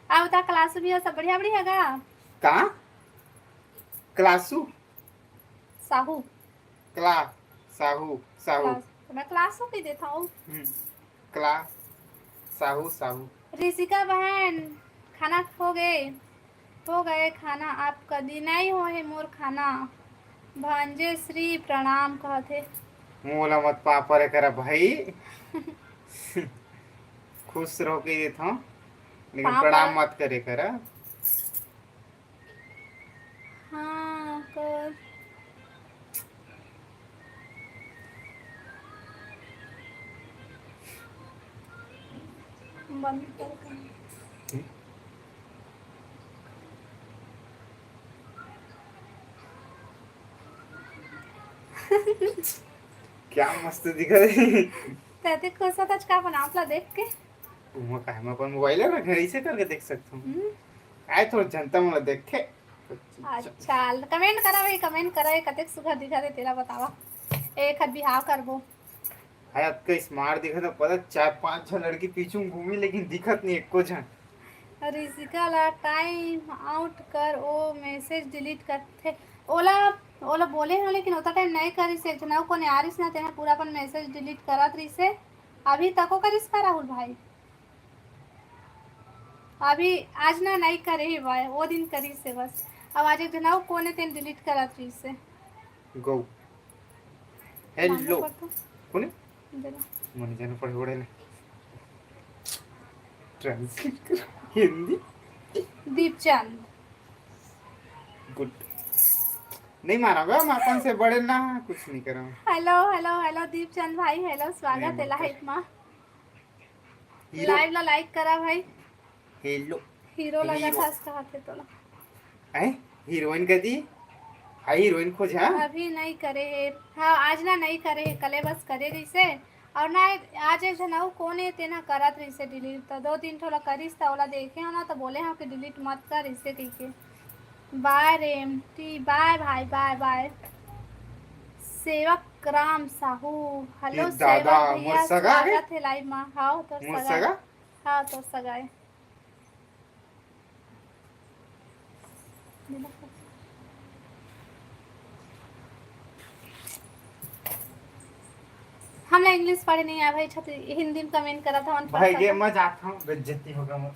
अब तक क्लास भी हो सब बढ़िया बढ़िया गा। का क्लासू साहू क्ला साहू साहू क्लास तो मैं क्लासू की देता हूँ। क्ला साहू साहू। ऋषिका बहन खाना हो गए खाना आप कदी नहीं हो है मोर खाना। भांजे श्री प्रणाम कहते। मोला मत पापा रे करा भाई। खुश रहो के देता हूँ लेकिन पापा प्रणाम मत करे करा। हाँ कर बंद कर। क्या मस्त दिखा रही। कहते खुश होता का बना आपला देख के। मैं कहा मैं अपन मोबाइल है ना घर से करके देख सकता हूँ। हम्म, आए थोड़ा जनता मला देखे। अच्छा कमेंट करा भाई कमेंट करा कतेक सुघर दिखा दे तेरा बतावा। एक हाथ बिहाव करबो। है का स्मार्ट दिखा था पता 4-5 लड़की पीछू घूमी लेकिन दिखत नहीं एको जन। ऋषिका ला टाइम आउट कर ओ मैसेज डिलीट करथे। ओला ओला बोले हो लेकिन उतना टाइम नहीं करिस एक जना को ने आरिस ना तेना पूरा अपन मैसेज डिलीट करत रहिसे। अभी तको करिस का राहुल भाई। अभी आज ना नहीं करे ही भाई वो दिन करिस से बस। अब आज एक जना को ने तेन डिलीट करत रहिसे। गो मांगो हेलो कर तो कोने जरा मन जाने पड़े ओड़े ने ट्रांसलेट कर हिंदी। दीपचंद गुड नहीं मारूंगा मैं अपन से बड़े ना कुछ नहीं करूँगा। हेलो हेलो हेलो दीपचंद भाई हेलो स्वागत है लाइव में। हीरो लाइव ला लाइक करा भाई। हेलो हीरो लगा हीरो था इसका हाथ है तोला। है हीरोइन का दी। हाई हीरोइन खोज हाँ। अभी नहीं करे है हाँ आज ना नहीं करे है कले बस करे रही से। और ना आज एक जनाऊ कौन है तेना करत रही से डिलीट तो 2-3 ठोला करिस तो ओला देखे हो ना तो बोले हो कि डिलीट मत कर इसे कही के। बाय रेमटी बाय भाई बाय बाय। सेवक राम साहू ये हेलो दादा सेवक मोर भैया सगा है स्वागत है लाइव में। हाँ तो मोर सगाए। सगा। हाँ तो सगाए। हमने इंग्लिश पढ़े नहीं आ भाई छत हिंदी में कमेंट करा था उन भाई पर ये मैं जाता हूँ बेइज्जती होगा मुझ।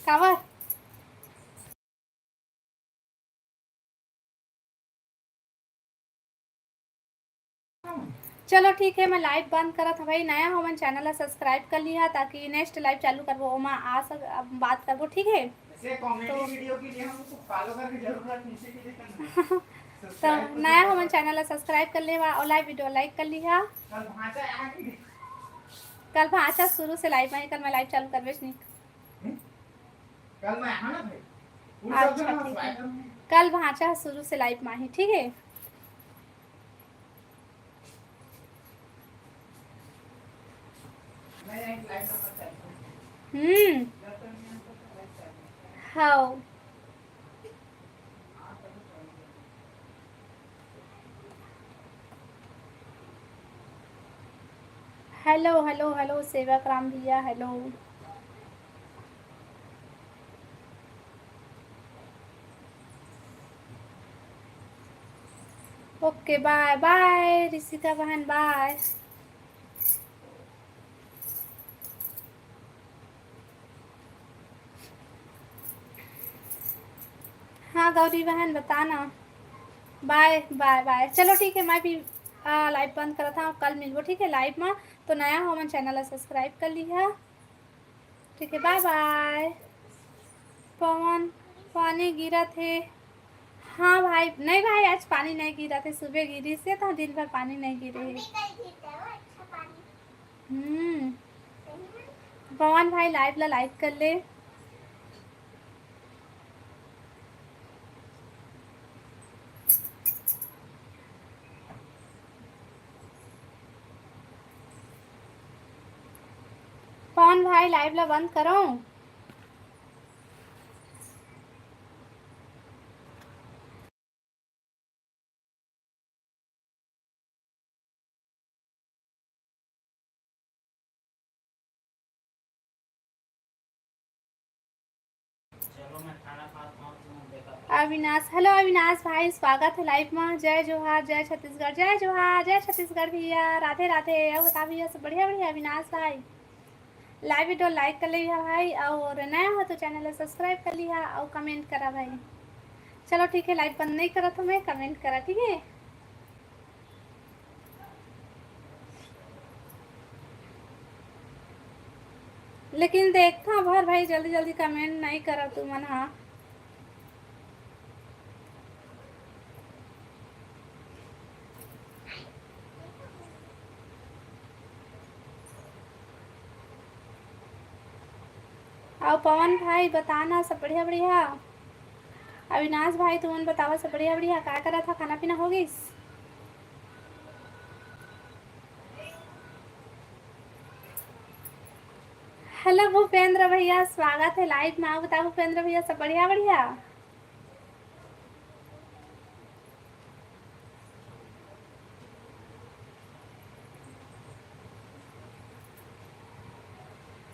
कावर। चलो ठीक है मैं लाइव बंद करा था भाई नया हो मन चैनल ला सब्सक्राइब कर लिया ताकि नेक्स्ट लाइव चालू करबो ओमा आ सक बात करबो ठीक है। ऐसे कॉमेडी वीडियो के लिए हमको फॉलो करके जरूर नीचे के लिए करना। तो नया हो मन चैनल ला सब्सक्राइब कर लेवा और लाइव वीडियो लाइक कर लिया। कल भाषा आगे कल भाषा शुरू से लाइव में कल मैं लाइव चालू करबे नहीं। कल मैं आना भाई उन सब अच्छा जन ठीक है स्वागत कल भाषा शुरू से लाइव में ही ठीक है। मैं एक लाइव नंबर चाहिए। हाँ hello hello hello Sewak Ram भैया hello. Okay bye bye Rishika बहन बाय। हाँ गौरी बहन बताना। बाय बाय बाय चलो ठीक है मैं भी लाइव बंद करा था कल मिलबो ठीक है लाइव में। तो नया हो मन चैनल सब्सक्राइब कर लिया ठीक है बाय बाय। पवन पानी गिरा थे। हाँ भाई नहीं भाई आज पानी नहीं गिरा थे सुबह गिरी से तो दिन भर पानी नहीं गिरे है। अच्छा पानी पवन भाई लाइव ला लाइक कर ले। पवन भाई लाइव ला बंद करो। अविनाश, हेलो अविनाश भाई, स्वागत है लाइव में। जय जोहार, जय छत्तीसगढ़, जय जोहार, जय छत्तीसगढ़ भैया, राधे राधे। अब बता भैया सब बढ़िया बढ़िया। अविनाश भाई लाइव वीडियो लाइक कर लिया भाई, और नया हो तो चैनल सब्सक्राइब कर लिया और कमेंट करा भाई। चलो ठीक है, लाइव बंद नहीं करा तो मैं कमेंट करा, ठीक है। लेकिन देखता भर भाई, जल्दी जल्दी कमेंट नहीं करा तू मन। हाँ और पवन भाई बताना सब बढ़िया बढ़िया। अविनाश भाई तुमन बतावा सब बढ़िया बढ़िया। क्या करा था, खाना पीना हो गई? हेलो भूपेंद्र भैया, स्वागत है लाइव में। आओ बताओ भूपेंद्र भैया सब बढ़िया बढ़िया।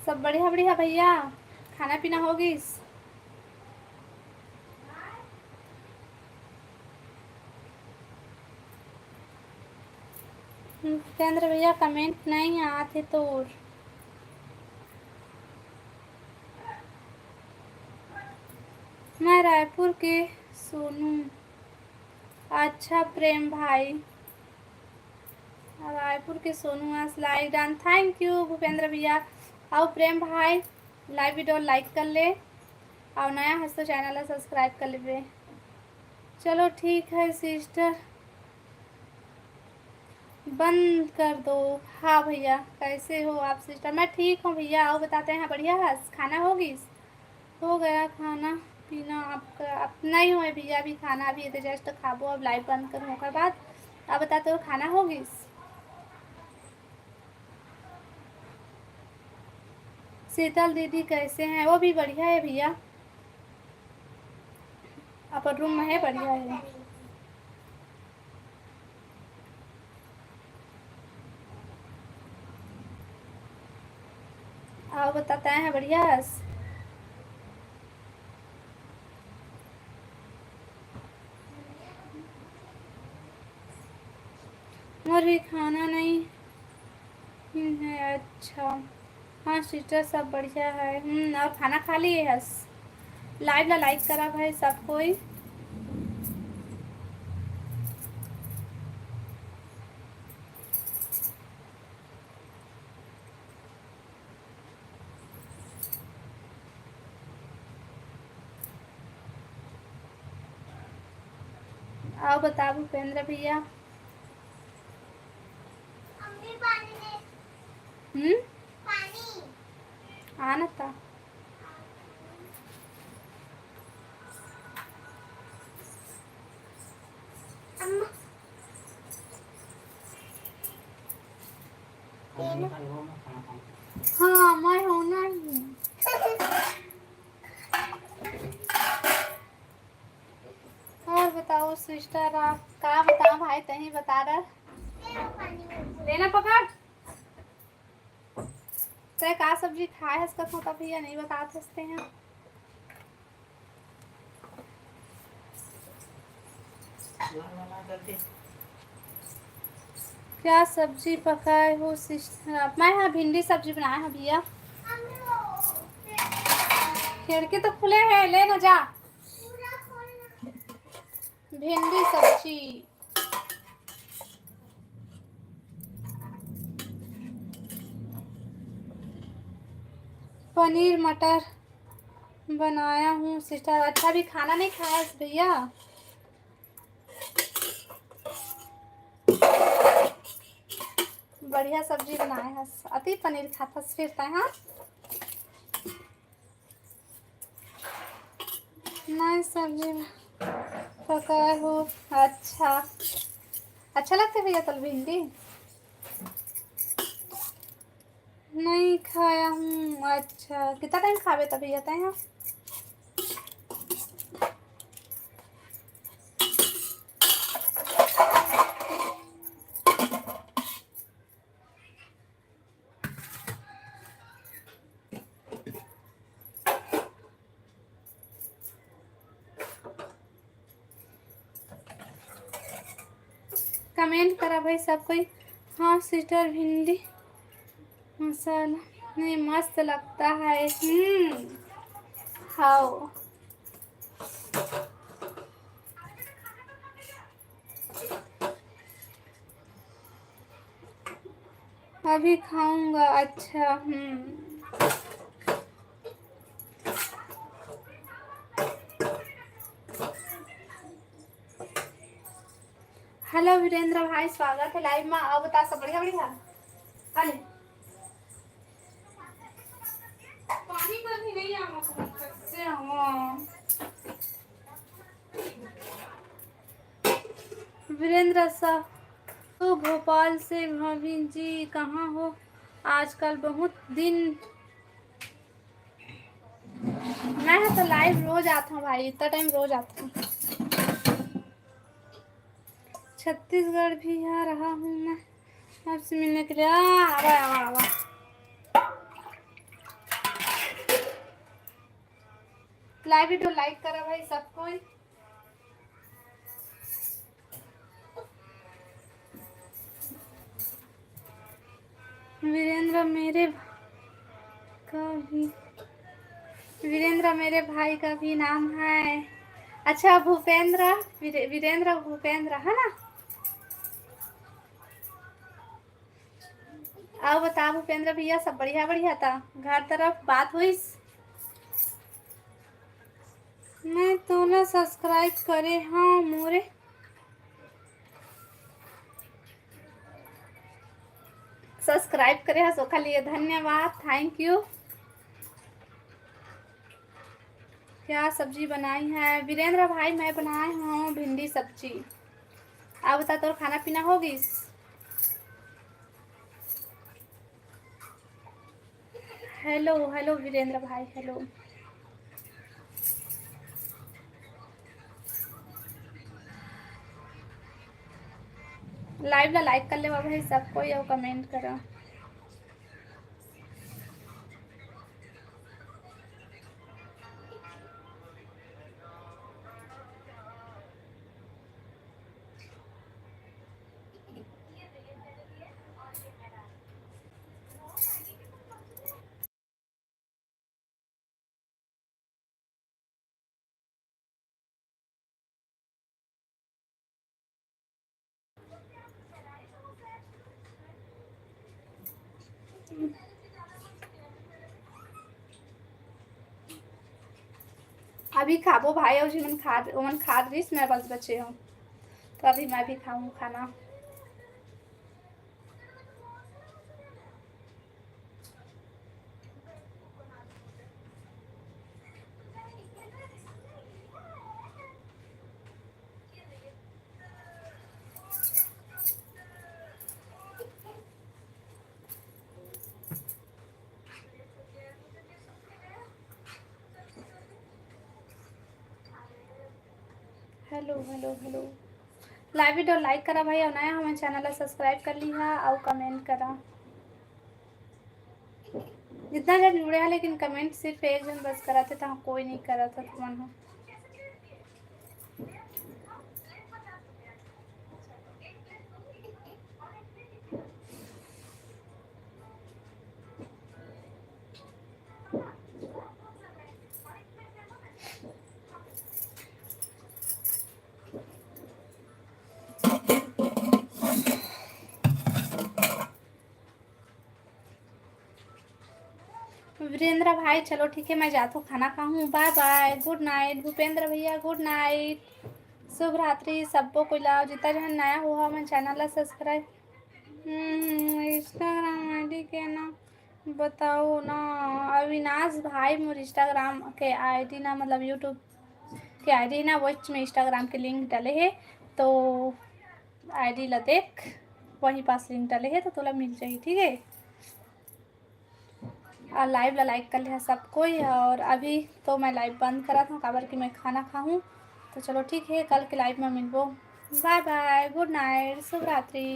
सब बढ़िया बढ़िया भैया, खाना पीना हो गई? भूपेंद्र भैया कमेंट नहीं आते तो मैं रायपुर के सोनू। अच्छा प्रेम भाई, रायपुर के Sonu like done, thank you Bhupendra भैया। आओ प्रेम भाई लाइव वीडियो लाइक कर ले, और नया है तो चैनल सब्सक्राइब कर ले। चलो ठीक है सिस्टर, बंद कर दो। हाँ भैया, कैसे हो आप सिस्टर? मैं ठीक हूँ भैया। आओ बताते हैं बढ़िया है। खाना होगी? हो गया खाना पीना आपका? अब नहीं हुआ भैया अभी खाना, अभी तो जस्ट खाबो। अब लाइव बंद कर होकर बाद। अब बताते हो खाना होगी? शीतल दीदी कैसे हैं? वो भी बढ़िया है भैया, अपर रूम में है, बढ़िया है। आओ बताते हैं बढ़िया। और भी खाना नहीं है? अच्छा हाँ सिस्टर सब बढ़िया है। और खाना खा लिए? हस लाइव ला लाइक करा भाई सब कोई। आओ बता भूपेंद्र भैया। अम्मी पानी ले, पानी आना था। अम्मा हाँ मैं होना ही। और बताओ सिस्टर, आप क्या बताओ भाई, तही बता रहा। लेना पकड़ ते का सब्जी खाए इसका तो भैया नहीं बता सकते हैं। क्या सब्जी पकाए हो सिस्टर? मैं यहाँ भिंडी सब्जी बनाया है भैया। खिड़की तो खुले हैं, ले ना जा। भिंडी सब्जी, पनीर मटर बनाया हूँ सिस्टर। अच्छा भी खाना नहीं खाया भैया? बढ़िया सब्जी बनाए है, अति पनीर खाता फिरता है। हाँ नहीं सब्जी पकाए हो। अच्छा अच्छा लगता है भैया तल भिंडी? नहीं खाया हूँ। अच्छा कितना टाइम खावे तब भैया तय? कमेंट करा भाई सब कोई। हाँ सिस्टर भिंडी मसाला नहीं मस्त लगता है। खाओ। अभी खाऊंगा। अच्छा हेलो वीरेंद्र भाई स्वागत है लाइव में। आओ बता सब बढ़िया बढ़िया। अरे पानी का भी नहीं आवा से वीरेंद्र साहब तो भोपाल से। भाभी जी कहाँ हो आजकल बहुत दिन। मैं तो लाइव रोज आता हूँ भाई, इतना टाइम रोज आता हूँ। छत्तीसगढ़ भी आ रहा हूँ मैं आपसे मिलने के लिए। आवा लाइव वीडियो लाइक करा भाई सब कोई। वीरेंद्र मेरे भाई का भी नाम है। अच्छा भूपेंद्र वीरेंद्र भूपेंद्र है ना। आओ बता भूपेंद्र भैया सब बढ़िया बढ़िया था घर तरफ बात हुई। मैं तोला सब्सक्राइब करे हाँ मोरे। सब्सक्राइब करे हाँ सोखा लिए धन्यवाद थैंक यू। क्या सब्जी बनाई है वीरेंद्र भाई। मैं बनाए हूँ भिंडी सब्जी। आप बता तो खाना पीना होगी। हेलो हेलो वीरेंद्र भाई हेलो। लाइव ला लाइक कर ले भाई सब कोई और कमेंट करो। अभी खाबो भाई और जीवन खाद रही मैं बस बचे हूँ तो अभी मैं भी खाऊँ खाना। Hello hello hello live video like करा भाई और नया हमारे चैनल सब्सक्राइब कर ली है और कमेंट करा। जितना जन जुड़े हैं लेकिन कमेंट सिर्फ एक जन बस कराते था कोई नहीं करा था तुम हो। वीरेंद्र भाई चलो ठीक है मैं जाता हूँ खाना खाऊँ। Bye bye good night Bhupendra भैया गुड नाइट शुभ रात्रि सबको कोई लाओ जितना जन नया हुआ मैं चैनल सब्सक्राइब। इंस्टाग्राम आईडी के ना बताओ ना। अविनाश भाई मोर इंस्टाग्राम के आईडी ना मतलब यूट्यूब के आईडी ना वो में इंस्टाग्राम के लिंक डाले है तो आईडी ला देख वहीं पास लिंक डाले है तो तोला मिल जाएगी ठीक है। और लाइव ला लाइक कर लिया सब कोई। और अभी तो मैं लाइव बंद करा था काबर कि मैं खाना खाऊं तो चलो ठीक है कल के लाइव में मिलबो। बाय बाय गुड नाइट शुभ रात्रि।